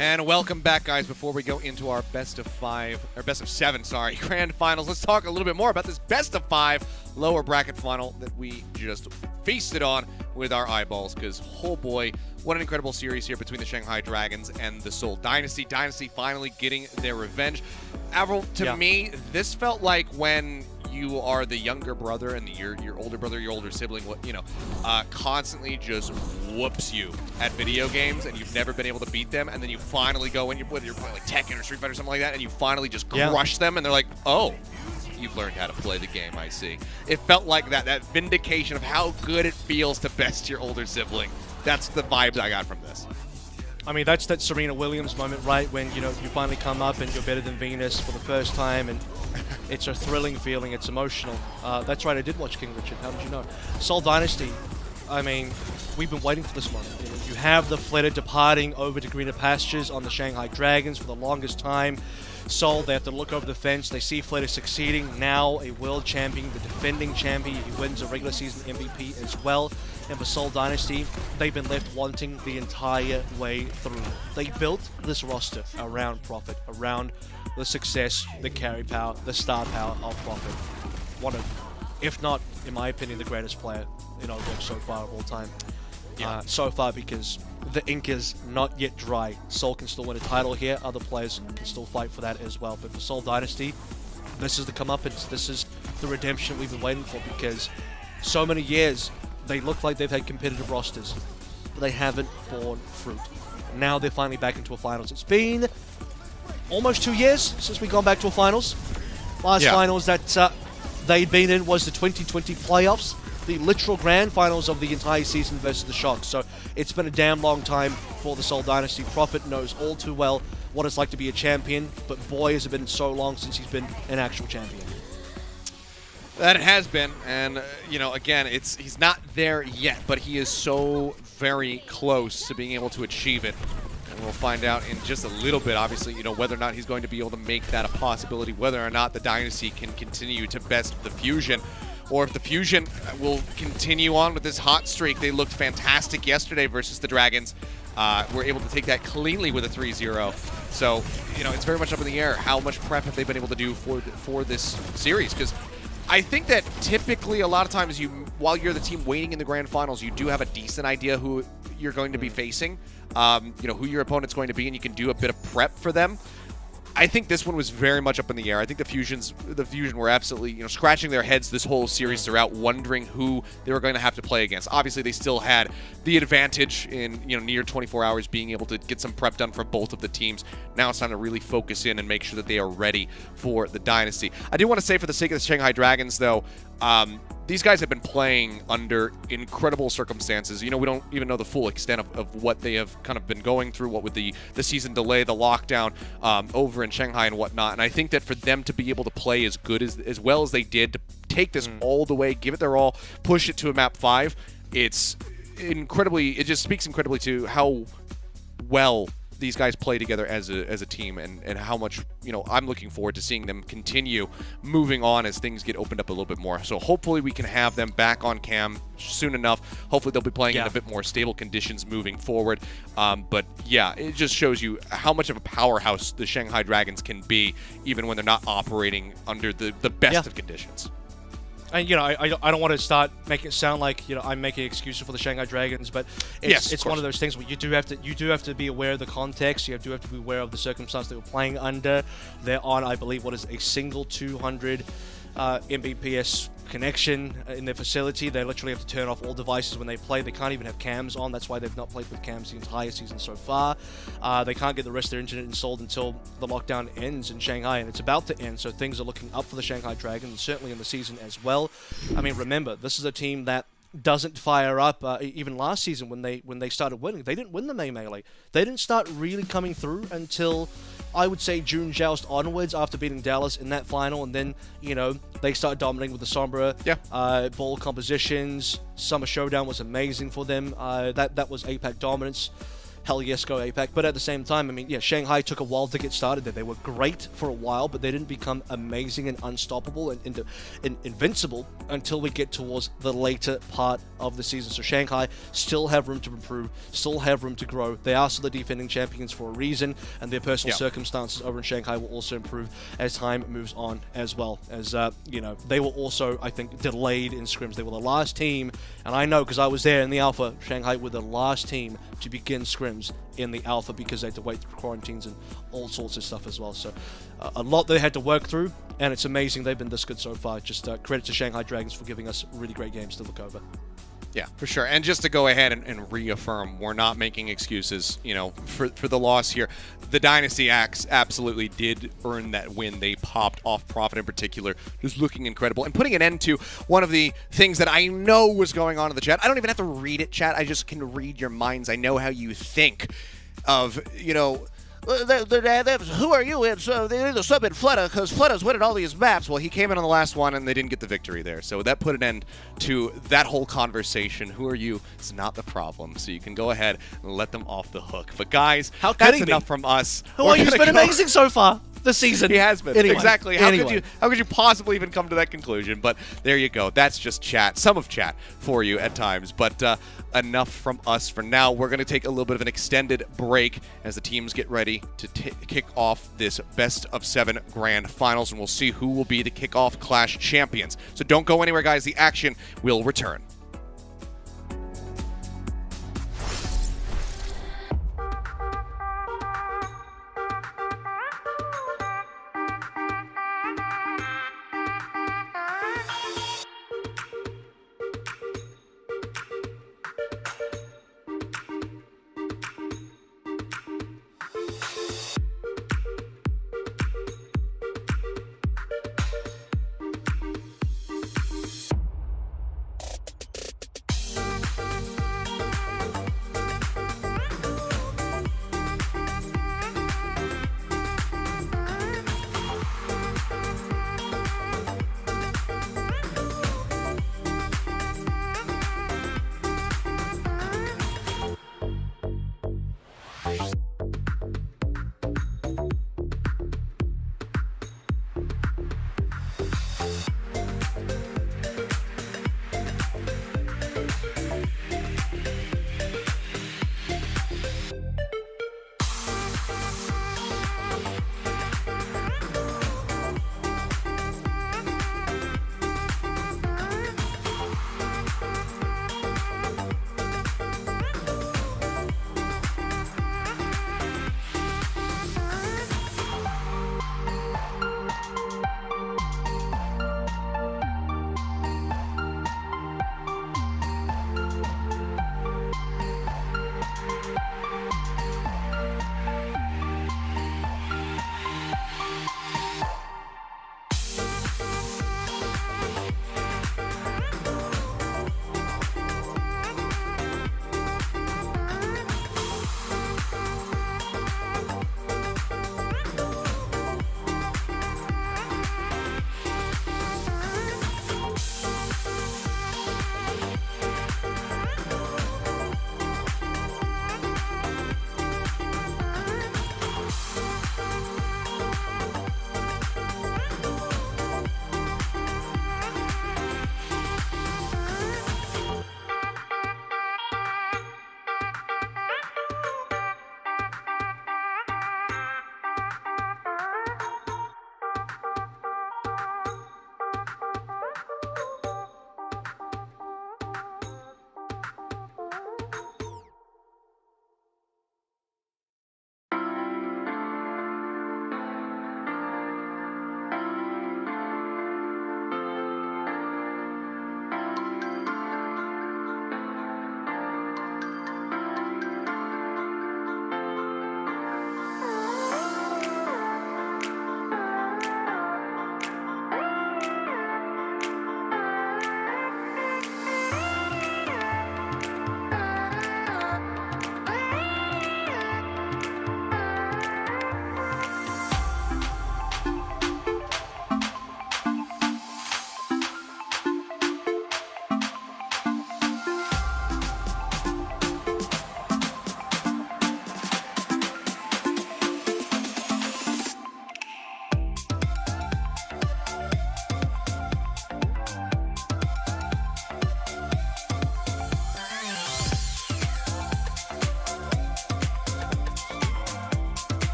And welcome back, guys. Before we go into our best of 7, grand finals, let's talk a little bit more about this best of 5 lower bracket final that we just feasted on with our eyeballs, because, oh boy, what an incredible series here between the Shanghai Dragons and the Seoul Dynasty. Dynasty finally getting their revenge. Avril, to me, this felt like when you are the younger brother and your older brother, your older sibling, constantly just whoops you at video games, and you've never been able to beat them, and then you finally go in, whether you're playing like Tekken or Street Fighter or something like that, and you finally just crush them, and they're like, oh, you've learned how to play the game, I see. It felt like that vindication of how good it feels to best your older sibling. That's the vibes I got from this. I mean, that's that Serena Williams moment, right? When, you finally come up and you're better than Venus for the first time, and it's a thrilling feeling, it's emotional. That's right, I did watch King Richard, how did you know? Seoul Dynasty, I mean, we've been waiting for this moment. You have the Flitter departing over to greener pastures on the Shanghai Dragons for the longest time. Seoul, they have to look over the fence, they see Flitter succeeding, now a world champion, the defending champion, he wins a regular season MVP as well. And for Seoul Dynasty, they've been left wanting the entire way through. They built this roster around Prophet, around the success, the carry power, the star power of Prophet. One of, if not, in my opinion, the greatest player in Overwatch so far of all time. So far, because the ink is not yet dry. Seoul can still win a title here, other players can still fight for that as well. But for Seoul Dynasty, this is the comeuppance, this is the redemption we've been waiting for, because so many years they look like they've had competitive rosters, but they haven't borne fruit. Now they're finally back into a finals. It's been almost 2 years since we've gone back to a finals. Last finals that they'd been in was the 2020 playoffs, the literal grand finals of the entire season versus the Shock. So it's been a damn long time for the Seoul Dynasty. Prophet knows all too well what it's like to be a champion, but boy, has it been so long since he's been an actual champion. That it has been, and again, he's not there yet, but he is so very close to being able to achieve it. And we'll find out in just a little bit, obviously, whether or not he's going to be able to make that a possibility, whether or not the Dynasty can continue to best the Fusion, or if the Fusion will continue on with this hot streak. They looked fantastic yesterday versus the Dragons. Were able to take that cleanly with a 3-0. So, it's very much up in the air. How much prep have they been able to do for this series? Because I think that typically a lot of times while you're the team waiting in the grand finals, you do have a decent idea who you're going to be facing, who your opponent's going to be, and you can do a bit of prep for them. I think this one was very much up in the air. I think the Fusion were absolutely, scratching their heads this whole series throughout, wondering who they were going to have to play against. Obviously, they still had the advantage in, near 24 hours being able to get some prep done for both of the teams. Now it's time to really focus in and make sure that they are ready for the Dynasty. I do want to say, for the sake of the Shanghai Dragons, though, these guys have been playing under incredible circumstances. We don't even know the full extent of what they have kind of been going through, what with the season delay, the lockdown over in Shanghai and whatnot. And I think that for them to be able to play as good as well as they did, to take this all the way, give it their all, push it to a map 5, it just speaks incredibly to how well these guys play together as a team, and how much I'm looking forward to seeing them continue moving on as things get opened up a little bit more. So hopefully we can have them back on cam soon enough. Hopefully they'll be playing in a bit more stable conditions moving forward. But yeah, it just shows you how much of a powerhouse the Shanghai Dragons can be, even when they're not operating under the best of conditions. And I don't want to start making it sound like I'm making excuses for the Shanghai Dragons, but it's one of those things where you do have to be aware of the context. You do have to be aware of the circumstance they were playing under. They're on, I believe, what is a single 200 Mbps connection in their facility. They literally have to turn off all devices when they play. They can't even have cams on. That's why they've not played with cams the entire season so far. They can't get the rest of their internet installed until the lockdown ends in Shanghai, and it's about to end, so things are looking up for the Shanghai Dragons, certainly in the season as well. I mean, remember, this is a team that doesn't fire up. Even last season when they started winning, they didn't win the May Melee. They didn't start really coming through until, I would say, June Joust onwards, after beating Dallas in that final, and then they started dominating with the Sombra ball compositions. Summer Showdown was amazing for them. That was APAC dominance. hell yes, go APAC. But at the same time, I mean, yeah, Shanghai took a while to get started there. They were great for a while, but they didn't become amazing and unstoppable and invincible until we get towards the later part of the season. So Shanghai still have room to improve, still have room to grow. They are still the defending champions for a reason, and their personal circumstances over in Shanghai will also improve as time moves on as well. As, you know, they were also, I think, delayed in scrims. They were the last team, and I know because I was there in the Alpha, Shanghai were the last team to begin scrims in the Alpha because they had to wait through quarantines and all sorts of stuff as well. So a lot they had to work through, and it's amazing they've been this good so far. Just credit to Shanghai Dragons for giving us really great games to look over. Yeah, for sure. And just to go ahead and reaffirm, we're not making excuses, you know, for the loss here. The Dynasty Axe absolutely did earn that win. They popped off Profit in particular, just looking incredible. And putting an end to one of the things that I know was going on in the chat. I don't even have to read it, chat. I just can read your minds. I know how you think of, you know, who are you? It's the sub in Flutter because Flutter's winning all these maps. Well, he came in on the last one and they didn't get the victory there. So that put an end to that whole conversation. Who are you? It's not the problem. So you can go ahead and let them off the hook. But guys, that's enough from us. Who are you? It's been amazing so far this season. He has been. Anyway, exactly. How could you possibly even come to that conclusion? But there you go. That's just chat. Some of chat for you at times. But enough from us for now. We're going to take a little bit of an extended break as the teams get ready to kick off this best of 7 grand finals, and we'll see who will be the Kickoff Clash champions. So don't go anywhere, guys. The action will return.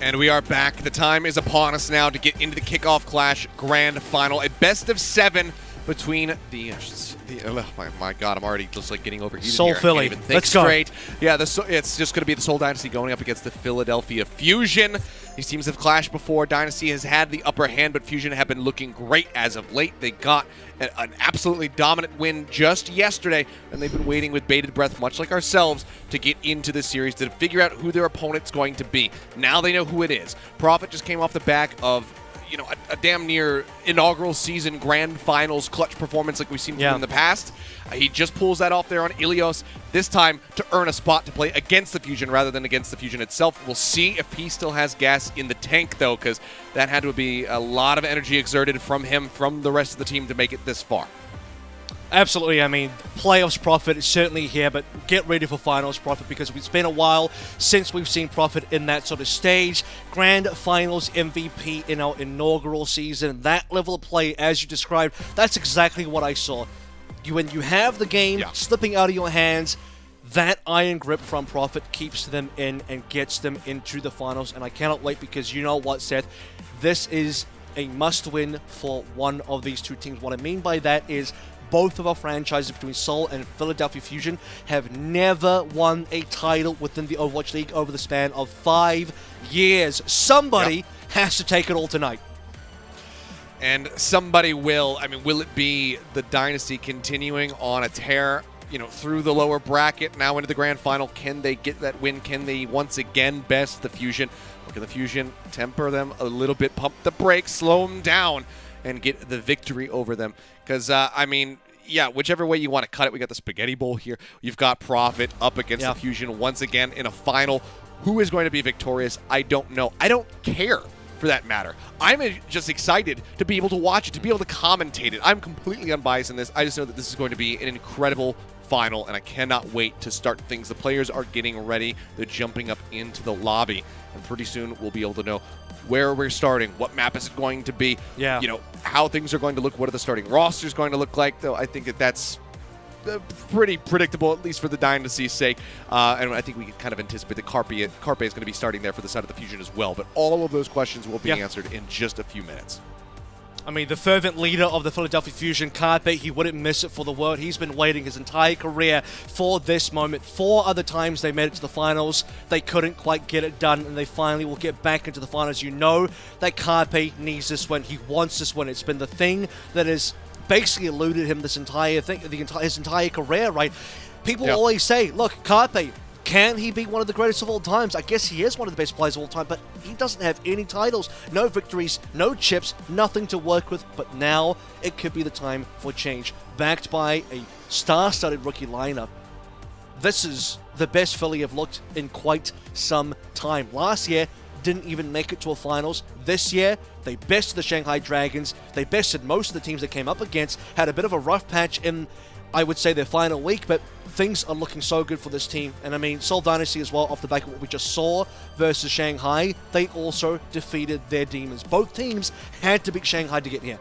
And we are back. The time is upon us now to get into the Kickoff Clash Grand Final. A best of 7 between my God, I'm already just like getting overheated Seoul here. Philly. I can't even think Let's go. straight. Yeah, it's just going to be the Seoul Dynasty going up against the Philadelphia Fusion. These teams have clashed before. Dynasty has had the upper hand, but Fusion have been looking great as of late. They got an absolutely dominant win just yesterday, and they've been waiting with bated breath, much like ourselves, to get into this series to figure out who their opponent's going to be. Now they know who it is. Prophet just came off the back of a damn near inaugural season grand finals clutch performance like we've seen from him in the past. He just pulls that off there on Ilios, this time to earn a spot to play against the Fusion rather than against the Fusion itself. We'll see if he still has gas in the tank, though, because that had to be a lot of energy exerted from him, from the rest of the team to make it this far. Absolutely. I mean, playoffs Prophet is certainly here, but get ready for finals Prophet because it's been a while since we've seen Prophet in that sort of stage. Grand finals MVP in our inaugural season. That level of play, as you described, that's exactly what I saw. When you have the game slipping out of your hands, that iron grip from Prophet keeps them in and gets them into the finals. And I cannot wait because you know what, Seth? This is a must-win for one of these two teams. What I mean by that is both of our franchises between Seoul and Philadelphia Fusion have never won a title within the Overwatch League over the span of 5 years. Somebody has to take it all tonight. And somebody will. I mean, will it be the Dynasty continuing on a tear, through the lower bracket, now into the grand final? Can they get that win? Can they once again best the Fusion? Or can the Fusion temper them a little bit, pump the brakes, slow them down, and get the victory over them? Because, whichever way you want to cut it, we got the Spaghetti Bowl here. You've got Prophet up against the Fusion once again in a final. Who is going to be victorious? I don't know. I don't care, for that matter. I'm just excited to be able to watch it, to be able to commentate it. I'm completely unbiased in this. I just know that this is going to be an incredible final, and I cannot wait to start things. The players are getting ready. They're jumping up into the lobby, and pretty soon we'll be able to know where we're starting, what map is it going to be, how things are going to look, what are the starting rosters going to look like, though I think that's pretty predictable, at least for the Dynasty's sake. And I think we can kind of anticipate that Carpe is going to be starting there for the side of the Fusion as well. But all of those questions will be answered in just a few minutes. I mean, the fervent leader of the Philadelphia Fusion, Carpe, he wouldn't miss it for the world. He's been waiting his entire career for this moment. 4 other times they made it to the finals. They couldn't quite get it done, and they finally will get back into the finals. You know that Carpe needs this win. He wants this win. It's been the thing that has basically eluded him this entire thing, his entire career, right? People always say, look, Carpe, can he be one of the greatest of all times? I guess he is one of the best players of all time, but he doesn't have any titles, no victories, no chips, nothing to work with. But now it could be the time for change. Backed by a star-studded rookie lineup, this is the best Philly have looked in quite some time. Last year, didn't even make it to a finals. This year, they bested the Shanghai Dragons. They bested most of the teams they came up against, had a bit of a rough patch in, I would say, their final week, but things are looking so good for this team. And I mean, Seoul Dynasty as well, off the back of what we just saw versus Shanghai, they also defeated their demons. Both teams had to beat Shanghai to get here.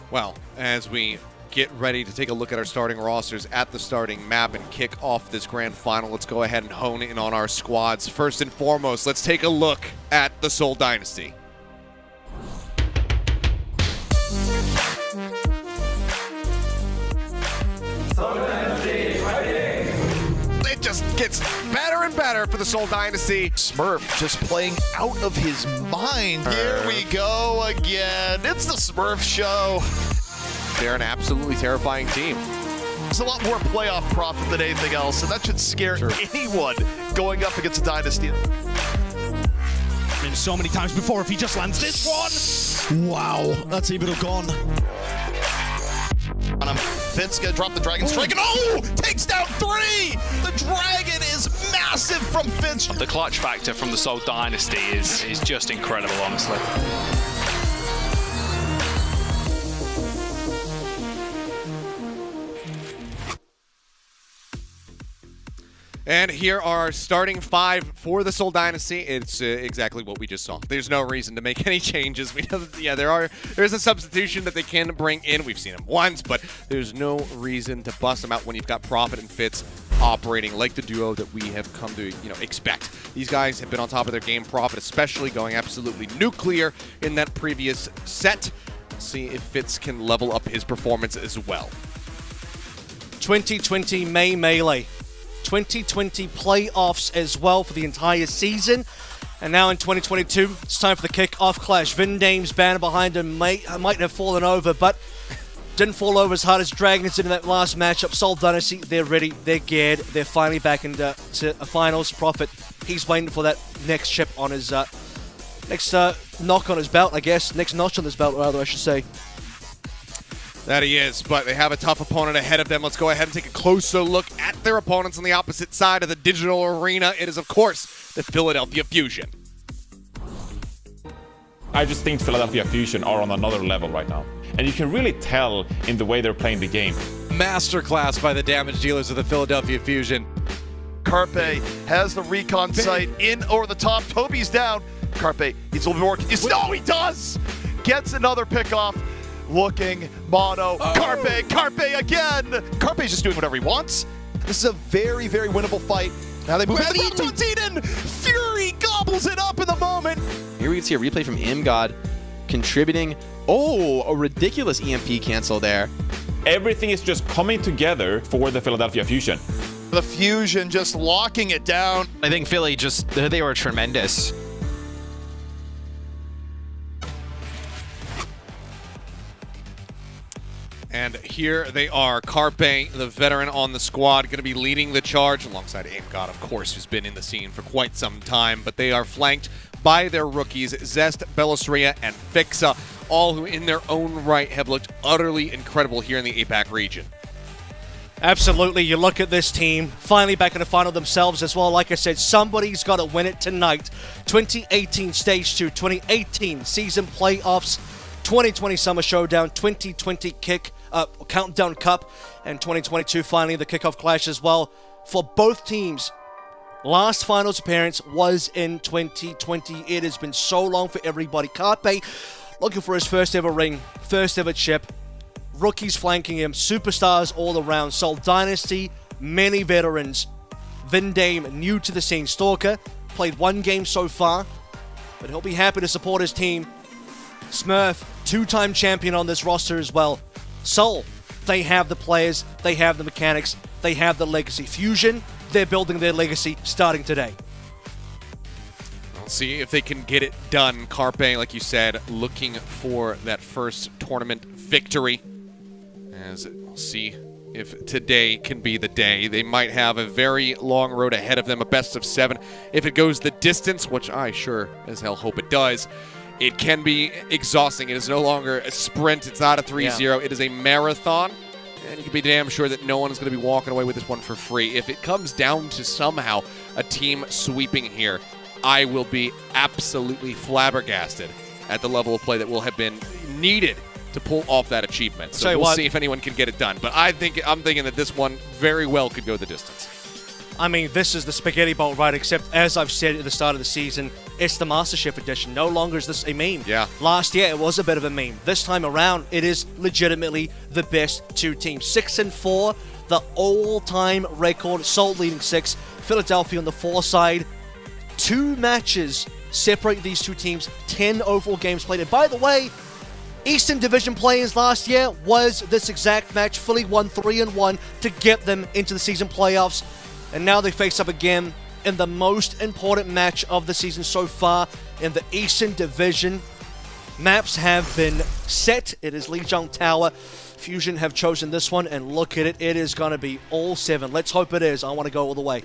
Well, as we get ready to take a look at our starting rosters at the starting map and kick off this grand final, let's go ahead and hone in on our squads. First and foremost, let's take a look at the Seoul Dynasty. It just gets better and better for the Seoul Dynasty. Smurf just playing out of his mind. Here we go again. It's the Smurf show. They're an absolutely terrifying team. It's a lot more playoff profit than anything else, and that should scare anyone going up against Dynasty. I mean, him so many times before. If he just lands this one, wow, that's a bit of gone. Fitz gonna drop the Dragon Strike, and takes down 3! The Dragon is massive from Fitz. The clutch factor from the Seoul Dynasty is just incredible, honestly. And here are starting 5 for the Seoul Dynasty. It's exactly what we just saw. There's no reason to make any changes. We know that, yeah, there's a substitution that they can bring in. We've seen them once, but there's no reason to bust them out when you've got Prophet and Fitz operating like the duo that we have come to expect. These guys have been on top of their game. Prophet especially going absolutely nuclear in that previous set. See if Fitz can level up his performance as well. 2020 May Melee. 2020 playoffs as well for the entire season. And now in 2022, it's time for the Kickoff Clash. Vindame's banner behind him might have fallen over, but didn't fall over as hard as Dragons did in that last matchup. Seoul Dynasty, they're ready, they're geared, they're finally back into a finals. Prophet, he's waiting for that next chip on his, next knock on his belt, I guess. Next notch on his belt, rather, I should say. That he is, but they have a tough opponent ahead of them. Let's go ahead and take a closer look at their opponents on the opposite side of the digital arena. It is, of course, the Philadelphia Fusion. I just think Philadelphia Fusion are on another level right now. And you can really tell in the way they're playing the game. Masterclass by the damage dealers of the Philadelphia Fusion. Carpe has the recon sight in over the top. Toby's down. Carpe needs a little bit more. No, he does! Gets another pick off. Looking, mono, Carpe again! Carpe's just doing whatever he wants. This is a very, very winnable fight. Now they move towards Eden! Fury gobbles it up in the moment! Here we can see a replay from Imgod contributing. Oh, a ridiculous EMP cancel there. Everything is just coming together for the Philadelphia Fusion. The Fusion just locking it down. I think Philly they were tremendous. And here they are. Carpe, the veteran on the squad, going to be leading the charge alongside Aimgod, of course, who's been in the scene for quite some time. But they are flanked by their rookies, Zest, Belosria, and Fixa, all who in their own right have looked utterly incredible here in the APAC region. Absolutely. You look at this team, finally back in the final themselves as well. Like I said, somebody's got to win it tonight. 2018 Stage 2, 2018 Season Playoffs, 2020 Summer Showdown, 2020 Countdown Cup, and 2022 finally the Kickoff Clash as well. For both teams, last finals appearance was in 2020. It has been so long for everybody. Carpe looking for his first ever ring, first ever chip. Rookies flanking him, superstars all around. Seoul Dynasty, many veterans. Vindame, new to the scene. Stalker, played one game so far, but he'll be happy to support his team. Smurf, two-time champion on this roster as well. Seoul, they have the players, they have the mechanics, they have the legacy. Fusion, they're building their legacy starting today. We'll see if they can get it done. Carpe, like you said, looking for that first tournament victory. As we'll see if today can be the day. They might have a very long road ahead of them, a best of 7. If it goes the distance, which I sure as hell hope it does, it can be exhausting. It is no longer a sprint. It's not a 3-0. Yeah. It is a marathon. And you can be damn sure that no one is going to be walking away with this one for free. If it comes down to somehow a team sweeping here, I will be absolutely flabbergasted at the level of play that will have been needed to pull off that achievement. So we'll see if anyone can get it done. But I'm thinking that this one very well could go the distance. I mean, this is the spaghetti bowl, right? Except, as I've said at the start of the season, it's the MasterChef edition. No longer is this a meme. Yeah. Last year, it was a bit of a meme. This time around, it is legitimately the best two teams. 6-4, the all-time record. Seoul leading 6. Philadelphia on the 4 side. 2 matches separate these two teams. 10 overall games played. And by the way, Eastern Division play-ins last year was this exact match. Philly won 3-1 to get them into the season playoffs. And now they face up again in the most important match of the season so far in the Eastern Division. Maps have been set. It is Lijiang Tower. Fusion have chosen this one, and look at it. It is going to be all 7. Let's hope it is. I want to go all the way.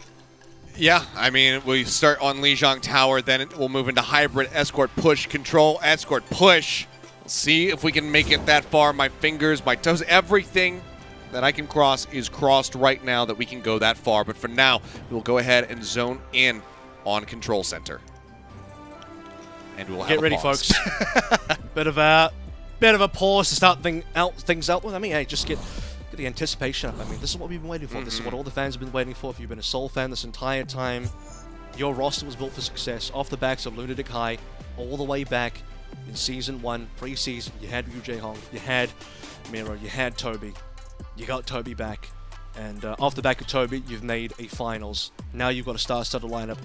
Yeah, I mean, we start on Lijiang Tower, then we'll move into hybrid, escort, push, control, escort, push. We'll see if we can make it that far. My fingers, my toes, everything that I can cross is crossed right now that we can go that far. But for now, we'll go ahead and zone in on Control Center. And we'll have Get a ready, pause. folks. bit of a pause to start things out with. I mean, hey, just get the anticipation up. I mean, this is what we've been waiting for. This is what all the fans have been waiting for. If you've been a Seoul fan this entire time, your roster was built for success. Off the backs of Lunatic High, all the way back in Season 1, pre-season, you had Yu Jae Hong, you had Miro, you had Toby. You got Toby back. And off the back of Toby, you've made a finals. Now you've got a star-studded lineup.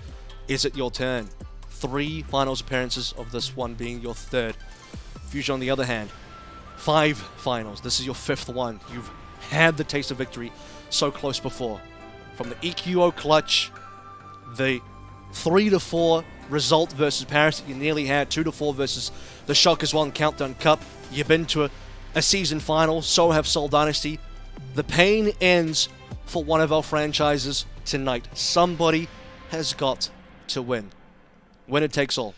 Is it your turn? 3 finals appearances, of this one being your 3rd. Fusion, on the other hand, 5 finals. This is your 5th one. You've had the taste of victory so close before. From the EQO clutch, the 3-4 result versus Paris that you nearly had, 2-4 versus the Shock as well in Countdown Cup. You've been to a season final, so have Seoul Dynasty. The pain ends for one of our franchises tonight. Somebody has got to win. Winner takes all.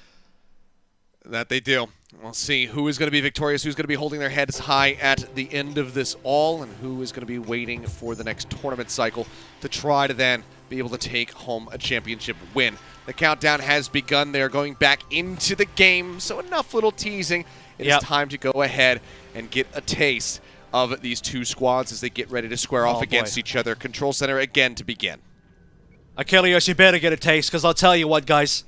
That they do. We'll see who is going to be victorious, who's going to be holding their heads high at the end of this all, and who is going to be waiting for the next tournament cycle to try to then be able to take home a championship win. The countdown has begun. They're going back into the game, so enough little teasing. It is time to go ahead and get a taste of these 2 squads as they get ready to square off against each other. Control Center again to begin. Ilios, you better get a taste, because I'll tell you what, guys.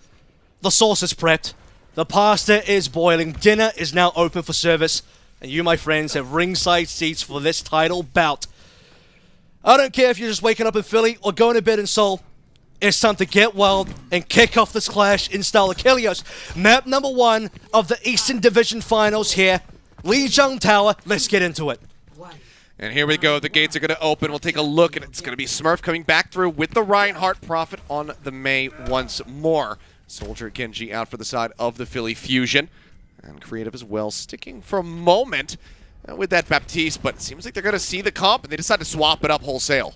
The sauce is prepped. The pasta is boiling. Dinner is now open for service. And you, my friends, have ringside seats for this title bout. I don't care if you're just waking up in Philly or going to bed in Seoul. It's time to get wild and kick off this clash in style. Ilios, map number 1 of the Eastern Division Finals here. Lijiang Tower. Let's get into it. And here we go. The gates are going to open. We'll take a look, and it's going to be Smurf coming back through with the Reinhardt Prophet on the May once more. Soldier Genji out for the side of the Philly Fusion. And Creative as well, sticking for a moment with that Baptiste, but it seems like they're going to see the comp, and they decide to swap it up wholesale.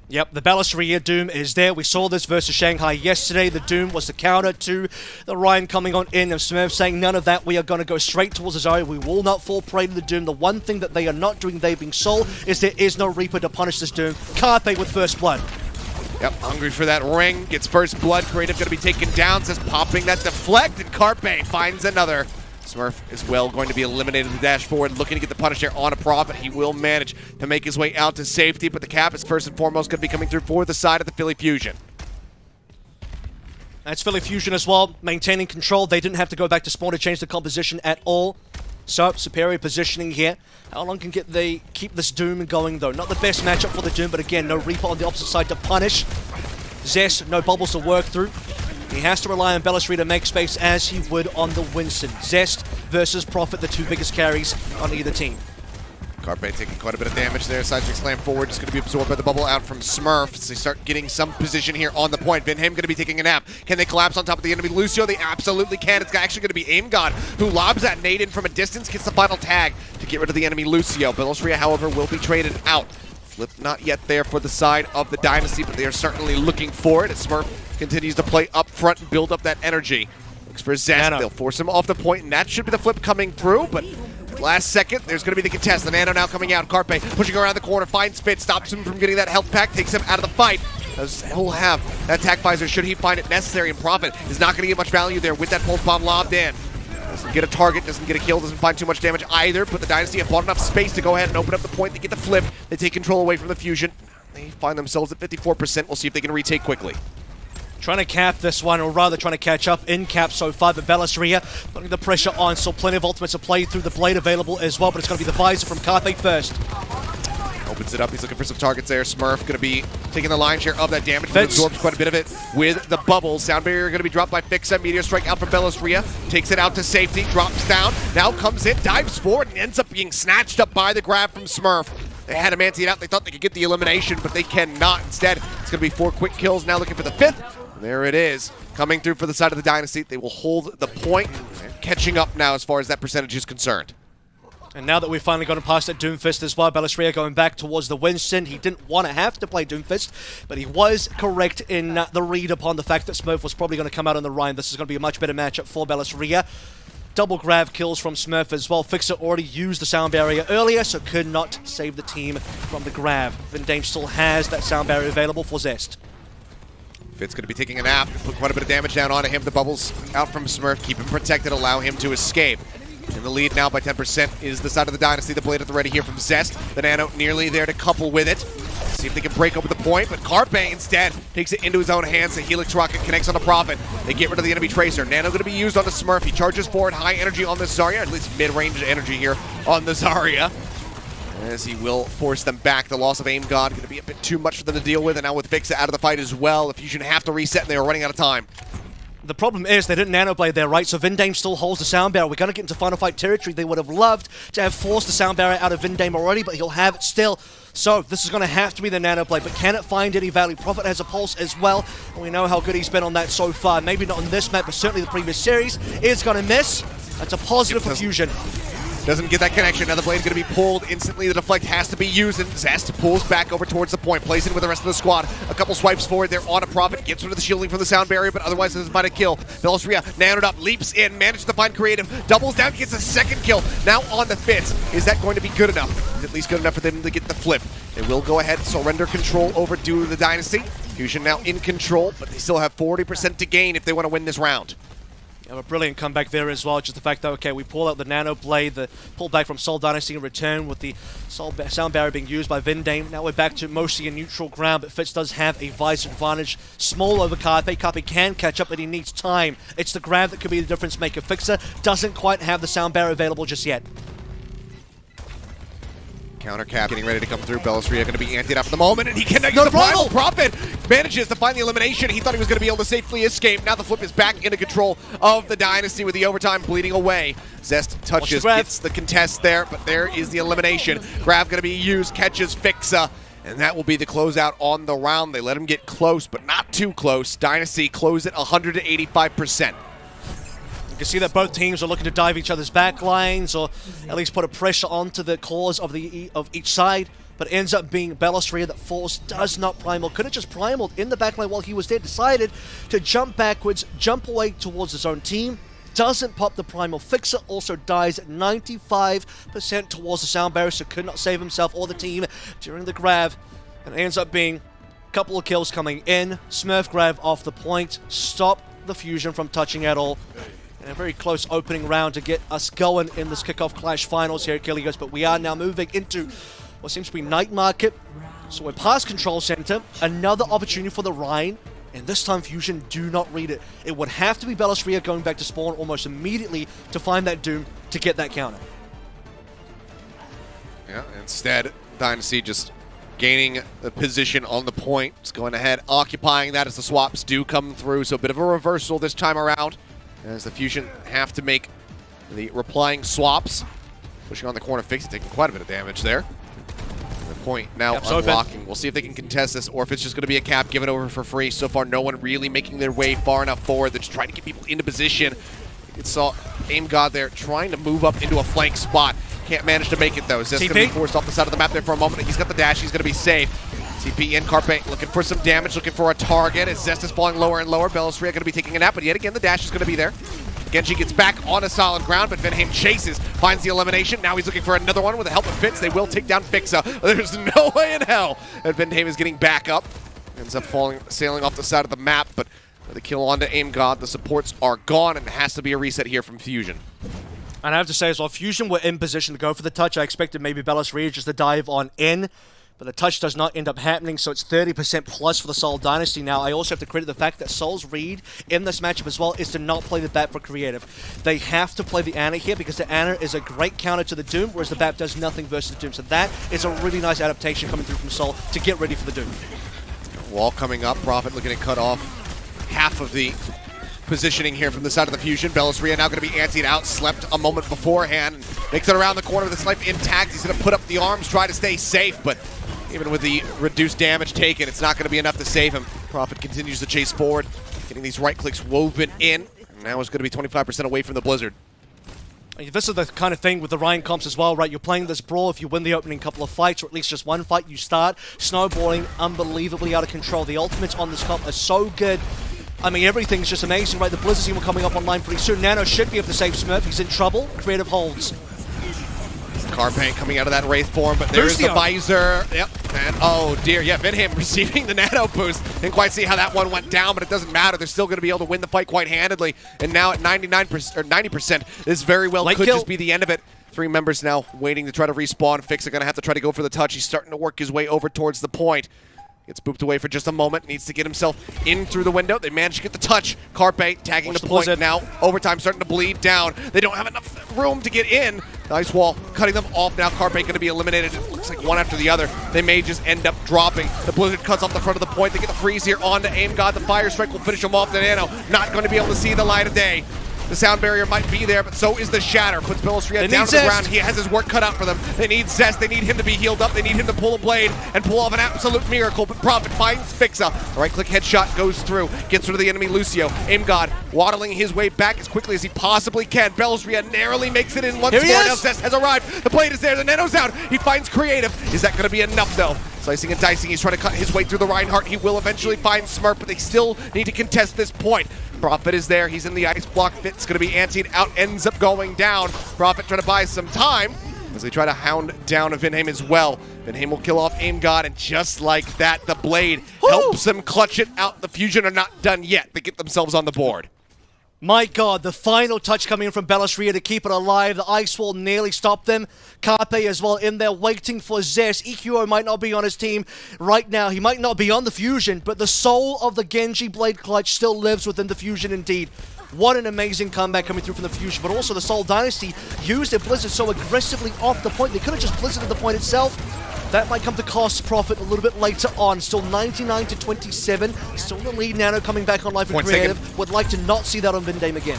Yep, the Balusteria Doom is there. We saw this versus Shanghai yesterday. The Doom was the counter to the Ryan coming on in, and Smurf saying none of that. We are going to go straight towards the Zarya. We will not fall prey to the Doom. The one thing that they are not doing, they being Seoul, is there is no Reaper to punish this Doom. Carpe with first blood. Yep, hungry for that ring. Gets first blood. Creative going to be taken down. Says popping that deflect, and Carpe finds another. Smurf is well going to be eliminated the dash forward, looking to get the punish there on a Prophet. He will manage to make his way out to safety, but the cap is first and foremost going to be coming through for the side of the Philly Fusion. That's Philly Fusion as well, maintaining control. They didn't have to go back to spawn to change the composition at all. So, superior positioning here. How long can they keep this Doom going, though? Not the best matchup for the Doom, but again, no Reaper on the opposite side to punish. Zest, no bubbles to work through. He has to rely on Balusteria to make space as he would on the Winston. Zest versus Prophet, the 2 biggest carries on either team. Carpe taking quite a bit of damage there. Side-trick slam forward, just going to be absorbed by the bubble out from Smurf as they start getting some position here on the point. Vinham going to be taking a nap. Can they collapse on top of the enemy Lucio? They absolutely can. It's actually going to be AimGod who lobs that nade in from a distance, gets the final tag to get rid of the enemy Lucio. Balusteria, however, will be traded out. Flip not yet there for the side of the Dynasty, but they are certainly looking for it as Smurf continues to play up front and build up that energy. Looks for Zest. They'll force him off the point, and that should be the flip coming through, but last second, there's going to be the contest. The Nano now coming out. Carpe pushing around the corner, finds Spit, stops him from getting that health pack, takes him out of the fight. As he'll have that attack visor should he find it necessary, and Prophet is not going to get much value there with that pulse bomb lobbed in. Doesn't get a target, doesn't get a kill, doesn't find too much damage either, but the Dynasty have bought enough space to go ahead and open up the point. They get the flip, they take control away from the Fusion. They find themselves at 54%. We'll see if they can retake quickly. Trying to cap this one, or rather trying to catch up in cap so far, but Balusteria putting the pressure on, so plenty of ultimates to play through the blade available as well, but it's going to be the visor from Carpe first. Opens it up, he's looking for some targets there. Smurf going to be taking the lion's share of that damage, but absorbs quite a bit of it with the bubble. Sound barrier going to be dropped by Fixa. Meteor strike out from Balusteria, takes it out to safety, drops down, now comes in, dives forward, and ends up being snatched up by the grab from Smurf. They had him anti out, they thought they could get the elimination, but they cannot. Instead, it's going to be 4 quick kills, now looking for the 5th. There it is, coming through for the side of the Dynasty. They will hold the point. They're catching up now as far as that percentage is concerned. And now that we've finally gotten past that Doomfist as well, Bellisria going back towards the Winston. He didn't want to have to play Doomfist, but he was correct in the read upon the fact that Smurf was probably going to come out on the Rhine. This is going to be a much better matchup for Bellisria. Double grab kills from Smurf as well. Fixer already used the sound barrier earlier, so could not save the team from the grab. Vindame still has that sound barrier available for Zest. Fit's going to be taking a nap, put quite a bit of damage down onto him. The bubbles out from Smurf, keep him protected, allow him to escape. In the lead now by 10% is the side of the Dynasty. The blade at the ready here from Zest. The Nano nearly there to couple with it. See if they can break open the point, but Carpe instead takes it into his own hands. The Helix Rocket connects on the Prophet. They get rid of the enemy Tracer. Nano going to be used on the Smurf. He charges forward, high energy on the Zarya, at least mid-range energy here on the Zarya, as he will force them back. The loss of Aim God going to be a bit too much for them to deal with, and now with Fixa out of the fight as well, the Fusion have to reset, and they are running out of time. The problem is they didn't nanoblade there, right? So Vindame still holds the sound barrier. We're going to get into final fight territory. They would have loved to have forced the sound barrier out of Vindame already, but he'll have it still. So this is going to have to be the nanoblade, but can it find any value? Prophet has a pulse as well, and we know how good he's been on that so far. Maybe not on this map, but certainly the previous series. Is going to miss. That's a positive for Fusion. Doesn't get that connection. Now the blade's going to be pulled instantly. The deflect has to be used, and Zest pulls back over towards the point, plays in with the rest of the squad. A couple swipes forward there on a Prophet, gets rid of the shielding from the sound barrier, but otherwise this is about a kill. Bellisria nanoed up, leaps in, manages to find creative, doubles down, gets a second kill. Now on the Fitz. Is that going to be good enough? Is it at least good enough for them to get the flip? They will go ahead, surrender control over to the Dynasty. Fusion now in control, but they still have 40% to gain if they want to win this round. A brilliant comeback there as well. Just the fact that, okay, we pull out the Nano Blade, the pullback from Seoul Dynasty in return with the sound barrier being used by Vindame. Now we're back to mostly a neutral ground, but Fitz does have a visor advantage. Small over Carpe. Carpe can catch up, but he needs time. It's the grab that could be the difference maker. Fixer doesn't quite have the sound barrier available just yet. Counter cap getting ready to come through. Bellisria going to be antied up at the moment, and he connects the Primal. Prophet manages to find the elimination. He thought he was going to be able to safely escape. Now the flip is back into control of the Dynasty with the overtime bleeding away. Zest touches, gets the contest there, but there is the elimination. Grab going to be used, catches Fixa, and that will be the closeout on the round. They let him get close, but not too close. Dynasty close at 185%. You can see that both teams are looking to dive each other's back lines, or at least put a pressure onto the cores of each side, but it ends up being Bellisria that falls, does not primal. Could have just primaled in the backline while he was there, decided to jump backwards, jump away towards his own team, doesn't pop the primal. Fixer also dies at 95% towards the sound barrier, so could not save himself or the team during the grab, and it ends up being a couple of kills coming in. Smurf grab off the point, stop the Fusion from touching at all. And a very close opening round to get us going in this Kickoff Clash finals here at Ilios, but we are now moving into what seems to be Night Market. So we're past Control Center, another opportunity for the Rhine, and this time Fusion do not read it. It would have to be Bellisria going back to spawn almost immediately to find that Doom to get that counter. Yeah, instead, Dynasty just gaining the position on the point, just going ahead, occupying that as the swaps do come through, so a bit of a reversal this time around, as the Fusion have to make the replying swaps. Pushing on the corner, Fix, taking quite a bit of damage there. The point now unlocking. We'll see if they can contest this, or if it's just going to be a cap given over for free. So far, no one really making their way far enough forward. They're just trying to get people into position. You saw Aim God there trying to move up into a flank spot. Can't manage to make it, though. Zest's going to be forced off the side of the map there for a moment. He's got the dash. He's going to be safe. TP in, Carpe looking for some damage, looking for a target as Zest is falling lower and lower. Bellisria going to be taking a nap, but yet again the dash is going to be there. Genji gets back on a solid ground, but Vindame chases, finds the elimination. Now he's looking for another one with the help of Fitz. They will take down Fixa. There's no way in hell that Vindame is getting back up. Ends up sailing off the side of the map, but with the kill onto Aim God, the supports are gone, and it has to be a reset here from Fusion. And I have to say as well, Fusion were in position to go for the touch. I expected maybe Bellisria just to dive on in, but the touch does not end up happening, so it's 30% plus for the Seoul Dynasty now. I also have to credit the fact that Seoul's read in this matchup as well is to not play the BAP for creative. They have to play the Ana here because the Ana is a great counter to the Doom, whereas the BAP does nothing versus the Doom. So that is a really nice adaptation coming through from Seoul to get ready for the Doom. Wall coming up, Prophet looking to cut off half of the positioning here from the side of the Fusion. Bellisria now going to be antied out, slept a moment beforehand, and makes it around the corner with the snipe intact. He's going to put up the arms, try to stay safe, but even with the reduced damage taken, it's not going to be enough to save him. Prophet continues to chase forward, getting these right clicks woven in, and now is going to be 25% away from the Blizzard. This is the kind of thing with the Ryan comps as well, right? You're playing this brawl. If you win the opening couple of fights, or at least just one fight, you start snowballing unbelievably out of control. The ultimates on this comp are so good. I mean, everything's just amazing, right? The Blizzard team are coming up online pretty soon. Nano should be able to save Smurf. He's in trouble. Creative holds. Carpaint coming out of that Wraith form, but there's the visor. Yep, and oh dear, yeah, Vinham receiving the nano boost. Didn't quite see how that one went down, but it doesn't matter. They're still going to be able to win the fight quite handedly. And now at 99% or 90%, this very well could just be the end of it. 3 members now waiting to try to respawn. Fix are going to have to try to go for the touch. He's starting to work his way over towards the point. Gets booped away for just a moment. Needs to get himself in through the window. They manage to get the touch. Carpe tagging the point now. Overtime starting to bleed down. They don't have enough room to get in. Nice wall cutting them off now. Carpe going to be eliminated. It looks like one after the other. They may just end up dropping. The Blizzard cuts off the front of the point. They get the freeze here onto Aim God. The Fire Strike will finish him off. The Nano not going to be able to see the light of day. The sound barrier might be there, but so is the shatter. Puts Belostria down to the ground. He has his work cut out for them. They need Zest. They need him to be healed up. They need him to pull a blade and pull off an absolute miracle. But Prophet finds Fixa. The right-click headshot goes through. Gets rid of the enemy Lucio. Aim God waddling his way back as quickly as he possibly can. Belostria narrowly makes it in once more. Now Zest has arrived. The blade is there. The Nano's out. He finds Creative. Is that going to be enough, though? Slicing and dicing. He's trying to cut his way through the Reinhardt. He will eventually find Smurf, but they still need to contest this point. Prophet is there. He's in the ice block. Fit's going to be antied out. Ends up going down. Prophet trying to buy some time as they try to hound down Vinham as well. Vinham will kill off Aim God, and just like that, the blade helps them clutch it out. The Fusion are not done yet. They get themselves on the board. My God, the final touch coming in from Belostria to keep it alive. The ice wall nearly stopped them. Carpe as well in there waiting for Zest. EQO might not be on his team right now. He might not be on the Fusion, but the soul of the Genji Blade Clutch still lives within the Fusion indeed. What an amazing comeback coming through from the Fusion, but also the Seoul Dynasty used their Blizzard so aggressively off the point. They could have just Blizzarded the point itself. That might come to cost Prophet a little bit later on. Still 99-27. Still the lead. Nano coming back on life and creative. Would like to not see that on Vindame again.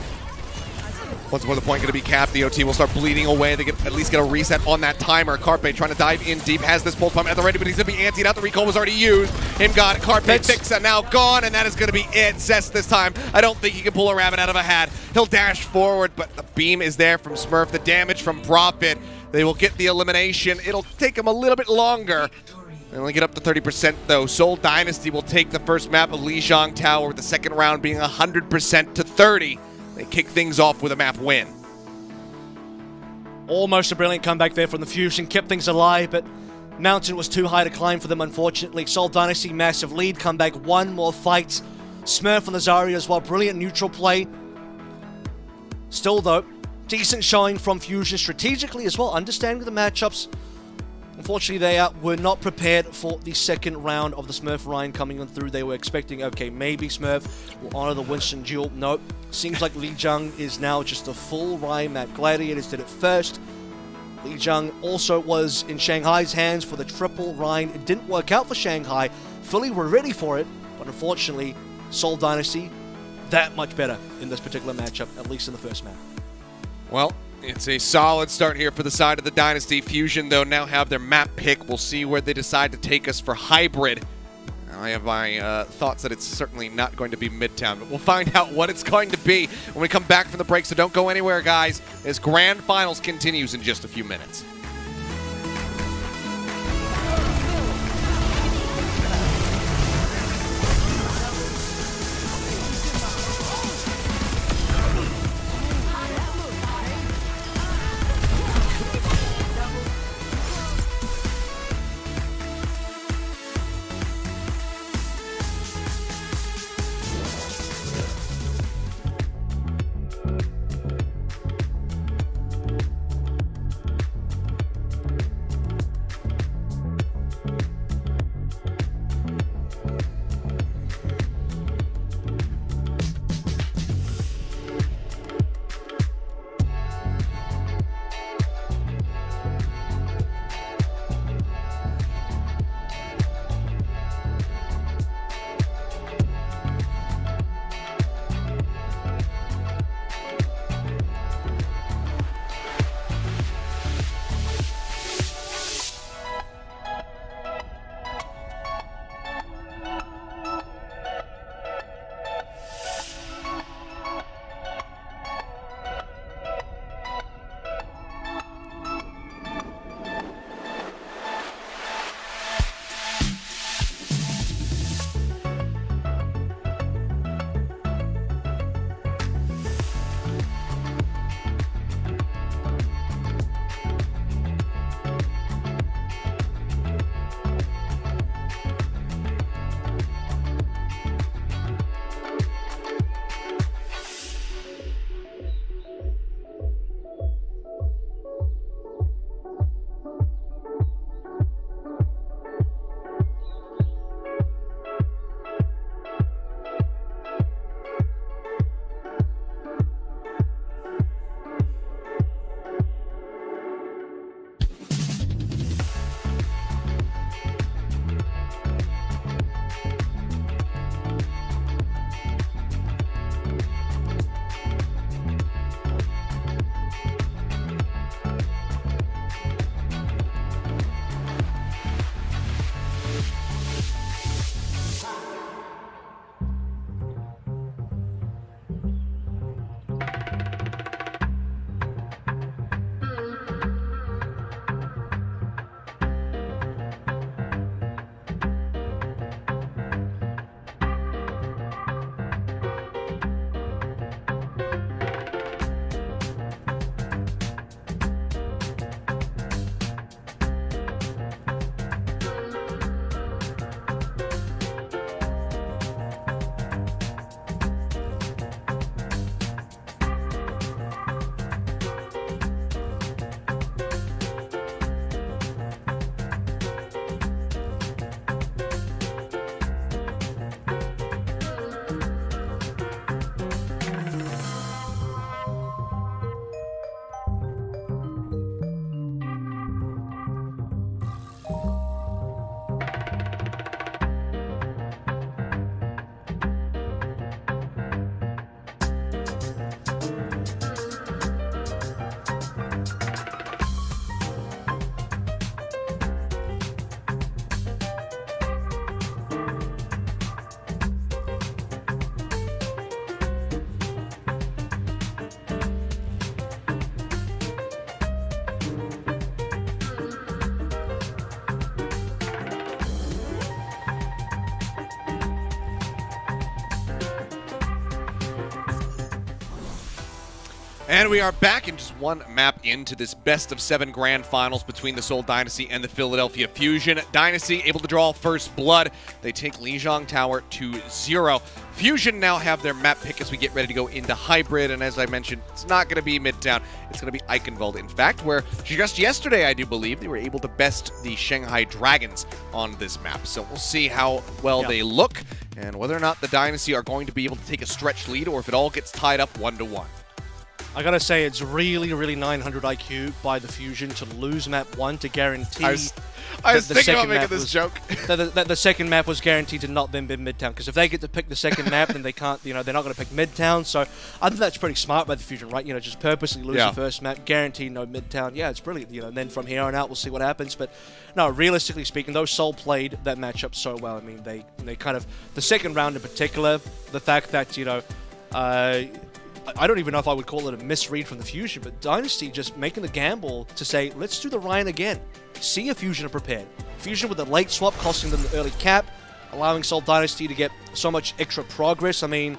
Once more the point going to be capped. The OT will start bleeding away. They at least get a reset on that timer. Carpe trying to dive in deep. Has this bolt pump at the ready, but he's going to be antied out. The recall was already used. Him got it. Carpe Fixa now gone, and that is going to be it. Zest this time. I don't think he can pull a rabbit out of a hat. He'll dash forward, but the beam is there from Smurf. The damage from Prophet. They will get the elimination. It'll take them a little bit longer. They only get up to 30% though. Seoul Dynasty will take the first map of Lijiang Tower, with the second round being 100% to 30. They kick things off with a map win. Almost a brilliant comeback there from the Fusion. Kept things alive, but Mountain was too high to climb for them, unfortunately. Seoul Dynasty, massive lead, comeback, one more fight. Smurf on the Zarya as well. Brilliant neutral play. Still though, decent showing from Fusion strategically as well, understanding the matchups. Unfortunately, they were not prepared for the second round of the Smurf Ryan coming on through. They were expecting, okay, maybe Smurf will honor the Winston duel. Nope. Seems like Lijiang is now just a full Ryan map. Gladiators did it first. Lijiang also was in Shanghai's hands for the triple Ryan. It didn't work out for Shanghai. Philly were ready for it, but unfortunately, Seoul Dynasty, that much better in this particular matchup, at least in the first map. Well, it's a solid start here for the side of the Dynasty. Fusion, though, now have their map pick. We'll see where they decide to take us for hybrid. I have my thoughts that it's certainly not going to be Midtown, but we'll find out what it's going to be when we come back from the break, so don't go anywhere, guys, as Grand Finals continues in just a few minutes. And we are back in just one map into this best-of-7 grand finals between the Seoul Dynasty and the Philadelphia Fusion. Dynasty able to draw first blood. They take Lijiang Tower to 0. Fusion now have their map pick as we get ready to go into hybrid, and as I mentioned, it's not going to be Midtown, it's going to be Eichenwald, in fact, where just yesterday, I do believe, they were able to best the Shanghai Dragons on this map. So we'll see how well they look, and whether or not the Dynasty are going to be able to take a stretch lead, or if it all gets tied up 1-1. I gotta say, it's really, really 900 IQ by the Fusion to lose map 1 to guarantee. I was thinking about making this joke. that the second map was guaranteed to not then be Midtown, because if they get to pick the second map, then they can't. They're not going to pick Midtown. So I think that's pretty smart by the Fusion, right? Just purposely lose the first map, guarantee no Midtown. Yeah, it's brilliant. And then from here on out, we'll see what happens. But no, realistically speaking, though, Seoul played that matchup so well. I mean, they kind of the second round in particular, the fact that I don't even know if I would call it a misread from the Fusion, but Dynasty just making the gamble to say, let's do the Ryan again. See if Fusion are prepared. Fusion with a late swap costing them the early cap, allowing Seoul Dynasty to get so much extra progress. I mean,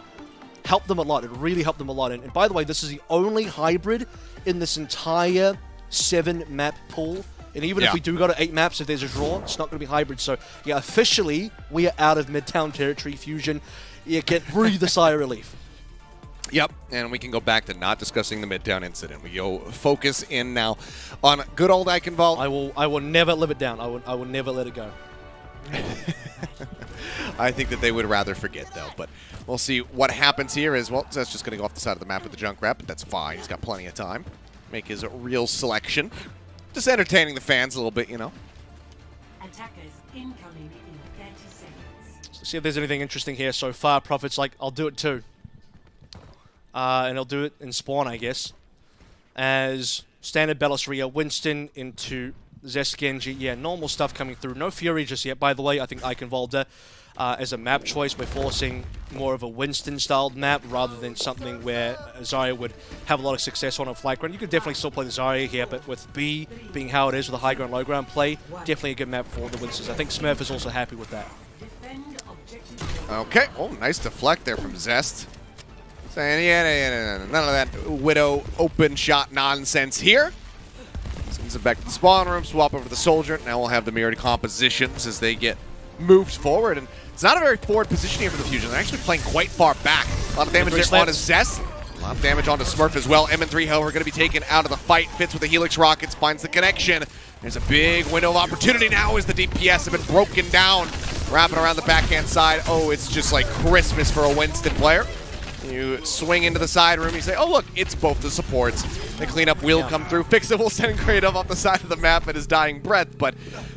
helped them a lot. It really helped them a lot. And by the way, this is the only hybrid in this entire 7-map pool. And even if we do go to 8 maps, if there's a draw, it's not going to be hybrid. So, yeah, officially, we are out of Midtown territory. Fusion, you can breathe a sigh of relief. Yep, and we can go back to not discussing the Midtown incident. We go focus in now on good old Eichenwald. I will never live it down. I will never let it go. I think that they would rather forget, though. But we'll see what happens here is, well, that's just going to go off the side of the map with the Junkrat, but that's fine. He's got plenty of time. Make his real selection. Just entertaining the fans a little bit, Attackers incoming in 30 seconds. See if there's anything interesting here so far. Prophet's like, I'll do it too. And he'll do it in spawn, I guess. As standard Belos Rio, Winston into Zest Genji. Yeah, normal stuff coming through. No Fury just yet, by the way. I think Eichenwald as a map choice, we're forcing more of a Winston-styled map rather than something where Zarya would have a lot of success on a flag ground. You could definitely still play the Zarya here, but with B being how it is with a high ground, low ground play, definitely a good map for the Winstons. I think Smurf is also happy with that. Okay, oh, nice deflect there from Zest. Saying, yeah, none of that Widow open shot nonsense here. Sends it back to the spawn room, swap over to the Soldier. Now we'll have the mirrored compositions as they get moved forward. And it's not a very forward position here for the Fusion. They're actually playing quite far back. A lot of damage there onto Zest. A lot of damage onto Smurf as well. MN3, however, going to be taken out of the fight. Fits with the Helix Rockets, finds the connection. There's a big window of opportunity now as the DPS have been broken down. Wrapping around the backhand side. Oh, it's just like Christmas for a Winston player. You swing into the side room, you say, oh look, it's both the supports. The cleanup will come through. Fix it will send Kratos off the side of the map at his dying breath, but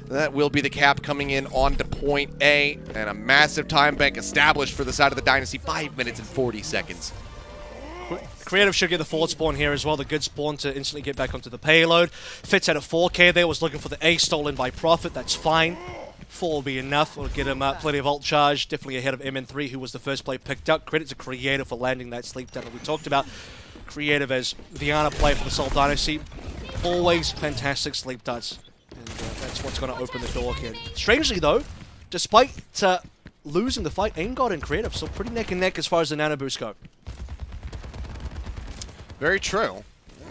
that will be the cap coming in onto point A, and a massive time bank established for the side of the Dynasty, 5 minutes and 40 seconds. Creative should get the forward spawn here as well, the good spawn to instantly get back onto the payload. Fits at a 4K there, was looking for the A stolen by Prophet, that's fine. 4 will be enough. We'll get him plenty of ult charge. Definitely ahead of MN3, who was the first play picked up. Credit to Creative for landing that sleep down that we talked about. Creative as the Ana player for the Seoul Dynasty. Always fantastic sleep darts. And that's what's going to open the door here. Strangely, though, despite losing the fight, AimGod and Creative still pretty neck and neck as far as the nano boost go. Very true.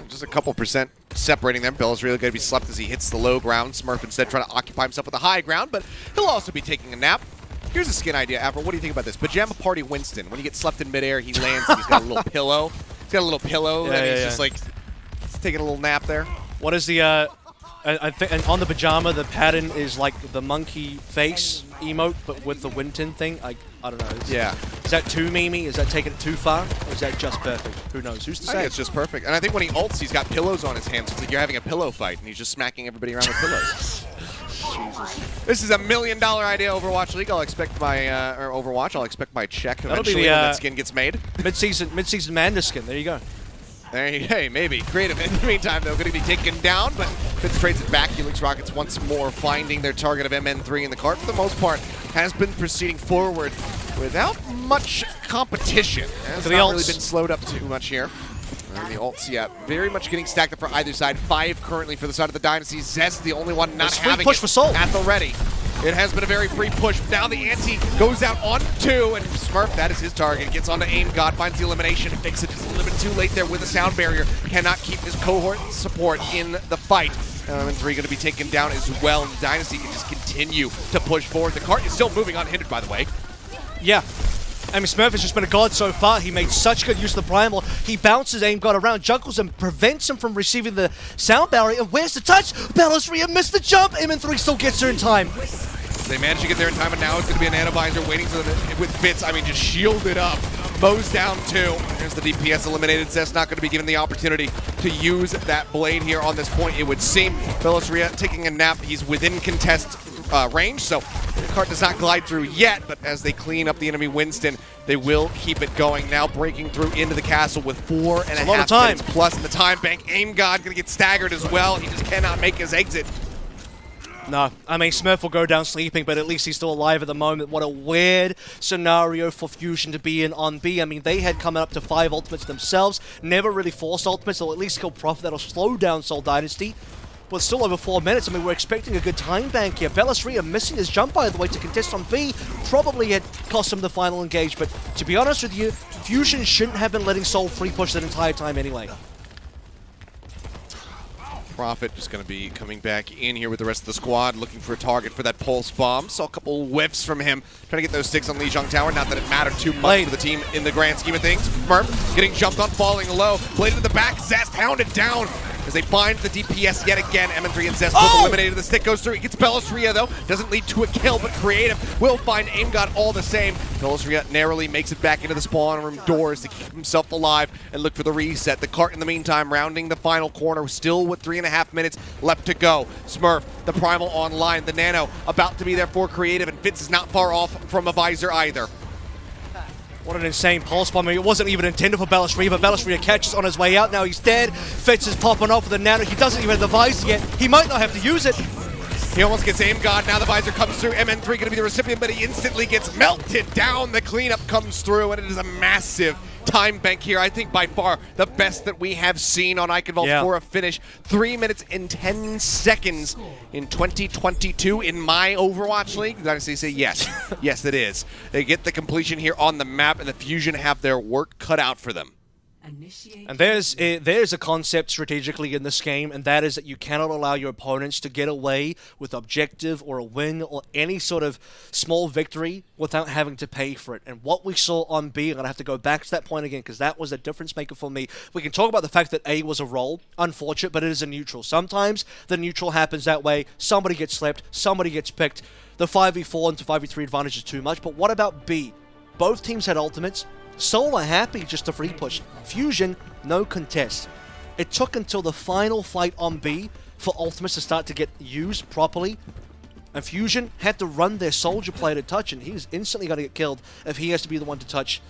Just a couple percent separating them. Bell's really going to be slept as he hits the low ground. Smurf instead trying to occupy himself with the high ground, but he'll also be taking a nap. Here's a skin idea, Avro. What do you think about this? Pajama Party Winston. When you get slept in midair, he lands and he's got a little pillow. He's got a little pillow, and he's just like taking a little nap there. What is the I think, and on the pajama, the pattern is like the monkey face emote, but with the Winton thing. I don't know. Is that too memey? Is that taking it too far? Or is that just perfect? Who knows? Who's to say? I think it's just perfect. And I think when he ults, he's got pillows on his hands. It's like you're having a pillow fight, and he's just smacking everybody around with pillows. Jesus. This is $1 million idea, Overwatch League. I'll expect my, or Overwatch, I'll expect my check eventually when that skin gets made. Mid-season Manda skin. There you go. Hey, maybe. Creative in the meantime, though, going to be taken down, but Fitz trades it back. Helix Rockets once more finding their target of MN3 in the cart. For the most part, has been proceeding forward without much competition. Has not really been slowed up too much here. And the ults, very much getting stacked up for either side. 5 currently for the side of the Dynasty. Zest, the only one not having push it for Seoul at the ready. It has been a very free push. Now the ante goes out on 2, and Smurf, that is his target, gets onto Aim God, finds the elimination, fixes it just a little bit too late there with a sound barrier. Cannot keep his cohort support in the fight. And 3 going to be taken down as well, and Dynasty can just continue to push forward. The cart is still moving unhindered, by the way. Yeah. I mean, Smurf has just been a god so far. He made such good use of the Primal. He bounces Aim God around, juggles him, prevents him from receiving the sound barrier. And where's the touch? Ballasria missed the jump. MN3 still gets her in time. They managed to get there in time, and now it's going to be an Nanovisor waiting for them with Fitz. I mean, just shielded up. Mows down 2. There's the DPS eliminated. Zest not going to be given the opportunity to use that blade here on this point, it would seem. Ballasria taking a nap. He's within contest range, so the cart does not glide through yet, but as they clean up the enemy Winston, they will keep it going. Now breaking through into the castle with 4.5 minutes plus in the time bank. Aim God going to get staggered as well. He just cannot make his exit. No, I mean, Smurf will go down sleeping, but at least he's still alive at the moment. What a weird scenario for Fusion to be in on B. I mean, they had come up to 5 ultimates themselves, never really forced ultimates, so at least kill Prophet. That'll slow down Seoul Dynasty. But still over 4 minutes. I mean, we're expecting a good time bank here. Ballasria missing his jump, by the way, to contest on B. Probably had cost him the final engage, but to be honest with you, Fusion shouldn't have been letting Seoul free push that entire time anyway. Prophet just going to be coming back in here with the rest of the squad, looking for a target for that pulse bomb. Saw a couple whiffs from him, trying to get those sticks on Lijiang Tower. Not that it mattered too much for the team in the grand scheme of things. Murph getting jumped on, falling low. Blade to the back, Zest hounded down as they find the DPS yet again. MN3 and Zest both eliminated. The stick goes through. He gets Ballasria though. Doesn't lead to a kill, but Creative will find Aim God all the same. Ballasria narrowly makes it back into the spawn room doors to keep himself alive and look for the reset. The cart in the meantime rounding the final corner, still with 3.5 minutes left to go. Smurf, the Primal online, the Nano about to be there for Creative, and Fitz is not far off from a visor either. What an insane pulse bomb. I mean, it wasn't even intended for Ballasria, but Ballasria catches on his way out. Now he's dead. Fitz is popping off with the Nano. He doesn't even have the visor yet. He might not have to use it. He almost gets Aim God. Now the visor comes through. MN3 going to be the recipient, but he instantly gets melted down. The cleanup comes through, and it is a massive time bank here. I think by far the best that we have seen on Eichenwald for a finish. 3 minutes and 10 seconds in 2022 in my Overwatch League. Did I say yes? Yes, it is. They get the completion here on the map, and the Fusion have their work cut out for them. And there's a concept strategically in this game, and that is that you cannot allow your opponents to get away with objective or a win or any sort of small victory without having to pay for it. And what we saw on B, I'm going to have to go back to that point again because that was a difference maker for me. We can talk about the fact that A was a roll, unfortunate, but it is a neutral. Sometimes the neutral happens that way. Somebody gets slept, somebody gets picked. The 5v4 into 5v3 advantage is too much, but what about B? Both teams had ultimates. Seoul are happy just to free push. Fusion, no contest. It took until the final fight on B for ultimates to start to get used properly. And Fusion had to run their soldier player to touch, and he's instantly going to get killed if he has to be the one to touch.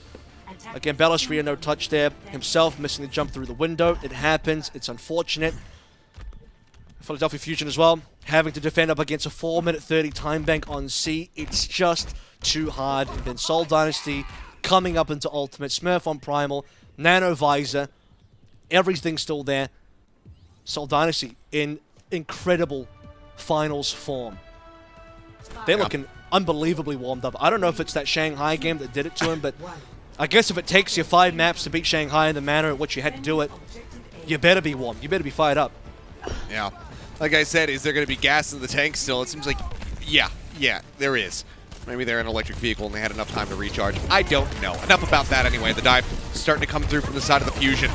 Again, Ballasria, no touch there. Himself missing the jump through the window. It happens. It's unfortunate. Philadelphia Fusion as well, having to defend up against a 4-minute 30 time bank on C. It's just too hard. And then Seoul Dynasty coming up into Ultimate, Smurf on Primal, Nano Visor, everything's still there. Seoul Dynasty in incredible finals form. They're looking unbelievably warmed up. I don't know if it's that Shanghai game that did it to him, but I guess if it takes you 5 maps to beat Shanghai in the manner in which you had to do it, you better be warm. You better be fired up. Yeah. Like I said, is there going to be gas in the tank still? It seems like, yeah, there is. Maybe they're in an electric vehicle and they had enough time to recharge. I don't know. Enough about that anyway. The dive starting to come through from the side of the Fusion.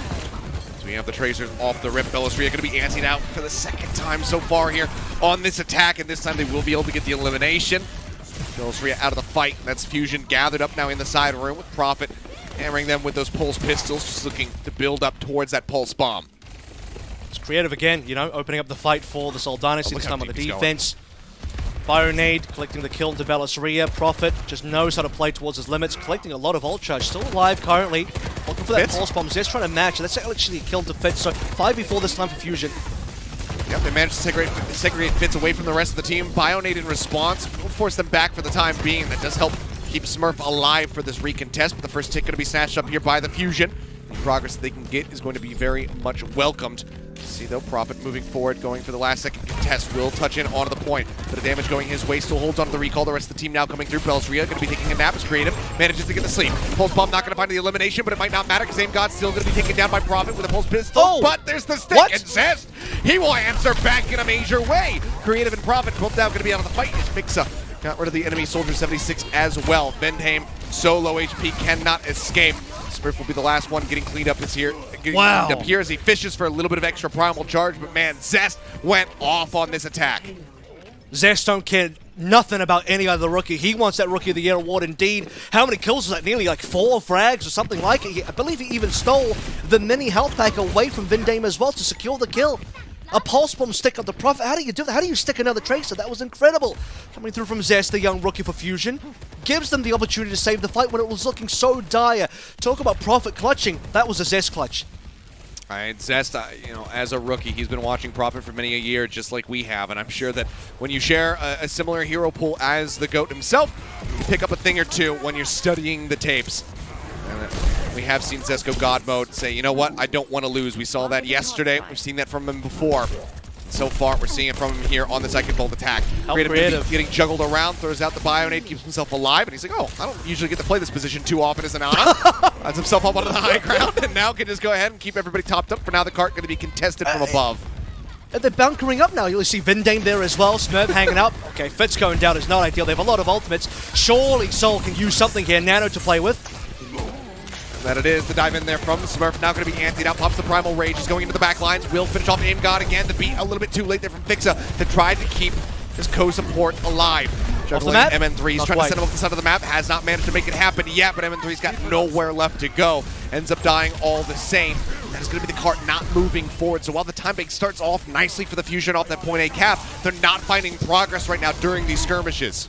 So we have the Tracers off the rip. Ballasria going to be anteed out for the second time so far here on this attack, and this time they will be able to get the elimination. Ballasria out of the fight. That's Fusion gathered up now in the side room with Prophet, hammering them with those pulse pistols, just looking to build up towards that pulse bomb. It's Creative again, you know, opening up the fight for the Seoul Dynasty, this time on the defense. Bionade collecting the kill into Ballasria. Prophet just knows how to play towards his limits, collecting a lot of ult charge. Still alive currently. Looking for that pulse bomb. Zest trying to match. That's actually a kill to Fitz. So 5v4 this time for Fusion. Yep, they managed to segregate Fitz away from the rest of the team. Bionade in response will force them back for the time being. That does help keep Smurf alive for this recontest, but the first tick going to be snatched up here by the Fusion. The progress that they can get is going to be very much welcomed See though, Prophet moving forward, going for the last second contest. Will touch in onto the point. Bit of damage going his way, still holds onto the recall. The rest of the team now coming through. Belzria going to be taking a nap as Creative manages to get to sleep. Pulse Bomb not going to find the elimination, but it might not matter because Aim God's still going to be taken down by Prophet with a Pulse Pistol. Oh! But there's the stick, and Zest, he will answer back in a major way. Creative and Prophet both now going to be out of the fight. As Fixa got rid of the enemy Soldier 76 as well. Vendheim, so low HP, cannot escape. Smurf will be the last one getting cleaned up here. Cleaned up here as he fishes for a little bit of extra primal charge, but man, Zest went off on this attack. Zest don't care nothing about any other rookie. He wants that Rookie of the Year award indeed. How many kills was that? Nearly like 4 frags or something like it. I believe he even stole the mini health pack away from Vendheim as well to secure the kill. A Pulse Bomb stick on the Prophet. How do you do that? How do you stick another Tracer? That was incredible. Coming through from Zest, the young rookie for Fusion. Gives them the opportunity to save the fight when it was looking so dire. Talk about Prophet clutching. That was a Zest clutch. All right, Zest, you know, as a rookie, he's been watching Prophet for many a year, just like we have, and I'm sure that when you share a similar hero pool as the GOAT himself, you pick up a thing or two when you're studying the tapes. And we have seen Zest go God mode, say, you know what, I don't want to lose. We saw that yesterday. We've seen that from him before. So far, we're seeing it from him here on the second bolt attack. Creative getting juggled around, throws out the Bionade, keeps himself alive, and he's like, oh, I don't usually get to play this position too often as an Ana. Adds himself up onto the high ground, and now can just go ahead and keep everybody topped up. For now, the cart going to be contested from above. And they're bunkering up now. You'll see Vendheim there as well. Smurf hanging up. Okay, Fitz going down is not ideal. They have a lot of ultimates. Surely Seoul can use something here. Nano to play with. That it is, the dive in there from the Smurf, now going to be antied out, pops the Primal Rage, is going into the back lines, will finish off Aim God again, the beat a little bit too late there from Fixa to try to keep his co-support alive. Juggling MN3, he's trying to send him off the side of the map, has not managed to make it happen yet, but MN3's got nowhere left to go, ends up dying all the same. That is going to be the cart not moving forward, so while the time bank starts off nicely for the Fusion off that point A cap, they're not finding progress right now during these skirmishes.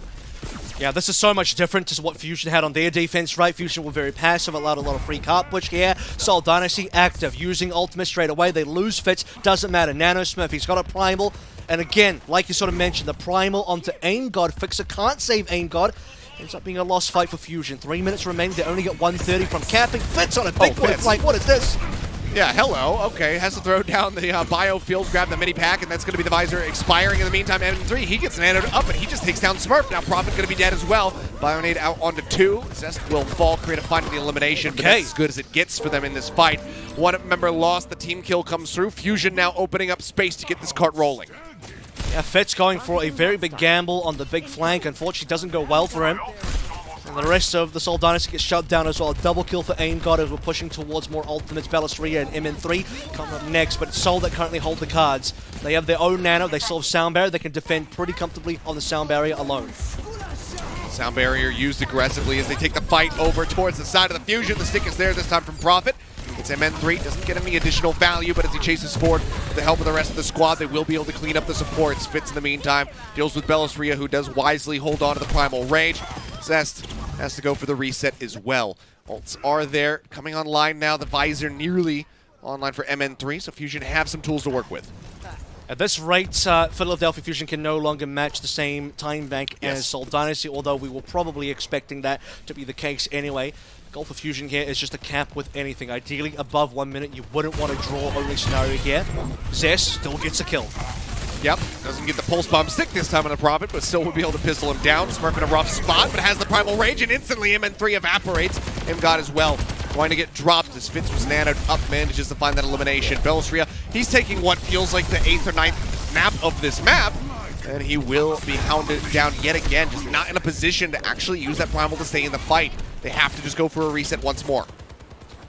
Yeah, this is so much different to what Fusion had on their defense, right? Fusion were very passive, allowed a lot of free cart push here. Seoul Dynasty active, using ultimate straight away. They lose Fitz, doesn't matter. Nano Smurf, he's got a Primal. And again, like you sort of mentioned, the Primal onto Aim God. Fixer can't save Aim God. Ends up being a lost fight for Fusion. 3 minutes remaining, they only get 130 from capping. Fitz on a big point flank, what is this? Yeah, hello. Okay, has to throw down the biofield, grab the mini pack, and that's going to be the visor expiring. In the meantime, M3, he gets an antidote up, and he just takes down Smurf. Now Prophet going to be dead as well. Bionade out onto 2. Zest will fall, Creative finding the elimination, but that's as good as it gets for them in this fight. One member lost, the team kill comes through. Fusion now opening up space to get this cart rolling. Yeah, Fitz going for a very big gamble on the big flank. Unfortunately, doesn't go well for him. And the rest of the Seoul Dynasty gets shut down as well. A double kill for Aim God as we're pushing towards more ultimates. Belastria and MN3 coming up next, but it's Seoul that currently hold the cards. They have their own nano, they still have sound barrier, they can defend pretty comfortably on the sound barrier alone. Sound barrier used aggressively as they take the fight over towards the side of the Fusion. The stick is there this time from Prophet. It's MN3, doesn't get any additional value, but as he chases forward with the help of the rest of the squad, they will be able to clean up the supports. Fitz in the meantime deals with Belastria, who does wisely hold on to the Primal Rage. Zest has to go for the reset as well. Ults are there, coming online now. The visor nearly online for MN3, so Fusion have some tools to work with. At this rate, Philadelphia Fusion can no longer match the same time bank as Seoul Dynasty, although we were probably expecting that to be the case anyway. Goal for Fusion here is just a cap with anything. Ideally, above 1 minute, you wouldn't want to draw only scenario here. Zest still gets a kill. Yep, doesn't get the Pulse Bomb stick this time on the Prophet, but still will be able to pistol him down. Smurf in a rough spot, but has the Primal Rage, and instantly MN3 evaporates. Aim God as well, going to get dropped as Fitz was nanoed up, manages to find that elimination. Belastria, he's taking what feels like the 8th or 9th nap of this map, and he will be hounded down yet again, just not in a position to actually use that Primal to stay in the fight. They have to just go for a reset once more.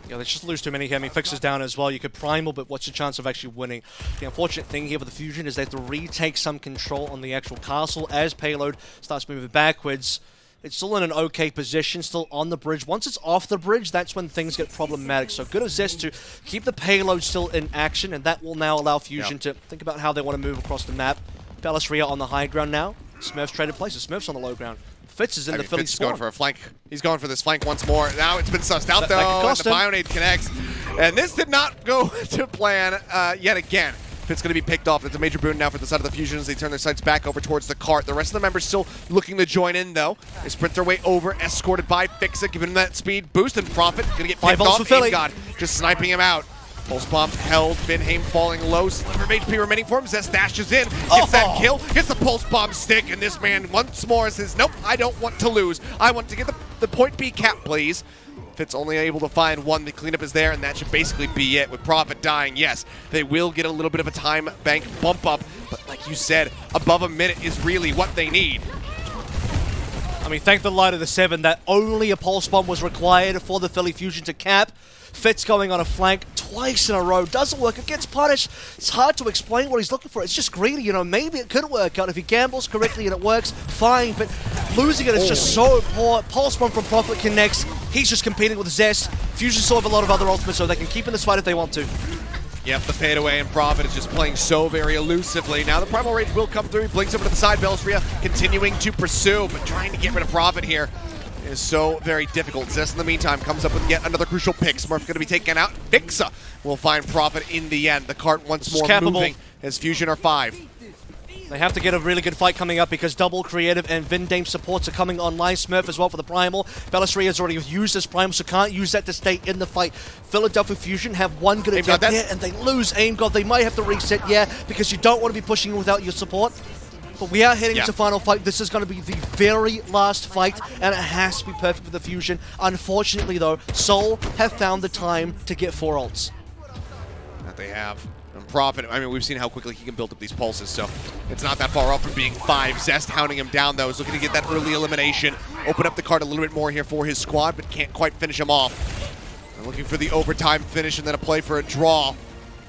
Yeah, they just lose too many here. I mean, Fixer's down as well. You could Primal, but what's your chance of actually winning? The unfortunate thing here with the Fusion is they have to retake some control on the actual castle as Payload starts moving backwards. It's still in an okay position, still on the bridge. Once it's off the bridge, that's when things get problematic. So good of Zest to keep the Payload still in action, and that will now allow Fusion to think about how they want to move across the map. Belastria on the high ground now. Smurf's traded places. Smurf's on the low ground. Fitz is in the Philly spawn. Going for a flank. He's going for this flank once more. Now it's been sussed out though, and the Bionade connects. And this did not go to plan yet again. Fitz going to be picked off. It's a major boon now for the side of the Fusion as they turn their sights back over towards the cart. The rest of the members still looking to join in though. They sprint their way over, escorted by Fixa, giving him that speed boost, and Prophet going to get picked off. Aim God just sniping him out. Pulse bomb held, Vinheim falling low, sliver of HP remaining for him. Zest dashes in, gets that kill, gets the pulse bomb stick, and this man once more says, nope, I don't want to lose. I want to get the point B cap, please. Fitz only able to find one. The cleanup is there, and that should basically be it. With Prophet dying, yes, they will get a little bit of a time bank bump up, but like you said, above a minute is really what they need. I mean, thank the light of the 7 that only a pulse bomb was required for the Philly Fusion to cap. Fitz going on a flank twice in a row. Doesn't work. It gets punished. It's hard to explain what he's looking for. It's just greedy, you know. Maybe it could work out if he gambles correctly and it works, fine. But losing it is just so poor. Pulse bomb from Prophet connects. He's just competing with Zest. Fusion still have a lot of other ultimates, so they can keep in this fight if they want to. Yep, the fadeaway and Prophet is just playing so very elusively. Now the Primal Rage will come through. He blinks over to the side. Belstria continuing to pursue, but trying to get rid of Prophet here is so very difficult. Zest in the meantime comes up with yet another crucial pick. Smurf going to be taken out. Fixa will find Prophet in the end. The cart once more moving as Fusion are 5. They have to get a really good fight coming up because double creative and Vinheim supports are coming online. Smurf as well for the Primal. Belastria has already used this Primal, so can't use that to stay in the fight. Philadelphia Fusion have one good attempt there, and they lose Aim God. They might have to reset, yeah, because you don't want to be pushing without your support. But we are heading into final fight. This is going to be the very last fight, and it has to be perfect for the Fusion. Unfortunately, though, Seoul have found the time to get 4 ults. That they have. And Prophet, I mean, we've seen how quickly he can build up these pulses, so it's not that far off from being 5. Zest hounding him down, though, is looking to get that early elimination. Open up the card a little bit more here for his squad, but can't quite finish him off. They're looking for the overtime finish and then a play for a draw.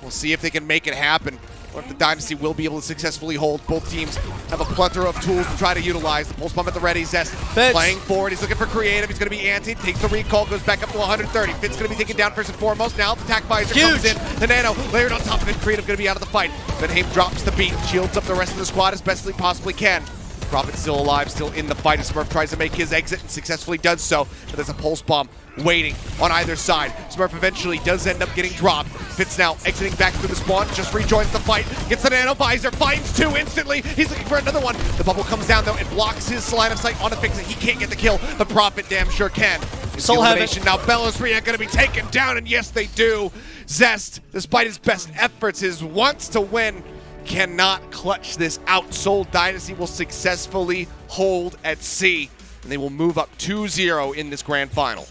We'll see if they can make it happen, or if the Dynasty will be able to successfully hold. Both teams have a plethora of tools to try to utilize. The pulse bomb at the ready. Zest playing forward. He's looking for creative. He's going to be anti. Takes the recall. Goes back up to 130. Fitz going to be taken down first and foremost. Now the attack visor comes in. The nano layered on top of it. Creative going to be out of the fight. Vinheim drops the beat. Shields up the rest of the squad as best he possibly can. Prophet still alive, still in the fight. As Smurf tries to make his exit and successfully does so. But there's a pulse bomb waiting on either side. Smurf eventually does end up getting dropped. Fitz now exiting back through the spawn, just rejoins the fight, gets the nano visor, finds 2 instantly. He's looking for another one. The bubble comes down though and blocks his line of sight on a fix. He can't get the kill, but Prophet damn sure can. Soul elimination now. Belastria going to be taken down, and yes they do. Zest, despite his best efforts, his wants to win, cannot clutch this out. Seoul Dynasty will successfully hold at C, and they will move up 2-0 in this grand final.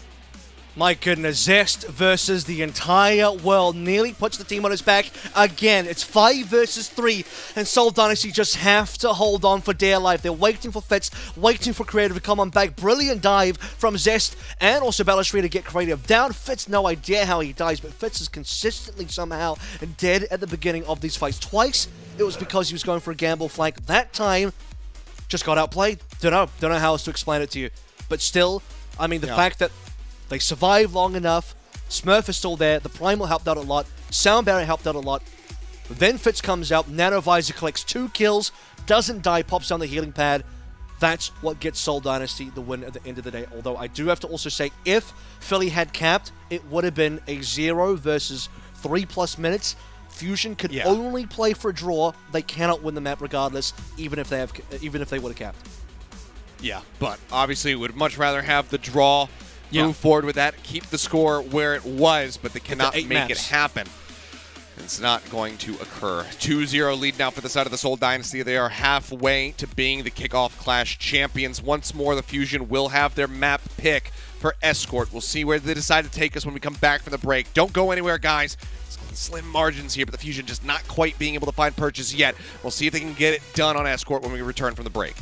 My goodness, Zest versus the entire world nearly puts the team on his back again. It's 5 versus 3, and Seoul Dynasty just have to hold on for dear life. They're waiting for Fitz, waiting for Creative to come on back. Brilliant dive from Zest and also Belastria to get Creative down. Fitz, no idea how he dies, but Fitz is consistently somehow dead at the beginning of these fights. Twice, it was because he was going for a gamble flank. That time, just got outplayed. Don't know how else to explain it to you. But still, I mean, the fact that they survived long enough. Smurf is still there. The Primal helped out a lot. Sound Barrier helped out a lot. Then Fitz comes out. Nano Visor collects 2 kills. Doesn't die. Pops down the healing pad. That's what gets Seoul Dynasty the win at the end of the day. Although I do have to also say, if Philly had capped, it would have been a 0 versus 3+ minutes. Fusion could only play for a draw. They cannot win the map regardless, even if they would have capped. Yeah, but obviously would much rather have the draw. Move forward with that, keep the score where it was, but they cannot make it happen. It's not going to occur. 2-0 lead now for the side of the Seoul Dynasty. They are halfway to being the Kickoff Clash champions. Once more, the Fusion will have their map pick for Escort. We'll see where they decide to take us when we come back from the break. Don't go anywhere, guys. Slim margins here, but the Fusion just not quite being able to find purchase yet. We'll see if they can get it done on Escort when we return from the break.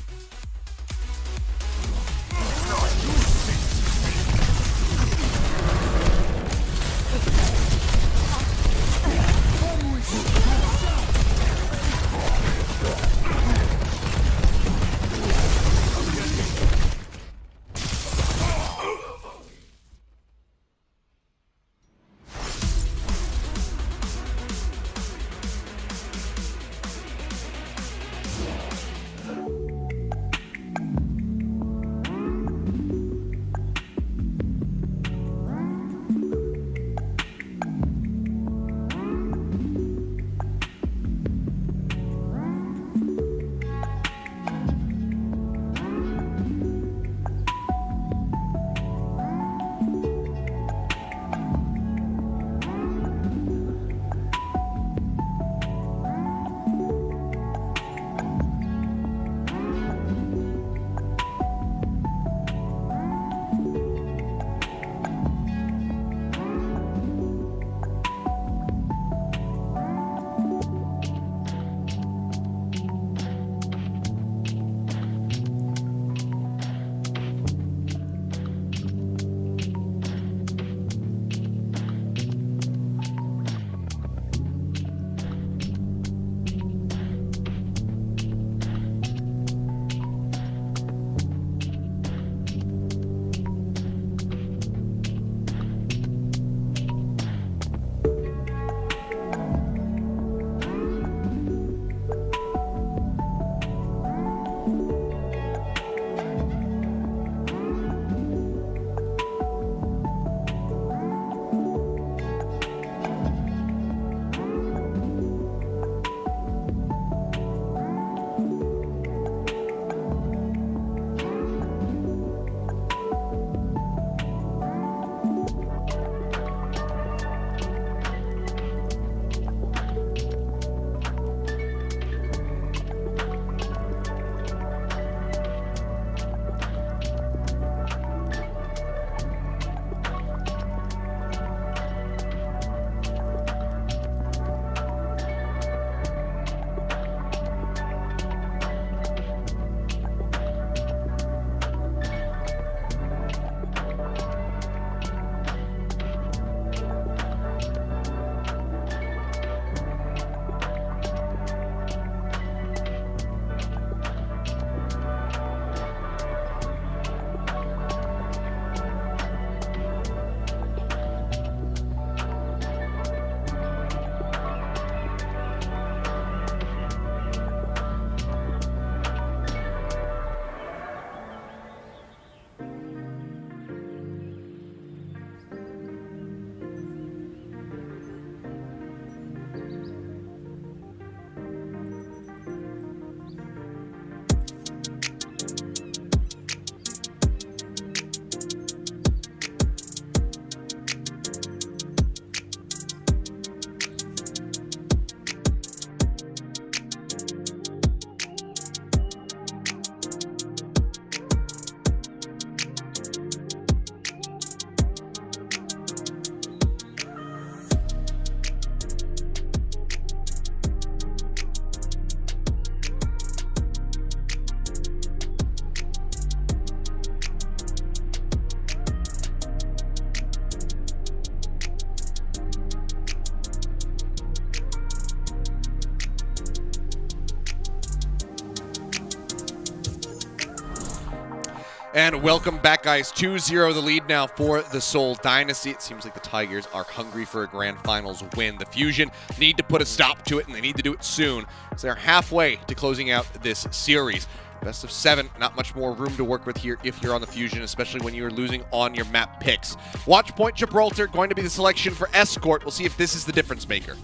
And welcome back, guys. 2-0 the lead now for the Seoul Dynasty. It seems like the Tigers are hungry for a Grand Finals win. The Fusion need to put a stop to it, and they need to do it soon. So they're halfway to closing out this series. Best of 7, not much more room to work with here if you're on the Fusion, especially when you're losing on your map picks. Watchpoint Gibraltar going to be the selection for Escort. We'll see if this is the difference maker.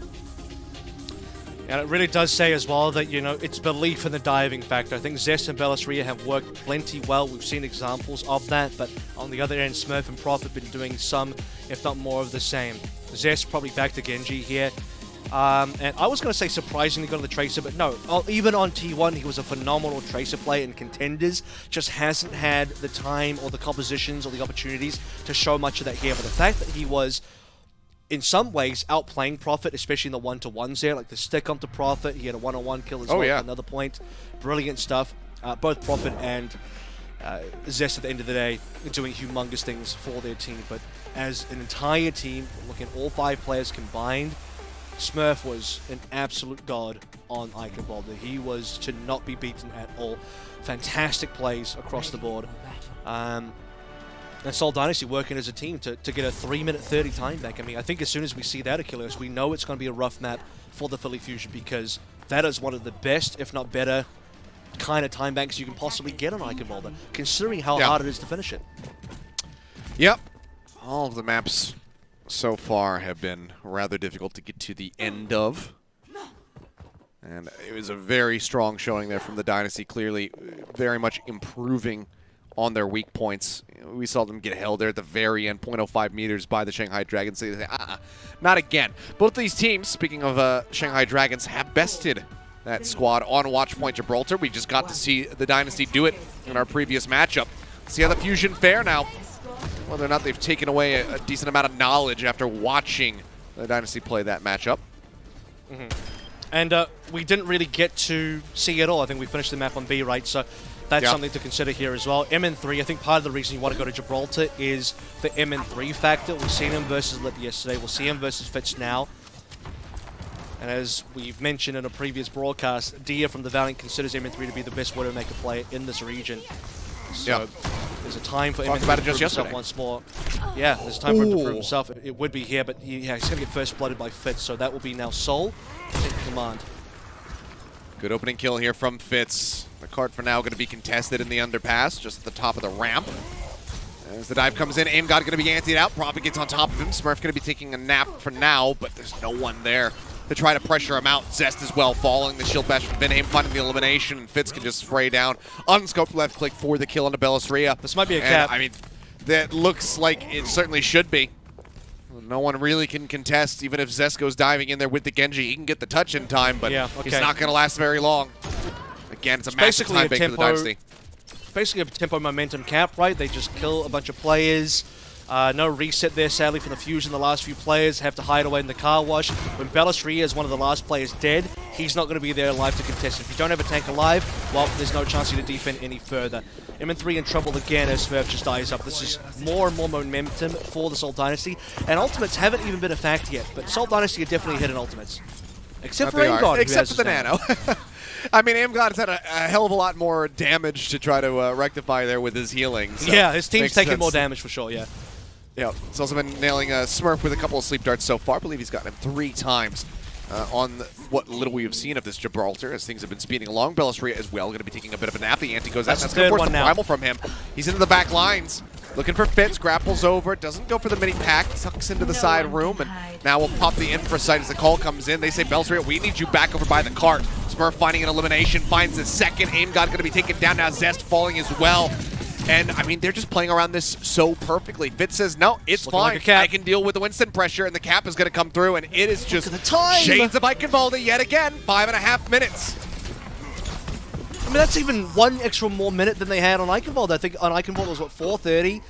And it really does say as well that, you know, it's belief in the diving factor. I think Zest and Bellisria have worked plenty well. We've seen examples of that, but on the other end, Smurf and Prof have been doing some, if not more, of the same. Zest probably back to Genji here. And I was going to say surprisingly good on the Tracer, but no. Even on T1, he was a phenomenal Tracer player in Contenders. Just hasn't had the time or the compositions or the opportunities to show much of that here. But the fact that he was, in some ways, outplaying Prophet, especially in the one-to-ones there, like the stick onto Prophet. He had a one-on-one kill as well. Yeah. Another point. Brilliant stuff. Both Prophet and Zest at the end of the day doing humongous things for their team. But as an entire team, looking at all 5 players combined, Smurf was an absolute god on Eichenwalder. He was to not be beaten at all. Fantastic plays across the board. And Seoul Dynasty working as a team to get a 3-minute 30 time back. I mean, I think as soon as we see that, Ilios, we know it's going to be a rough map for the Philly Fusion, because that is one of the best, if not better, kind of time banks you can possibly get on Eichenwalder, considering how hard it is to finish it. Yep. All of the maps so far have been rather difficult to get to the end of. And it was a very strong showing there from the Dynasty, clearly very much improving on their weak points. We saw them get held there at the very end, 0.05 meters by the Shanghai Dragons. They say, not again. Both of these teams, speaking of Shanghai Dragons, have bested that squad on Watchpoint Gibraltar. We just got to see the Dynasty do it in our previous matchup. See how the Fusion fare now. Whether or not they've taken away a decent amount of knowledge after watching the Dynasty play that matchup. And we didn't really get to see it all. I think we finished the map on B, right? So that's something to consider here as well. MN3, I think part of the reason you want to go to Gibraltar is the MN3 factor. We've seen him versus Lip yesterday. We'll see him versus Fitz now. And as we've mentioned in a previous broadcast, Dia from the Valiant considers MN3 to be the best Widowmaker player in this region. So there's a time for him to prove himself once more. Yeah, there's time for him to prove himself. It would be here, but he's going to get first blooded by Fitz, so that will be now Seoul in command. Good opening kill here from Fitz. The cart for now going to be contested in the underpass, just at the top of the ramp. As the dive comes in, Aim God going to be antied out. Prophet gets on top of him. Smurf going to be taking a nap for now, but there's no one there to try to pressure him out. Zest as well, following the shield bash from Vinheim, finding the elimination, and Fitz can just spray down. Unscoped left click for the kill onto Bellisria. This might be a cap. I mean, that looks like it certainly should be. No one really can contest, even if Zest goes diving in there with the Genji. He can get the touch in time, but he's not going to last very long. Again, it's a massive time bank for the Dynasty. Basically a tempo momentum cap, right? They just kill a bunch of players. No reset there, sadly, for the Fusion. The last few players have to hide away in the car wash. When Bellisria is one of the last players dead, he's not going to be there alive to contest. If you don't have a tank alive, well, there's no chance for you to defend any further. MN3 in trouble again as Smurf just dies up. This is more and more momentum for the Seoul Dynasty. And ultimates haven't even been a fact yet, but Seoul Dynasty are definitely hitting ultimates. Except for Aimgod. Except for the Nano. I mean, Aimgod has had a hell of a lot more damage to try to rectify there with his healing. So yeah, his team's taking more damage for sure, yeah. Yeah, he's also been nailing Smurf with a couple of sleep darts so far. I believe he's gotten him 3 times on what little we have seen of this Gibraltar as things have been speeding along. Bellisria as well going to be taking a bit of a nap. The anti goes out. That's going to force the primal from him. He's into the back lines. Looking for Fitz, grapples over, doesn't go for the mini pack, tucks into the side room, and now we'll pop the infra site as the call comes in. They say, Bellisria, we need you back over by the cart. Smurf finding an elimination, finds the second. Aimgod going to be taken down now. Zest falling as well. And, I mean, they're just playing around this so perfectly. Fitz says, no, it's fine. Like I can deal with the Winston pressure, and the cap is going to come through, and it is just shades of Eichenwalder yet again. 5.5 minutes. I mean, that's even one extra more minute than they had on Eichenwalder. I think on Eichenwalder was, what, 4:30?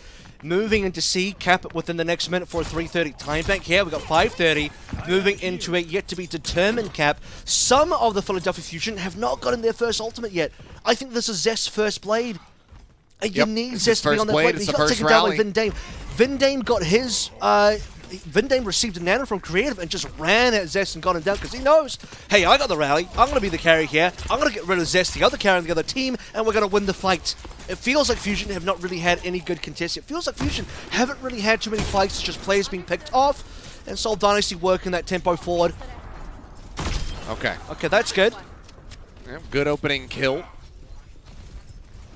Moving into C, cap within the next minute for a 3:30 time bank. Here we got 5:30, moving into a yet-to-be-determined cap. Some of the Philadelphia Fusion have not gotten their first ultimate yet. I think this is Zest's first blade. And Yep. you need It's his Zest to be first on that blade, plate. it's He the got first taken down by rally. Vindame. Vindame got his... Vindame received a nano from Creative and just ran at Zest and got him down because he knows, hey, I got the rally. I'm going to be the carry here. I'm going to get rid of Zest, the other carry on the other team, and we're going to win the fight. It feels like Fusion have not really had any good contests. It feels like Fusion haven't really had too many fights. It's just players being picked off, and Seoul Dynasty working that tempo forward. Okay. Okay, that's good. Yeah, good opening kill.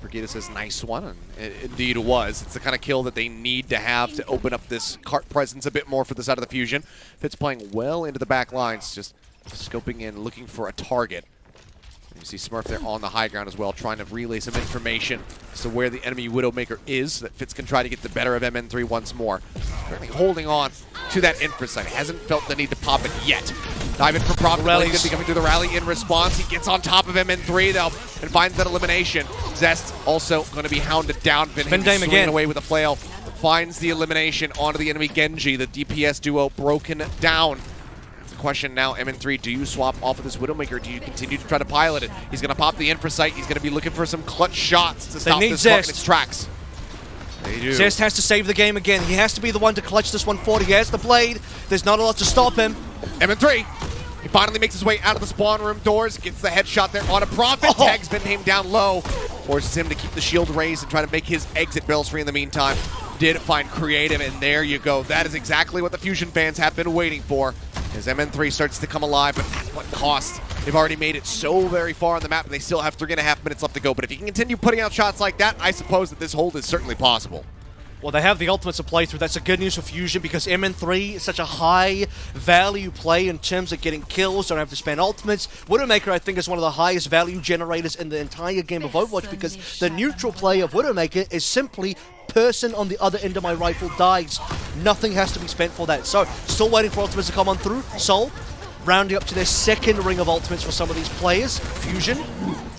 Brigida says nice one, and it indeed was. It's the kind of kill that they need to have to open up this cart presence a bit more for the side of the Fusion. Fitz playing well into the back lines, just scoping in, looking for a target. You see Smurf there on the high ground as well, trying to relay some information as to where the enemy Widowmaker is, so that Fitz can try to get the better of MN3 once more. Certainly holding on to that infra site. Hasn't felt the need to pop it yet. Dive in for Profit. Going to be coming through the rally in response. He gets on top of MN3 though and finds that elimination. Zest also going to be hounded down. Vindame again away with a flail. Finds the elimination onto the enemy Genji. The DPS duo broken down. Question now, MN3, do you swap off of this Widowmaker or do you continue to try to pilot it? He's going to pop the infra site. He's going to be looking for some clutch shots to stop this Spark in its tracks. They do. Zest has to save the game again. He has to be the one to clutch this one forward. He has the blade. There's not a lot to stop him. MN3, he finally makes his way out of the spawn room doors, gets the headshot there on a Prophet, tags Vindame down low, forces him to keep the shield raised and try to make his exit barrels free in the meantime. Did find Creative, and there you go. That is exactly what the Fusion fans have been waiting for. As MN3 starts to come alive, but at what cost? They've already made it so very far on the map, and they still have 3.5 minutes left to go. But if you can continue putting out shots like that, I suppose that this hold is certainly possible. Well, they have the ultimates to play through. That's a good news for Fusion because MN3 is such a high value play in terms of getting kills. Don't have to spend ultimates. Widowmaker, I think, is one of the highest value generators in the entire game of Overwatch because the neutral play of Widowmaker is simply person on the other end of my rifle dies. Nothing has to be spent for that. So, still waiting for ultimates to come on through. Seoul, rounding up to their second ring of ultimates for some of these players. Fusion.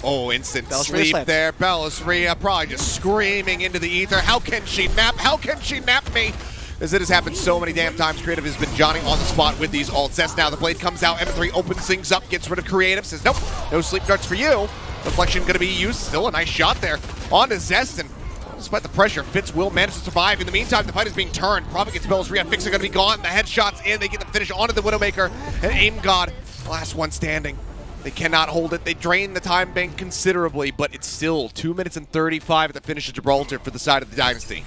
Oh, instant Bellisria sleep slaps. there. Bellisria probably just screaming into the ether. How can she nap? How can she nap me? As it has happened so many damn times. Creative has been Johnny on the spot with these ults. Zest now, the blade comes out. M3 opens things up, gets rid of Creative. Says, nope, no sleep darts for you. Deflection going to be used. Still a nice shot there on to Zest. And despite the pressure, Fitz will manage to survive. In the meantime, the fight is being turned. Prophet gets Bellisria. Fixer going to be gone. The headshot's in. They get the finish onto the Widowmaker. And Aim God, last one standing. They cannot hold it. They drain the time bank considerably, but it's still 2 minutes and 35 at the finish of Gibraltar for the side of the Dynasty.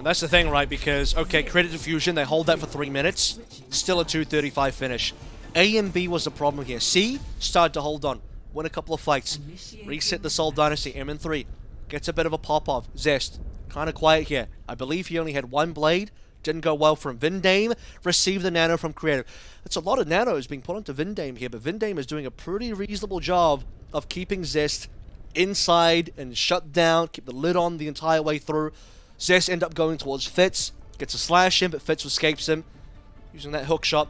That's the thing, right? Because, okay, credit to Fusion. They hold that for 3 minutes. Still a 2:35 finish. A and B was the problem here. C started to hold on. Win a couple of fights. Reset the Seoul Dynasty. MN3 gets a bit of a pop-off. Zest, kind of quiet here. I believe he only had one blade. Didn't go well for him. Vindame received the nano from Creative. It's a lot of nanos being put onto Vindame here, but Vindame is doing a pretty reasonable job of keeping Zest inside and shut down, keep the lid on the entire way through. Zest end up going towards Fitz, gets a slash in, but Fitz escapes him, using that hook shot.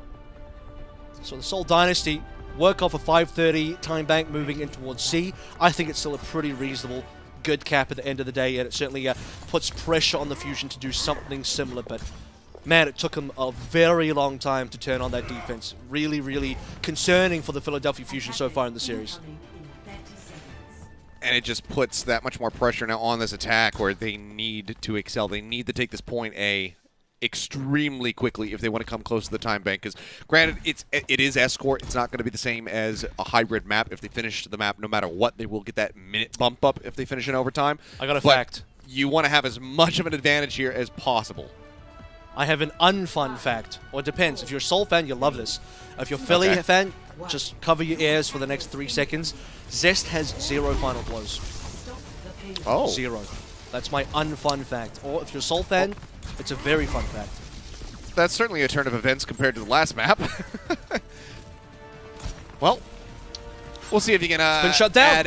So the Seoul Dynasty work off a 5:30 time bank moving in towards C. I think it's still a pretty reasonable, good cap at the end of the day, and it certainly puts pressure on the Fusion to do something similar, but man, it took them a very long time to turn on that defense. Really, really concerning for the Philadelphia Fusion so far in the series. And it just puts that much more pressure now on this attack where they need to excel. They need to take this point A extremely quickly if they want to come close to the time bank. Because granted, it is escort. It's not going to be the same as a hybrid map. If they finish the map, no matter what, they will get that minute bump up if they finish in overtime. I got a fact. You want to have as much of an advantage here as possible. I have an unfun fact. Well, it depends. If you're a Seoul fan, you'll love this. If you're a Philly fan, just cover your ears for the next 3 seconds. Zest has 0 final blows. Oh. 0. That's my unfun fact. Or if you're a Seoul fan, it's a very fun fact. That's certainly a turn of events compared to the last map. Well, we'll see if you can add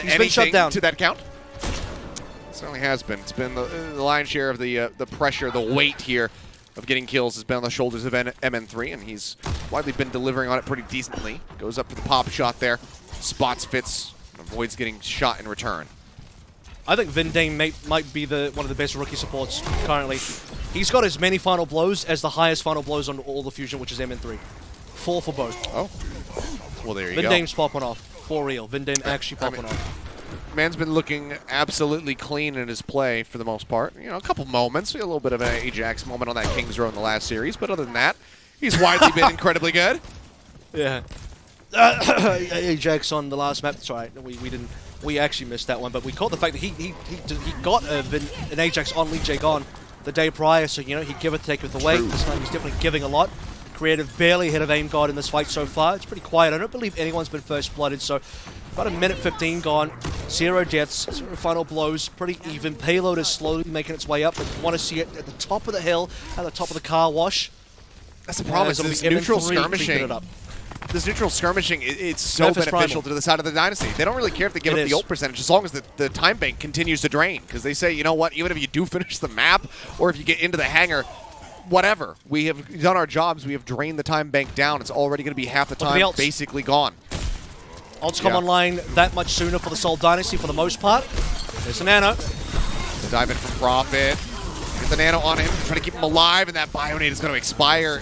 anything to that count. It certainly has been. It's been the lion's share of the pressure, the weight here of getting kills has been on the shoulders of MN3, and he's widely been delivering on it pretty decently. Goes up for the pop shot there, spots Fitz, avoids getting shot in return. I think Vindame might be one of the best rookie supports currently. He's got as many final blows as the highest final blows on all the Fusion, which is MN3. 4 for both. Oh. Well, there you go. Vindame's popping off. For real. Vindame actually popping off. Man's been looking absolutely clean in his play for the most part. You know, a couple moments. We had a little bit of an Ajax moment on that King's Row in the last series, but other than that, he's widely been incredibly good. Yeah. Ajax on the last map. That's right. We actually missed that one, but we caught the fact that he got an Ajax on Lee Jae-gon the day prior, so you know he'd give it, take it away. This time he's definitely giving a lot. Creative barely ahead of Aim God in this fight so far. It's pretty quiet. I don't believe anyone's been first blooded, so about a minute 15 gone. 0 deaths, 0 final blows, pretty even. Payload is slowly making its way up, but you want to see it at the top of the hill, at the top of the car wash. That's the problem. Is this neutral skirmishing. This neutral skirmishing, it's so beneficial to the side of the Dynasty. They don't really care if they give up the ult percentage as long as the time bank continues to drain. Because they say, you know what, even if you do finish the map or if you get into the hangar, whatever. We have done our jobs. We have drained the time bank down. It's already going to be half the time basically gone. Ults come online that much sooner for the Seoul Dynasty for the most part. There's a Nano. The dive in from Profit. Get the Nano on him, trying to keep him alive, and that Bionade is going to expire.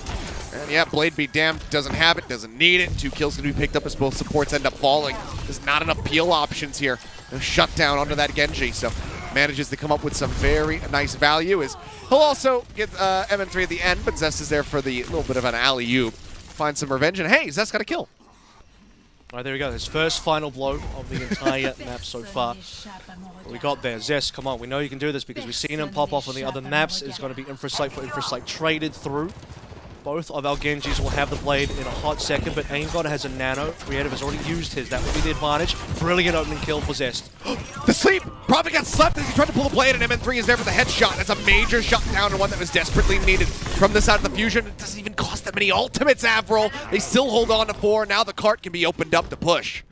And yeah, Blade be damned, doesn't have it, doesn't need it. 2 kills going to be picked up as both supports end up falling. There's not enough peel options here. No shutdown onto that Genji, so manages to come up with some very nice value. He'll also get MN3 at the end, but Zest is there for the little bit of an alley-oop. Find some revenge, and hey, Zest got a kill. All right, there we go. His first final blow of the entire map so far. What we got there. Zest, come on. We know you can do this because we've seen him pop off on the other maps. It's going to be Infrasight for Infrasight traded through. Both of our Genjis will have the blade in a hot second, but Aim God has a Nano. Creative has already used his. That would be the advantage. Brilliant opening kill for Zest. The sleep! Prophet got slept as he tried to pull the blade, and MN3 is there for the headshot. That's a major shutdown and one that was desperately needed from the side of the Fusion. It doesn't even cost that many ultimates, Avril. They still hold on to 4. Now the cart can be opened up to push.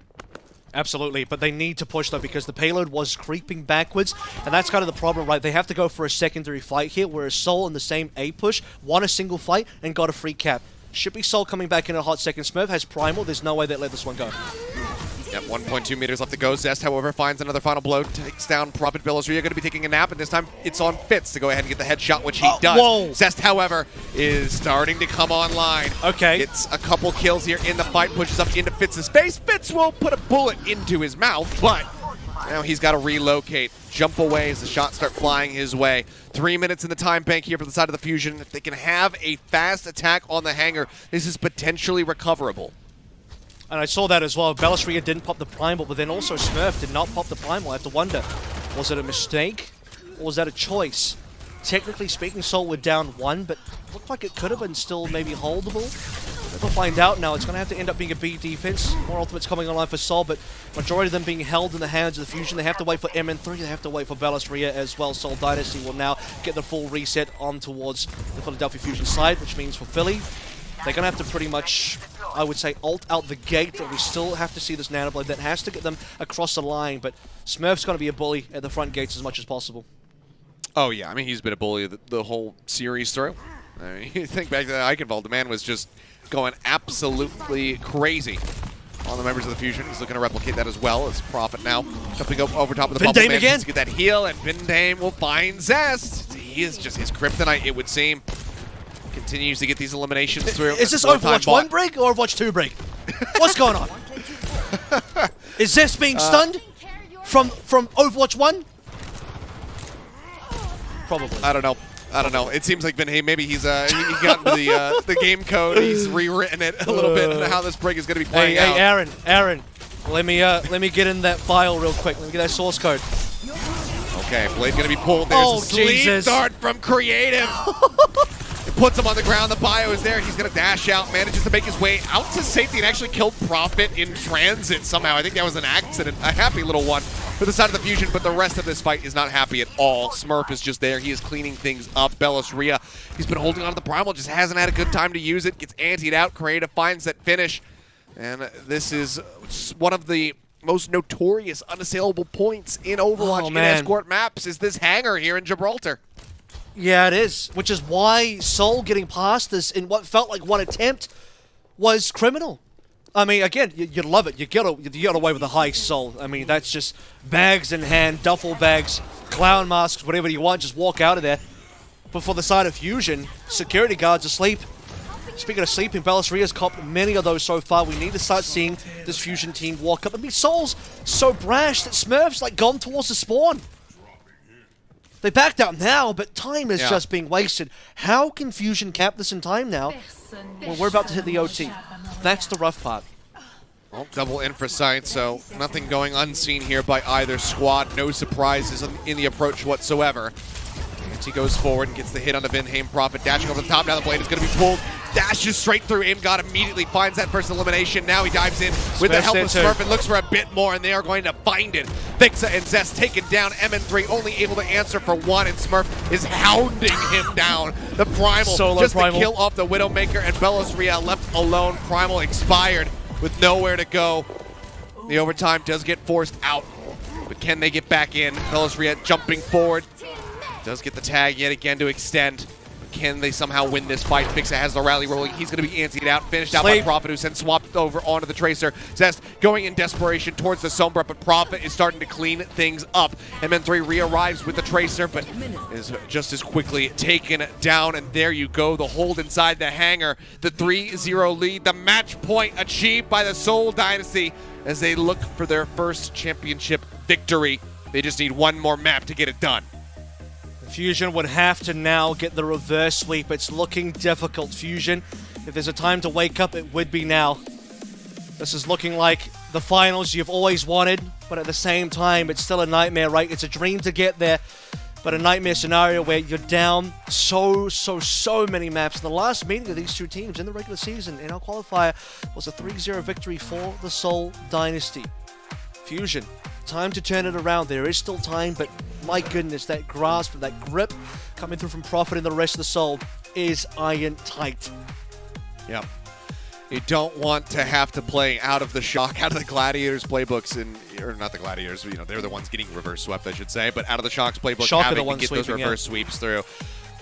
Absolutely, but they need to push though because the payload was creeping backwards, and that's kind of the problem, right? They have to go for a secondary fight here, whereas Seoul in the same A push won a single fight and got a free cap. Should be Seoul coming back in a hot second. Smurf has Primal. There's no way they let this one go. Yep, 1.2 meters left to go. Zest, however, finds another final blow, takes down Prophet Belisria, going to be taking a nap, and this time it's on Fitz to go ahead and get the headshot, which he does. Whoa. Zest, however, is starting to come online. Okay. Gets a couple kills here in the fight, pushes up into Fitz's face. Fitz will put a bullet into his mouth, but now he's got to relocate, jump away as the shots start flying his way. 3 minutes in the time bank here for the side of the Fusion. If they can have a fast attack on the hangar, this is potentially recoverable. And I saw that as well. Belisria didn't pop the Primal, but then also Smurf did not pop the Primal. I have to wonder, was it a mistake or was that a choice? Technically speaking, Seoul were down 1, but looked like it could have been still maybe holdable. We'll find out now. It's going to have to end up being a B defense. More ultimates coming online for Seoul, but majority of them being held in the hands of the Fusion. They have to wait for MN3. They have to wait for Belisria as well. Seoul Dynasty will now get the full reset on towards the Philadelphia Fusion side, which means for Philly, they're going to have to pretty much, I would say, ult out the gate, but we still have to see this Nanoblade. That has to get them across the line, but Smurf's going to be a bully at the front gates as much as possible. Oh, yeah. I mean, he's been a bully the whole series through. I mean, you think back to the Eichenwald, the man was just going absolutely crazy on the members of the Fusion. He's looking to replicate that as well as Prophet now. Jumping up over top of the bubble, manages to get that heal, and Vindame will find Zest. He is just his kryptonite, it would seem. Continues to get these eliminations through. Is this Overwatch 1 break or Overwatch 2 break? What's going on? Is Zest being stunned from Overwatch 1? Probably. I don't know. It seems like maybe he's he got into the game code. He's rewritten it a little bit on how this break is going to be playing out. Hey, Aaron, let me get in that file real quick. Let me get that source code. Okay, Blade going to be pulled. There's a sleep dart from Creative. It puts him on the ground. The bio is there. He's going to dash out, manages to make his way out to safety, and actually killed Prophet in transit somehow. I think that was an accident. A happy little one for the side of the Fusion, but the rest of this fight is not happy at all. Smurf is just there. He is cleaning things up. Belisria, he's been holding on to the Primal, just hasn't had a good time to use it. Gets antied out. Creative finds that finish. And this is one of the most notorious unassailable points in Overwatch in escort maps is this hangar here in Gibraltar. Yeah, it is. Which is why Seoul getting past this in what felt like one attempt was criminal. I mean, again, you love it. You get away with a heist, Seoul. I mean, that's just bags in hand, duffel bags, clown masks, whatever you want. Just walk out of there. But for the side of Fusion, security guards asleep. Speaking of sleeping, Bellisria's copped many of those so far. We need to start seeing this Fusion team walk up. I mean, Seoul's so brash that Smurf's like gone towards the spawn. They backed out now, but time is just being wasted. How can Fusion cap this in time now? Well, we're about to hit the OT. That's the rough part. Well, double infra sight, so nothing going unseen here by either squad. No surprises in the approach whatsoever. As he goes forward and gets the hit on the Vinheim Prophet, dashing over the top. Now the blade is going to be pulled. Dashes straight through. Imgod immediately finds that first elimination. Now he dives in with the help of Smurf and looks for a bit more, and they are going to find it. Fixa and Zest taken down. MN3 only able to answer for one, and Smurf is hounding him down. The Primal Solo just Primal. to kill off the Widowmaker, and Bellisria left alone. Primal expired with nowhere to go. The overtime does get forced out, but can they get back in? Bellisria jumping forward. Does get the tag yet again to extend. Can they somehow win this fight? Fixa has the rally rolling. He's going to be antied out. Finished out by Prophet, who's then swapped over onto the Tracer. Zest going in desperation towards the Sombra, but Prophet is starting to clean things up. MN3 re-arrives with the Tracer, but is just as quickly taken down. And there you go, the hold inside the hangar. The 3-0 lead, the match point achieved by the Seoul Dynasty as they look for their first championship victory. They just need one more map to get it done. Fusion would have to now get the reverse sweep. It's looking difficult, Fusion. If there's a time to wake up, it would be now. This is looking like the finals you've always wanted, but at the same time, it's still a nightmare, right? It's a dream to get there, but a nightmare scenario where you're down so many maps. The last meeting of these two teams in the regular season in our qualifier was a 3-0 victory for the Seoul Dynasty. Fusion, time to turn it around. There is still time, but my goodness, that grasp, that grip coming through from Prophet and the rest of the Seoul is iron tight. Yep. You don't want to have to play out of the shock, out of the Gladiators playbooks, or not the Gladiators, they're the ones getting reverse swept, I should say, but out of the Shock's playbook, having to get those reverse sweeps through.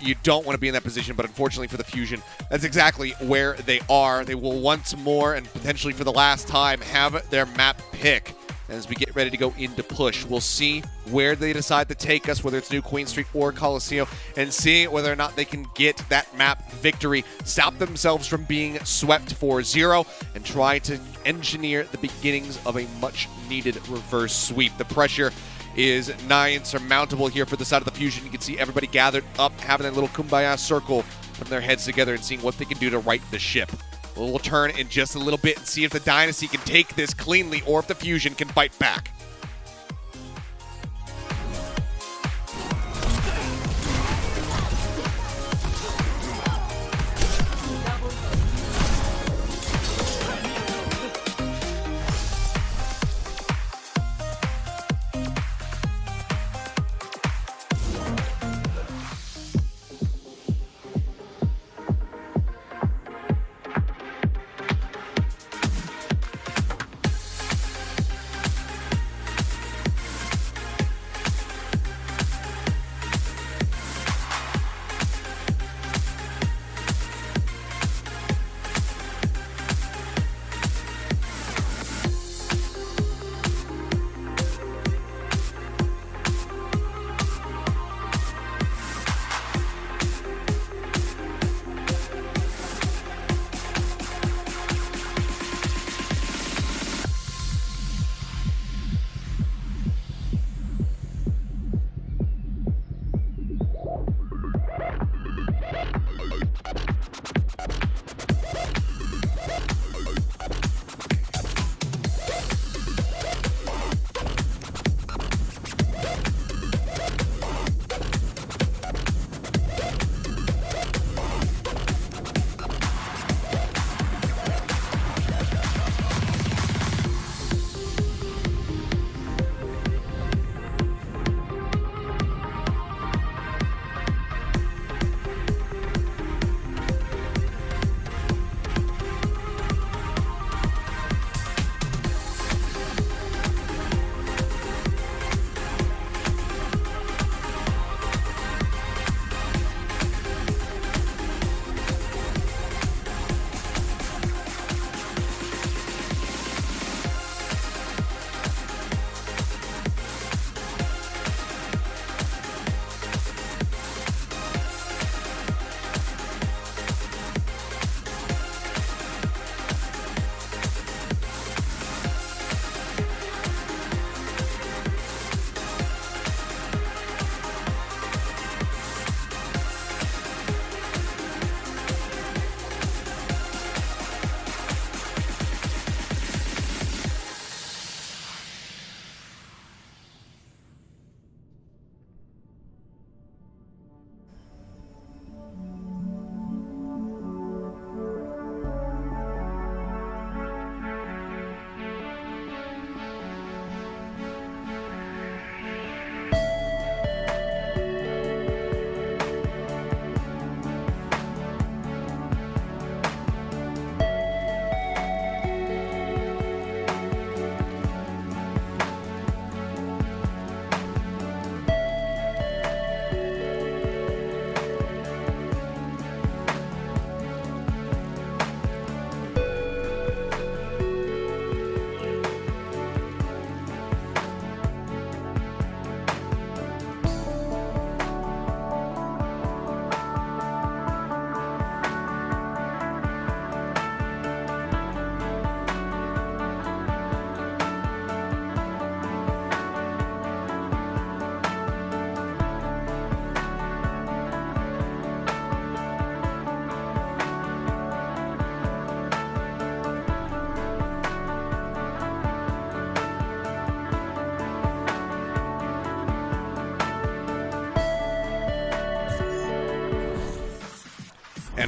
You don't want to be in that position, but unfortunately for the Fusion, that's exactly where they are. They will once more, and potentially for the last time, have their map pick. As we get ready to go into push, we'll see where they decide to take us, whether it's New Queen Street or Coliseum, and see whether or not they can get that map victory, stop themselves from being swept 4-0, and try to engineer the beginnings of a much-needed reverse sweep. The pressure is nigh insurmountable here for the side of the Fusion. You can see everybody gathered up, having a little kumbaya circle, putting their heads together and seeing what they can do to right the ship. We'll turn in just a little bit and see if the Dynasty can take this cleanly or if the Fusion can fight back.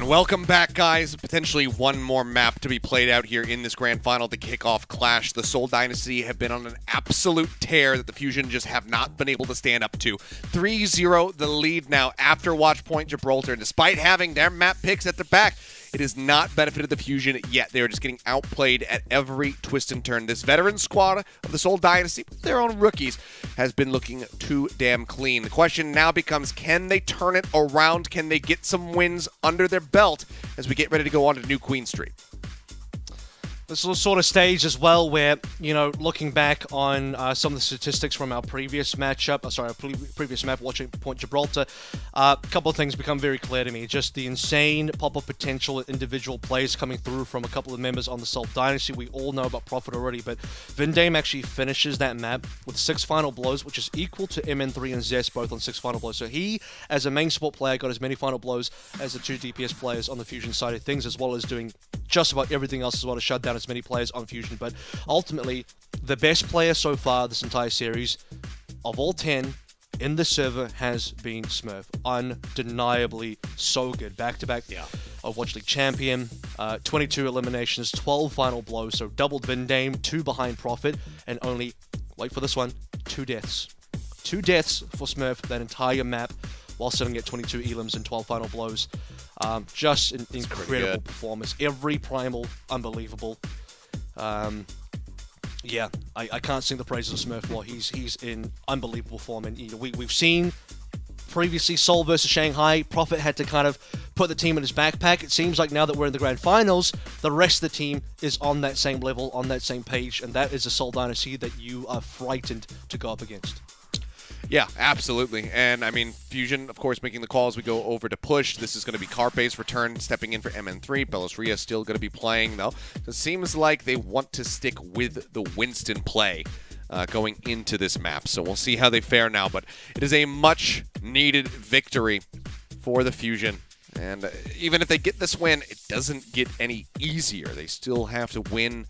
And welcome back, guys. Potentially one more map to be played out here in this grand final, the Kickoff Clash. The Seoul Dynasty have been on an absolute tear that the Fusion just have not been able to stand up to. 3-0 the lead now after Watchpoint Gibraltar. And despite having their map picks at their back, it has not benefited the Fusion yet. They are just getting outplayed at every twist and turn. This veteran squad of the Seoul Dynasty, their own rookies, has been looking too damn clean. The question now becomes, can they turn it around? Can they get some wins under their belt as we get ready to go on to New Queen Street? This is a sort of stage as well where, you know, looking back on some of the statistics from our previous matchup, previous map, Watchpoint Gibraltar, a couple of things become very clear to me. Just the insane pop-up potential of individual plays coming through from a couple of members on the Seoul Dynasty. We all know about Prophet already, but Vindame actually finishes that map with 6 final blows, which is equal to MN3 and Zest both on 6 final blows. So he, as a main support player, got as many final blows as the 2 DPS players on the Fusion side of things, as well as doing just about everything else as well to shut down as many players on Fusion. But ultimately, the best player so far this entire series of all 10 in the server has been Smurf. Undeniably so good. Back-to-back Overwatch League champion, 22 eliminations, 12 final blows, so doubled Vindame, 2 behind Prophet, and only, wait for this one, 2 deaths. 2 deaths for Smurf that entire map while sitting at 22 elims and 12 final blows. Just an incredible performance. Every primal, unbelievable. Yeah, I can't sing the praises of Smurf more. He's in unbelievable form, and you know, we've seen previously Seoul versus Shanghai. Prophet had to kind of put the team in his backpack. It seems like now that we're in the grand finals, the rest of the team is on that same level, on that same page, and that is a Seoul Dynasty that you are frightened to go up against. Yeah, absolutely. And, I mean, Fusion, of course, making the call as we go over to push. This is going to be Carpe's return, stepping in for MN3. Belosria still going to be playing, though. It seems like they want to stick with the Winston play going into this map. So we'll see how they fare now. But it is a much-needed victory for the Fusion. And even if they get this win, it doesn't get any easier. They still have to win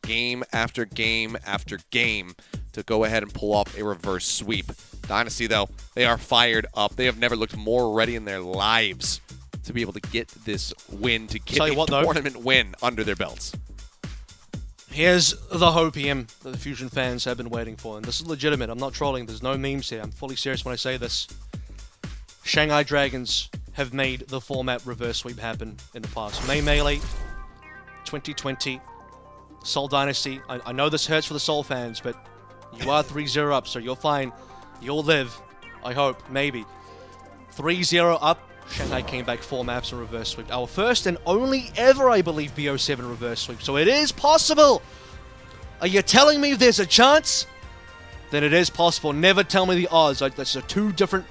game after game after game to go ahead and pull off a reverse sweep. Dynasty, though, they are fired up. They have never looked more ready in their lives to be able to get this win, to get a tournament win under their belts. Here's the hopium that the Fusion fans have been waiting for, and this is legitimate. I'm not trolling. There's no memes here. I'm fully serious when I say this. Shanghai Dragons have made the format reverse sweep happen in the past. May Melee 2020, Seoul Dynasty. I know this hurts for the Seoul fans, but you are 3-0 up, so you're fine. You'll live. I hope. Maybe. 3-0 up. Shanghai came back 4 maps in reverse sweep. Our first and only ever, I believe, BO7 reverse sweep. So it is possible. Are you telling me there's a chance? Then it is possible. Never tell me the odds. That's 2 different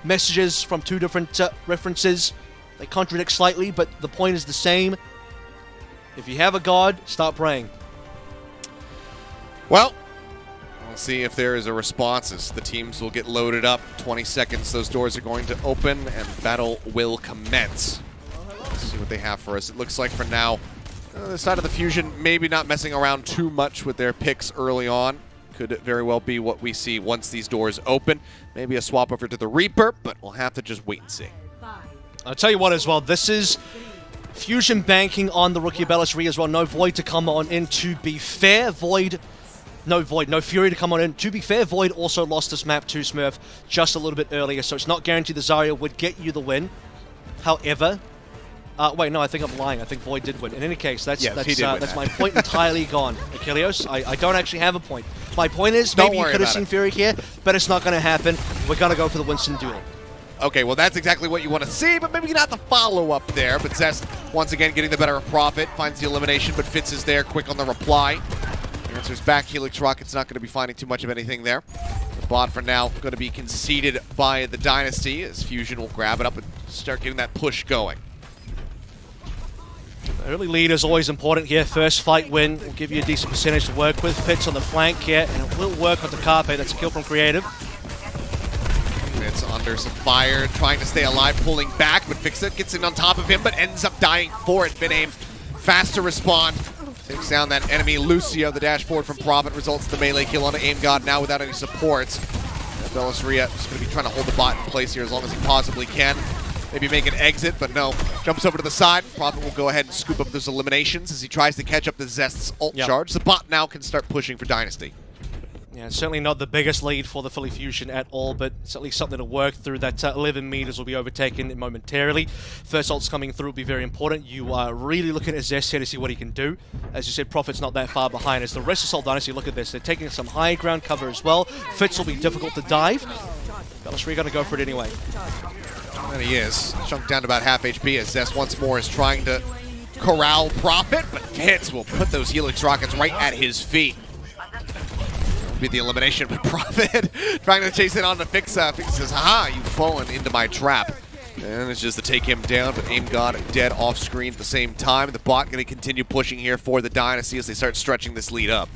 messages from 2 different references. They contradict slightly, but the point is the same. If you have a god, start praying. Well, we'll see if there is a response as the teams will get loaded up. 20 seconds, those doors are going to open, and battle will commence. Let's see what they have for us. It looks like for now, the side of the Fusion maybe not messing around too much with their picks early on. Could very well be what we see once these doors open. Maybe a swap over to the Reaper, but we'll have to just wait and see. I'll tell you what as well, this is Fusion banking on the rookie Belosria as well. No Void to come on in, to be fair. No Fury to come on in. To be fair, Void also lost this map to Smurf just a little bit earlier, so it's not guaranteed the Zarya would get you the win. However, wait, no, I think I'm lying. I think Void did win. In any case, that's my point entirely gone. Ilios, I don't actually have a point. My point is, maybe you could have seen Fury here, but it's not going to happen. We're going to go for the Winston duel. Okay, well, that's exactly what you want to see, but maybe not the follow-up there. But Zest, once again, getting the better of Prophet, finds the elimination, but Fitz is there, quick on the reply. Answers back, Helix Rocket's not going to be finding too much of anything there. The bot for now going to be conceded by the Dynasty, as Fusion will grab it up and start getting that push going. The early lead is always important here. First fight win will give you a decent percentage to work with. Fitz on the flank here, and it will work on the Carpe. That's a kill from Creative. Fitz under some fire, trying to stay alive, pulling back, but Fixit gets in on top of him, but ends up dying for it. Vinaim fast to respond. Takes down that enemy. Lucio, the dash forward from Prophet, results in the melee kill on Aim God, now without any supports. Belosria is going to be trying to hold the bot in place here as long as he possibly can. maybe make an exit, but no. Jumps over to the side. Prophet will go ahead and scoop up those eliminations as he tries to catch up the Zest's ult charge. The bot now can start pushing for Dynasty. Yeah, certainly not the biggest lead for the Philly Fusion at all, but it's at least something to work through. That 11 meters will be overtaken momentarily. First ult's coming through will be very important. You are really looking at Zest here to see what he can do. As you said, Prophet's not that far behind. As the rest of Seoul Dynasty, look at this. They're taking some high ground cover as well. Fitz will be difficult to dive. Bellatrix going to go for it anyway. And he is. Shrunk down to about half HP as Zest once more is trying to corral Prophet, but Fitz will put those Helix rockets right at his feet. Be the elimination, but Prophet trying to chase it on to Fixa. Fixa says, haha, you've fallen into my trap. And it's just to take him down, but Aim God dead off screen at the same time. The bot going to continue pushing here for the Dynasty as they start stretching this lead up.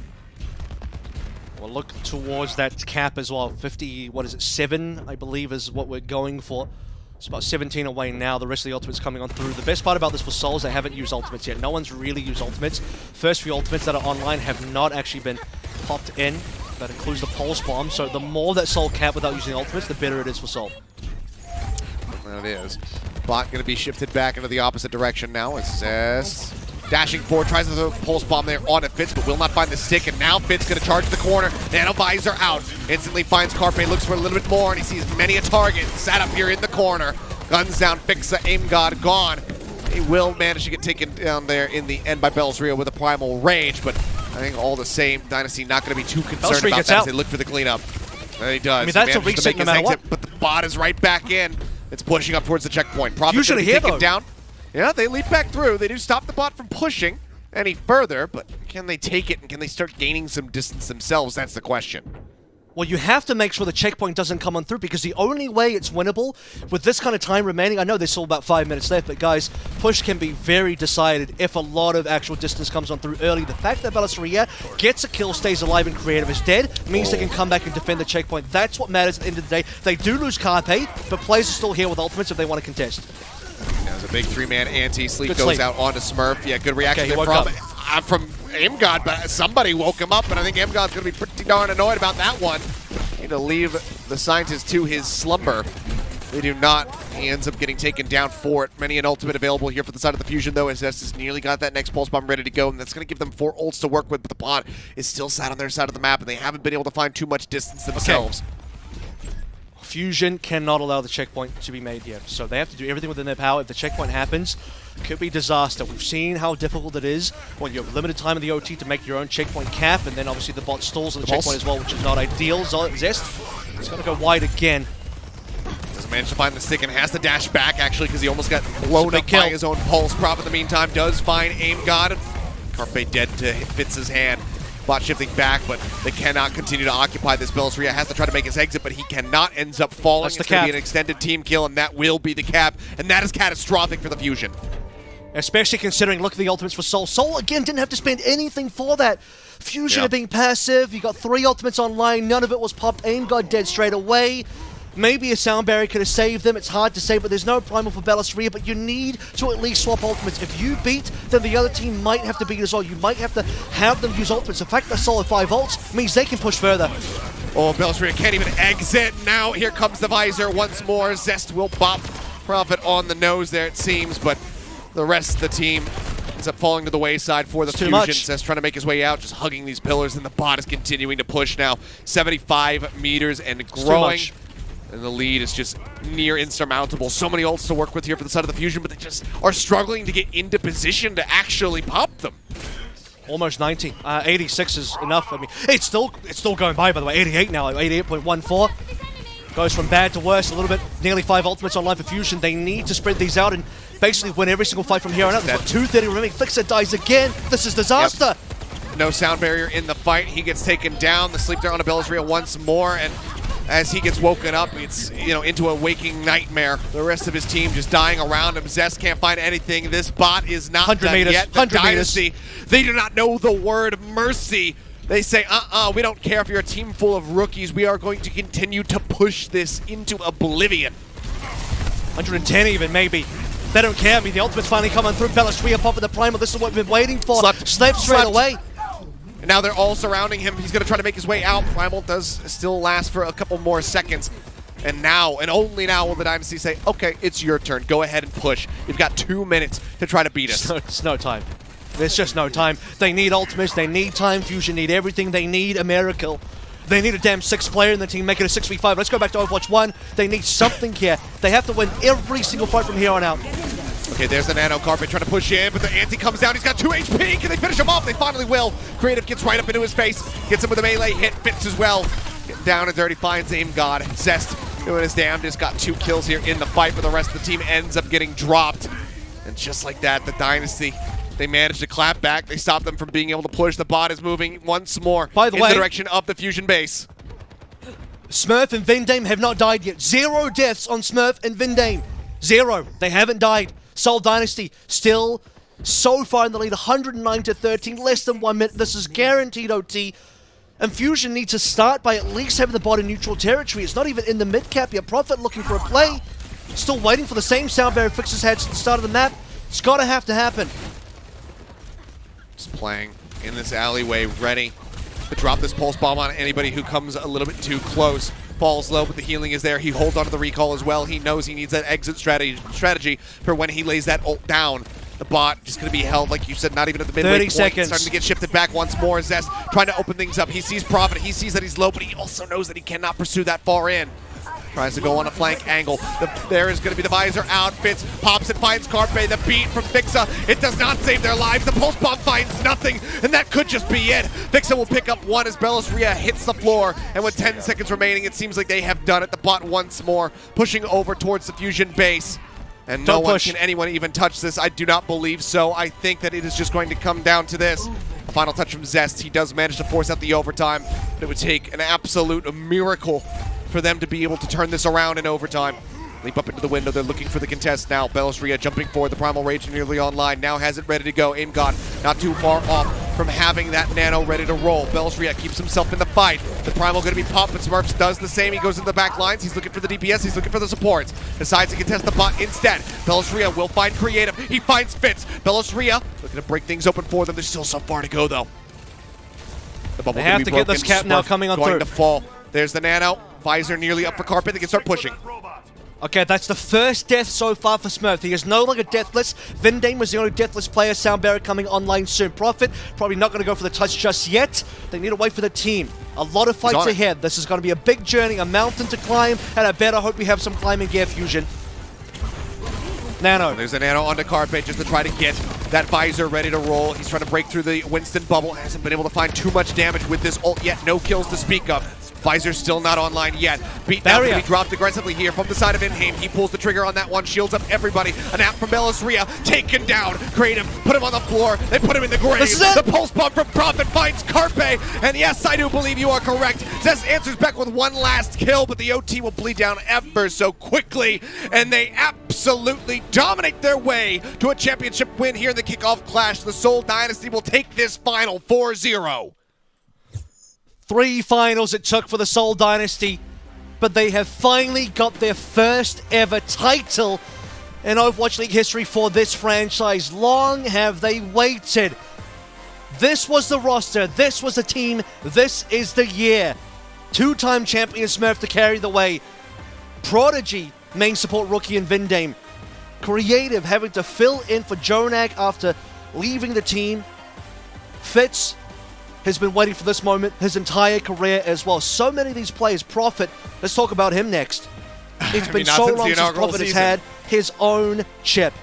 We'll look towards that cap as well. 50, what is it, 7, I believe, is what we're going for. It's about 17 away now. The rest of the ultimates coming on through. The best part about this for Seoul is they haven't used ultimates yet. No one's really used ultimates. First few ultimates that are online have not actually been popped in. That includes the pulse bomb. So the more that Seoul cap without using ultimates, the better it is for Seoul. That is. Bot going to be shifted back into the opposite direction now as Zest dashing forward, tries to throw a pulse bomb there on Fitz, but will not find the stick, and now Fitz going to charge the corner. Nanovisor out. Instantly finds Carpe, looks for a little bit more, and he sees many a target sat up here in the corner. Guns down, Fixa, Aim God gone. He will manage to get taken down there in the end by Belzria with a primal rage, but I think all the same, Dynasty not going to be too concerned about that as they look for the cleanup. And he does. I mean, that's a reset no matter what. But the bot is right back in. It's pushing up towards the checkpoint. Prophet Usually here, though. down. Yeah, they leap back through. They do stop the bot from pushing any further, but can they take it and can they start gaining some distance themselves? That's the question. Well, you have to make sure the checkpoint doesn't come on through, because the only way it's winnable with this kind of time remaining, I know there's still about 5 minutes left, but guys, push can be very decided if a lot of actual distance comes on through early. The fact that Belastria gets a kill, stays alive, and Creative is dead means they can come back and defend the checkpoint. That's what matters at the end of the day. They do lose Carpe, but players are still here with ultimates if they want to contest. There's a big three-man anti. Sleep Good goes sleep. out onto Smurf. Yeah, good reaction Okay, there from Aim God, but somebody woke him up, and I think Aim God's going to be pretty darn annoyed about that one. Need to leave the scientist to his slumber. They do not. He ends up getting taken down for it. Many an ultimate available here for the side of the Fusion, though, as Estes nearly got that next pulse bomb ready to go, and that's going to give them 4 ults to work with, but the bot is still sat on their side of the map, and they haven't been able to find too much distance themselves. Okay. Fusion cannot allow the checkpoint to be made yet, so they have to do everything within their power. If the checkpoint happens, it could be disaster. We've seen how difficult it is when you have limited time in the OT to make your own checkpoint cap, and then obviously the bot stalls on the checkpoint as well, which is not ideal. Zest is going to go wide again. Doesn't manage to find the stick and has to dash back, actually, because he almost got blown up by his own pulse. Prop in the meantime does find Aim God. Carpe dead to Fitz's hand. Bot shifting back, but they cannot continue to occupy this. Belzria has to try to make his exit, but he cannot, ends up falling. That's the it's going to cap. be an extended team kill, and that will be the cap, and that is catastrophic for the Fusion. Especially considering, look at the ultimates for Seoul. Seoul, again, didn't have to spend anything for that. Fusion are being passive. You got 3 ultimates online. None of it was popped. Aim got dead straight away. Maybe a sound barrier could have saved them. It's hard to say, but there's no primal for Belastria, but you need to at least swap ultimates. If you beat, then the other team might have to beat as well. You might have to have them use ultimates. The fact that Seoul have 5 ults means they can push further. Oh, Belastria can't even exit. Now here comes the visor once more. Zest will bop Prophet on the nose there, it seems, but the rest of the team ends up falling to the wayside for the Fusion. Zest trying to make his way out, just hugging these pillars, and the bot is continuing to push now. 75 meters and growing. And the lead is just near insurmountable. So many ults to work with here for the side of the Fusion, but they just are struggling to get into position to actually pop them. Almost 90. 86 is enough. I mean, it's still going by the way. 88 now, 88.14. Goes from bad to worse a little bit. Nearly 5 ultimates online for Fusion. They need to spread these out and basically win every single fight from here on out. They've got 230 remaining. Flixa dies again. This is disaster. Yep. No sound barrier in the fight. He gets taken down. The sleep there on a Belzria once more, and as he gets woken up, it's, into a waking nightmare. The rest of his team just dying around him. Zest can't find anything. This bot is not 100 done meters, yet. The 100 Dynasty, they do not know the word mercy. They say, we don't care if you're a team full of rookies. We are going to continue to push this into oblivion. 110 even, maybe. They don't care. I mean, the ultimate's finally coming through. Belastria popping the primal. This is what we've been waiting for. Slept straight away. And now they're all surrounding him. He's going to try to make his way out. Primal does still last for a couple more seconds. And now, and only now, will the Dynasty say, okay, it's your turn. Go ahead and push. You've got 2 minutes to try to beat us. It's no time. There's just no time. They need ultimates. They need time. Fusion need everything. They need a miracle. They need a damn 6th player in the team, make it a 6v5. Let's go back to Overwatch 1. They need something here. They have to win every single fight from here on out. Okay, there's the Nano Carpet trying to push in, but the Anti comes down. He's got 2 HP. Can they finish him off? They finally will. Creative gets right up into his face. Gets him with a melee hit. Fits as well. Getting down and dirty. Finds Aim God. Zest doing his damnedest. Got 2 kills here in the fight, but the rest of the team ends up getting dropped. And just like that, the Dynasty, they managed to clap back. They stopped them from being able to push. The bot is moving once more in the direction of the Fusion base. Smurf and Vindame have not died yet. 0 deaths on Smurf and Vindame. 0. They haven't died. Seoul Dynasty still so far in the lead, 109-13, less than 1 minute. This is guaranteed OT. And Fusion needs to start by at least having the bot in neutral territory. It's not even in the mid-cap yet. Prophet looking for a play. Still waiting for the same sound barrier fixes had at the start of the map. It's got to have to happen. Just playing in this alleyway, ready to drop this pulse bomb on anybody who comes a little bit too close. Falls low, but the healing is there. He holds onto the recall as well. He knows he needs that exit strategy for when he lays that ult down. The bot just going to be held, like you said, not even at the midway 30 point. seconds. Starting to get shifted back once more. Zest trying to open things up. He sees Prophet. He sees that he's low, but he also knows that he cannot pursue that far in. Tries to go on a flank angle. There is going to be the visor out. Fitz pops and finds Carpe. The beat from Fixa. It does not save their lives. The pulse bomb finds nothing, and that could just be it. Fixa will pick up 1 as Belos Ria hits the floor, and with 10 seconds remaining, it seems like they have done it. The bot once more, pushing over towards the Fusion base. And no one can anyone even touch this. I do not believe so. I think that it is just going to come down to this. A final touch from Zest. He does manage to force out the overtime, but it would take an absolute miracle for them to be able to turn this around in overtime. Leap up into the window. They're looking for the contest now. Belos Ria jumping forward. The Primal Rage nearly online. Now has it ready to go. Aim God not too far off from having that Nano ready to roll. Belos Ria keeps himself in the fight. The Primal going to be popped, but Smurfs does the same. He goes into the back lines. He's looking for the DPS. He's looking for the supports. Decides to contest the bot instead. Belos Ria will find Creative. He finds Fitz. Belos Ria looking to break things open for them. There's still so far to go, though. The bubble they have to get this cap now coming on going through. To fall. There's the Nano. Visor nearly up for Carpet. They can start pushing. Okay, that's the first death so far for Smurf. He is no longer deathless. Vindame was the only deathless player. Sound Barrier coming online soon. Prophet probably not going to go for the touch just yet. They need to wait for the team. A lot of fights ahead. This is going to be a big journey, a mountain to climb, and I better hope we have some climbing gear Fusion. Nano. There's a Nano onto Carpet just to try to get that Visor ready to roll. He's trying to break through the Winston bubble. Hasn't been able to find too much damage with this ult yet. No kills to speak of. Visor's still not online yet. Beat down to be dropped aggressively here from the side of Inhame. He pulls the trigger on that one, shields up everybody. An app from Belos Ria, taken down. Creative, put him on the floor. They put him in the grave. The pulse pump from Prophet finds Carpe. And yes, I do believe you are correct. Zest answers back with 1 last kill, but the OT will bleed down ever so quickly. And they absolutely dominate their way to a championship win here in the Kickoff Clash. The Seoul Dynasty will take this final 4-0. 3 finals it took for the Seoul Dynasty, but they have finally got their first ever title in Overwatch League history for this franchise. Long have they waited. This was the roster, this was the team, this is the year. 2-time champion Smurf to carry the way. Prodigy, main support rookie in Vindame. Creative having to fill in for Jonak after leaving the team. Fitz has been waiting for this moment his entire career as well. So many of these players. Prophet, let's talk about him next. It's been so long since Prophet has had his own chip.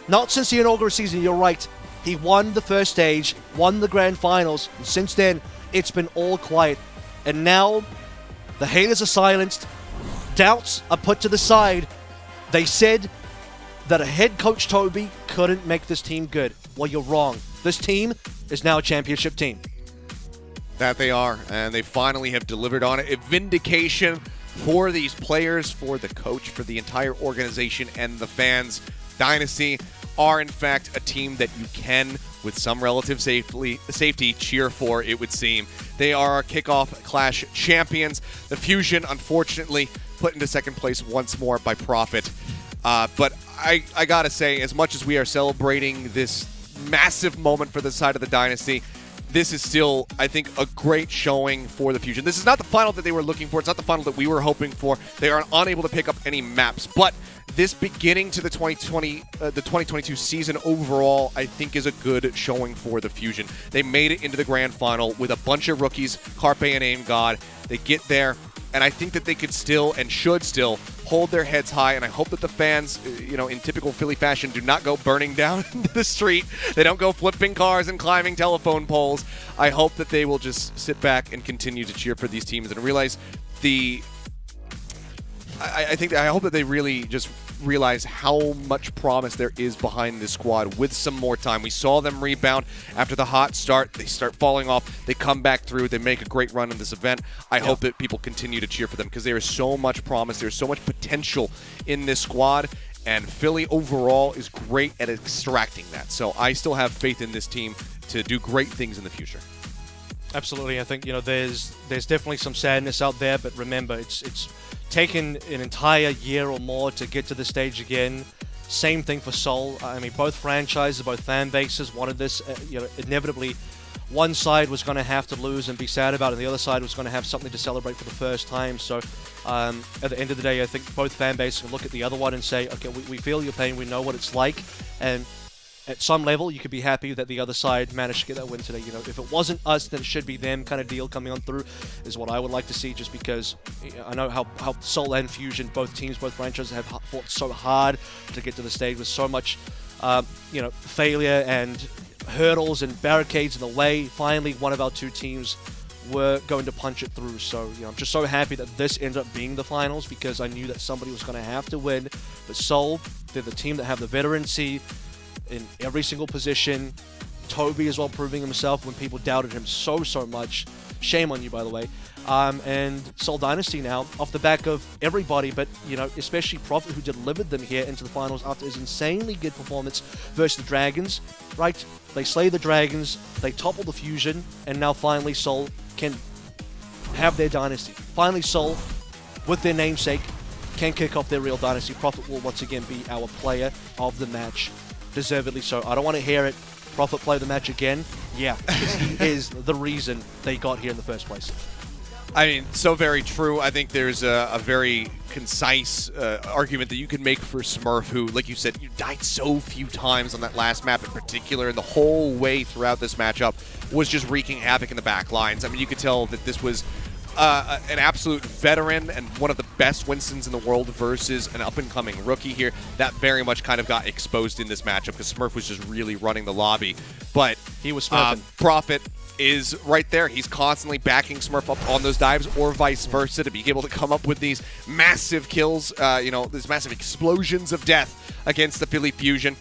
Not since the inaugural season, you're right. He won the first stage, won the grand finals, and since then, it's been all quiet. And now, the haters are silenced, doubts are put to the side. They said that a head coach, Toby, couldn't make this team good. Well, you're wrong. This team is now a championship team. That they are, and they finally have delivered on it. A vindication for these players, for the coach, for the entire organization, and the fans. Dynasty are, in fact, a team that you can, with some relative safety, cheer for, it would seem. They are our Kickoff Clash champions. The Fusion, unfortunately, put into second place once more by Prophet. But I gotta say, as much as we are celebrating this massive moment for the side of the Dynasty, this is still, I think, a great showing for the Fusion. This is not the final that they were looking for. It's not the final that we were hoping for. They are unable to pick up any maps. But this beginning to the 2022 season overall, I think, is a good showing for the Fusion. They made it into the grand final with a bunch of rookies, Carpe and Aim God. They get there, and I think that they could still and should still hold their heads high, and I hope that the fans, in typical Philly fashion, do not go burning down the street. They don't go flipping cars and climbing telephone poles. I hope that they will just sit back and continue to cheer for these teams and realize I hope that they really just realize how much promise there is behind this squad with some more time. We saw them rebound after the hot start. They start falling off. They come back through. They make a great run in this event. I hope that people continue to cheer for them because there is so much promise. There's so much potential in this squad, and Philly overall is great at extracting that. So I still have faith in this team to do great things in the future. Absolutely. I think, there's definitely some sadness out there, but remember, it's taken an entire year or more to get to the stage again. Same thing for Seoul. I mean, both franchises, both fan bases wanted this. Inevitably, one side was going to have to lose and be sad about it, and the other side was going to have something to celebrate for the first time. So at the end of the day, I think both fan bases can look at the other one and say, okay, we feel your pain, we know what it's like, and at some level, you could be happy that the other side managed to get that win today. If it wasn't us, then it should be them kind of deal coming on through is what I would like to see, just because I know how Seoul and Fusion, both teams, both franchises have fought so hard to get to the stage with so much, failure and hurdles and barricades in the way. Finally, one of our two teams were going to punch it through. So, I'm just so happy that this ended up being the finals because I knew that somebody was going to have to win. But Seoul, they're the team that have the veterancy in every single position. Toby as well proving himself when people doubted him so much. Shame on you, by the way. And Seoul Dynasty now, off the back of everybody, but, especially Prophet, who delivered them here into the finals after his insanely good performance versus the Dragons, right? They slay the Dragons, they topple the Fusion, and now finally Seoul can have their dynasty. Finally Seoul, with their namesake, can kick off their real dynasty. Prophet will once again be our player of the match. Deservedly so. I don't want to hear it. Prophet play the match again. Yeah, because he is the reason they got here in the first place. I mean, so very true. I think there's a very concise argument that you can make for Smurf, who, like you said, you died so few times on that last map in particular, and the whole way throughout this matchup was just wreaking havoc in the back lines. I mean, you could tell that this was an absolute veteran and one of the best Winstons in the world versus an up-and-coming rookie here. That very much kind of got exposed in this matchup because Smurf was just really running the lobby. But he was smurfing. Prophet is right there. He's constantly backing Smurf up on those dives or vice versa to be able to come up with these massive kills, these massive explosions of death against the Philly Fusion.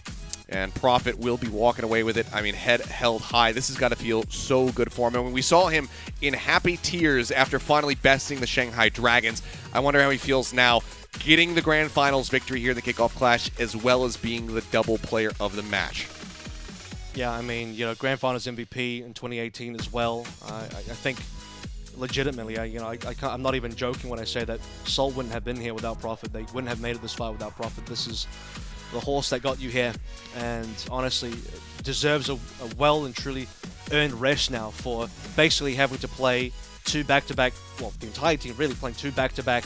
And Prophet will be walking away with it. I mean, head held high. This has got to feel so good for him. And when we saw him in happy tears after finally besting the Shanghai Dragons, I wonder how he feels now getting the Grand Finals victory here in the Kickoff Clash, as well as being the double player of the match. Yeah, I mean, Grand Finals MVP in 2018 as well. I think legitimately, I'm not even joking when I say that Seoul wouldn't have been here without Prophet. They wouldn't have made it this far without Prophet. This is the horse that got you here, and honestly deserves a well and truly earned rest now for basically having to play two back-to-back, well, the entire team really playing two back-to-back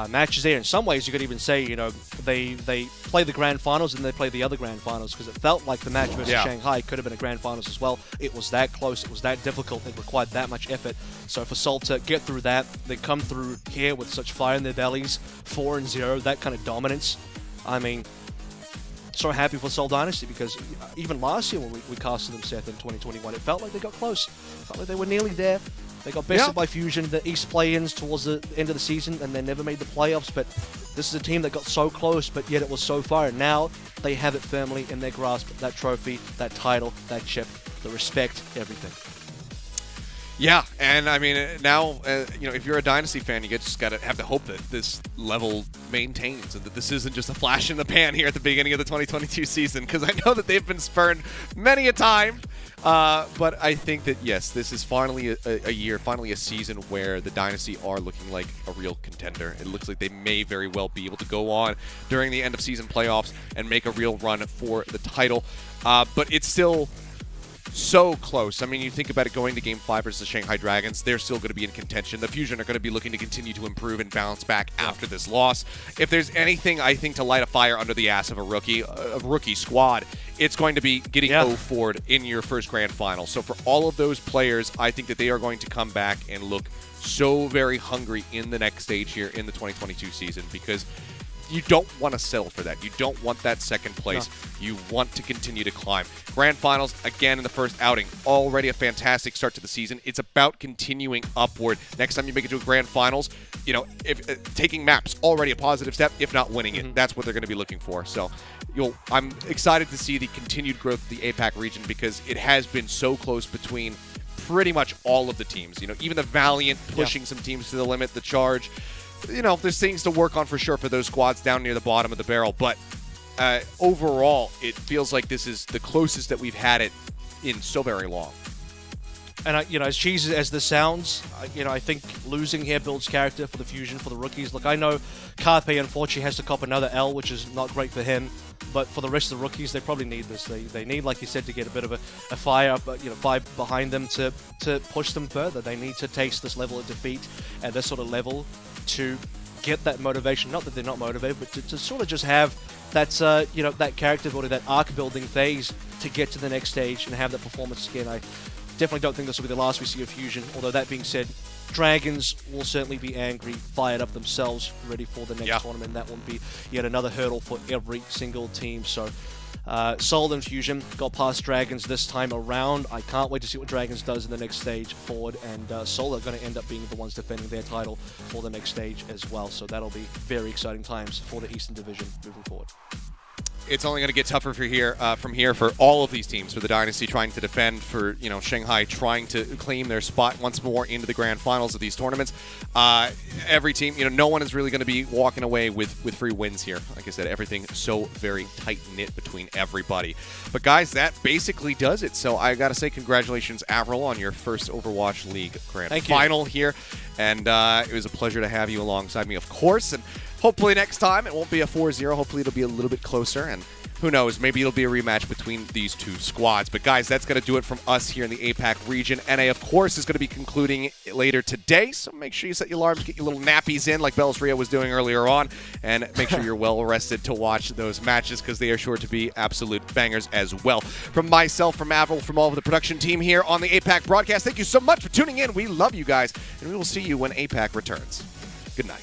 matches there. In some ways, you could even say, they play the Grand Finals and they play the other Grand Finals, because it felt like the match versus Shanghai could have been a Grand Finals as well. It was that close, it was that difficult, it required that much effort. So for Seoul to get through that, they come through here with such fire in their bellies, 4-0, that kind of dominance. I mean, so happy for Seoul Dynasty, because even last year when we casted them, Seth, in 2021, it felt like they got close. It felt like they were nearly there. They got bested by Fusion in the East play-ins towards the end of the season, and they never made the playoffs. But this is a team that got so close, but yet it was so far. And now they have it firmly in their grasp, that trophy, that title, that chip, the respect, everything. Yeah, and I mean, now, if you're a Dynasty fan, you just got to have the hope that this level maintains and that this isn't just a flash in the pan here at the beginning of the 2022 season, because I know that they've been spurned many a time. But I think that, yes, this is finally a year, finally a season where the Dynasty are looking like a real contender. It looks like they may very well be able to go on during the end of season playoffs and make a real run for the title. But it's still so close. I mean, you think about it going to Game 5 versus the Shanghai Dragons, they're still going to be in contention. The Fusion are going to be looking to continue to improve and bounce back after this loss. If there's anything, I think, to light a fire under the ass of a rookie squad, it's going to be getting O4'd in your first grand final. So for all of those players, I think that they are going to come back and look so very hungry in the next stage here in the 2022 season, because you don't want to settle for that. You don't want that second place. No. You want to continue to climb. Grand finals, again, in the first outing. Already a fantastic start to the season. It's about continuing upward. Next time you make it to a grand finals, you know, if taking maps, already a positive step, if not winning it. That's what they're going to be looking for. So I'm excited to see the continued growth of the APAC region, because it has been so close between pretty much all of the teams. You know, even the Valiant pushing some teams to the limit, the Charge. You know, there's things to work on for sure for those squads down near the bottom of the barrel, but overall, it feels like this is the closest that we've had it in so very long. And, you know, as cheesy as this sounds, you know, I think losing here builds character for the Fusion, for the rookies. Look, I know Carpe, unfortunately, has to cop another L, which is not great for him. But for the rest of the rookies, they probably need this. They need, like you said, to get a bit of a fire up, you know, vibe behind them to push them further. They need to taste this level of defeat at this sort of level to get that motivation. Not that they're not motivated, but to sort of just have that, you know, that character building, that arc building phase to get to the next stage and have that performance again. I definitely don't think this will be the last we see of Fusion. Although that being said, Dragons will certainly be angry, fired up themselves, ready for the next tournament. That will be yet another hurdle for every single team. So Seoul and Fusion got past Dragons this time around. I can't wait to see what Dragons does in the next stage forward, and Seoul are going to end up being the ones defending their title for the next stage as well. So that'll be very exciting times for the Eastern Division moving forward. It's only going to get tougher from here for all of these teams, for the Dynasty trying to defend, for, you know, Shanghai trying to claim their spot once more into the grand finals of these tournaments. Every team, you know, no one is really going to be walking away with free wins here. Like I said, everything so very tight-knit between everybody. But guys, that basically does it. So I got to say congratulations, Avril, on your first Overwatch League grand final here. And it was a pleasure to have you alongside me, of course. And hopefully next time it won't be a 4-0. Hopefully it'll be a little bit closer, and who knows, maybe it'll be a rematch between these two squads. But guys, that's going to do it from us here in the APAC region. NA, of course, is going to be concluding later today, so make sure you set your alarms, get your little nappies in like Bells Ria was doing earlier on, and make sure you're well rested to watch those matches, because they are sure to be absolute bangers as well. From myself, from Avril, from all of the production team here on the APAC broadcast, thank you so much for tuning in. We love you guys, and we will see you when APAC returns. Good night.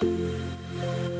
Bye.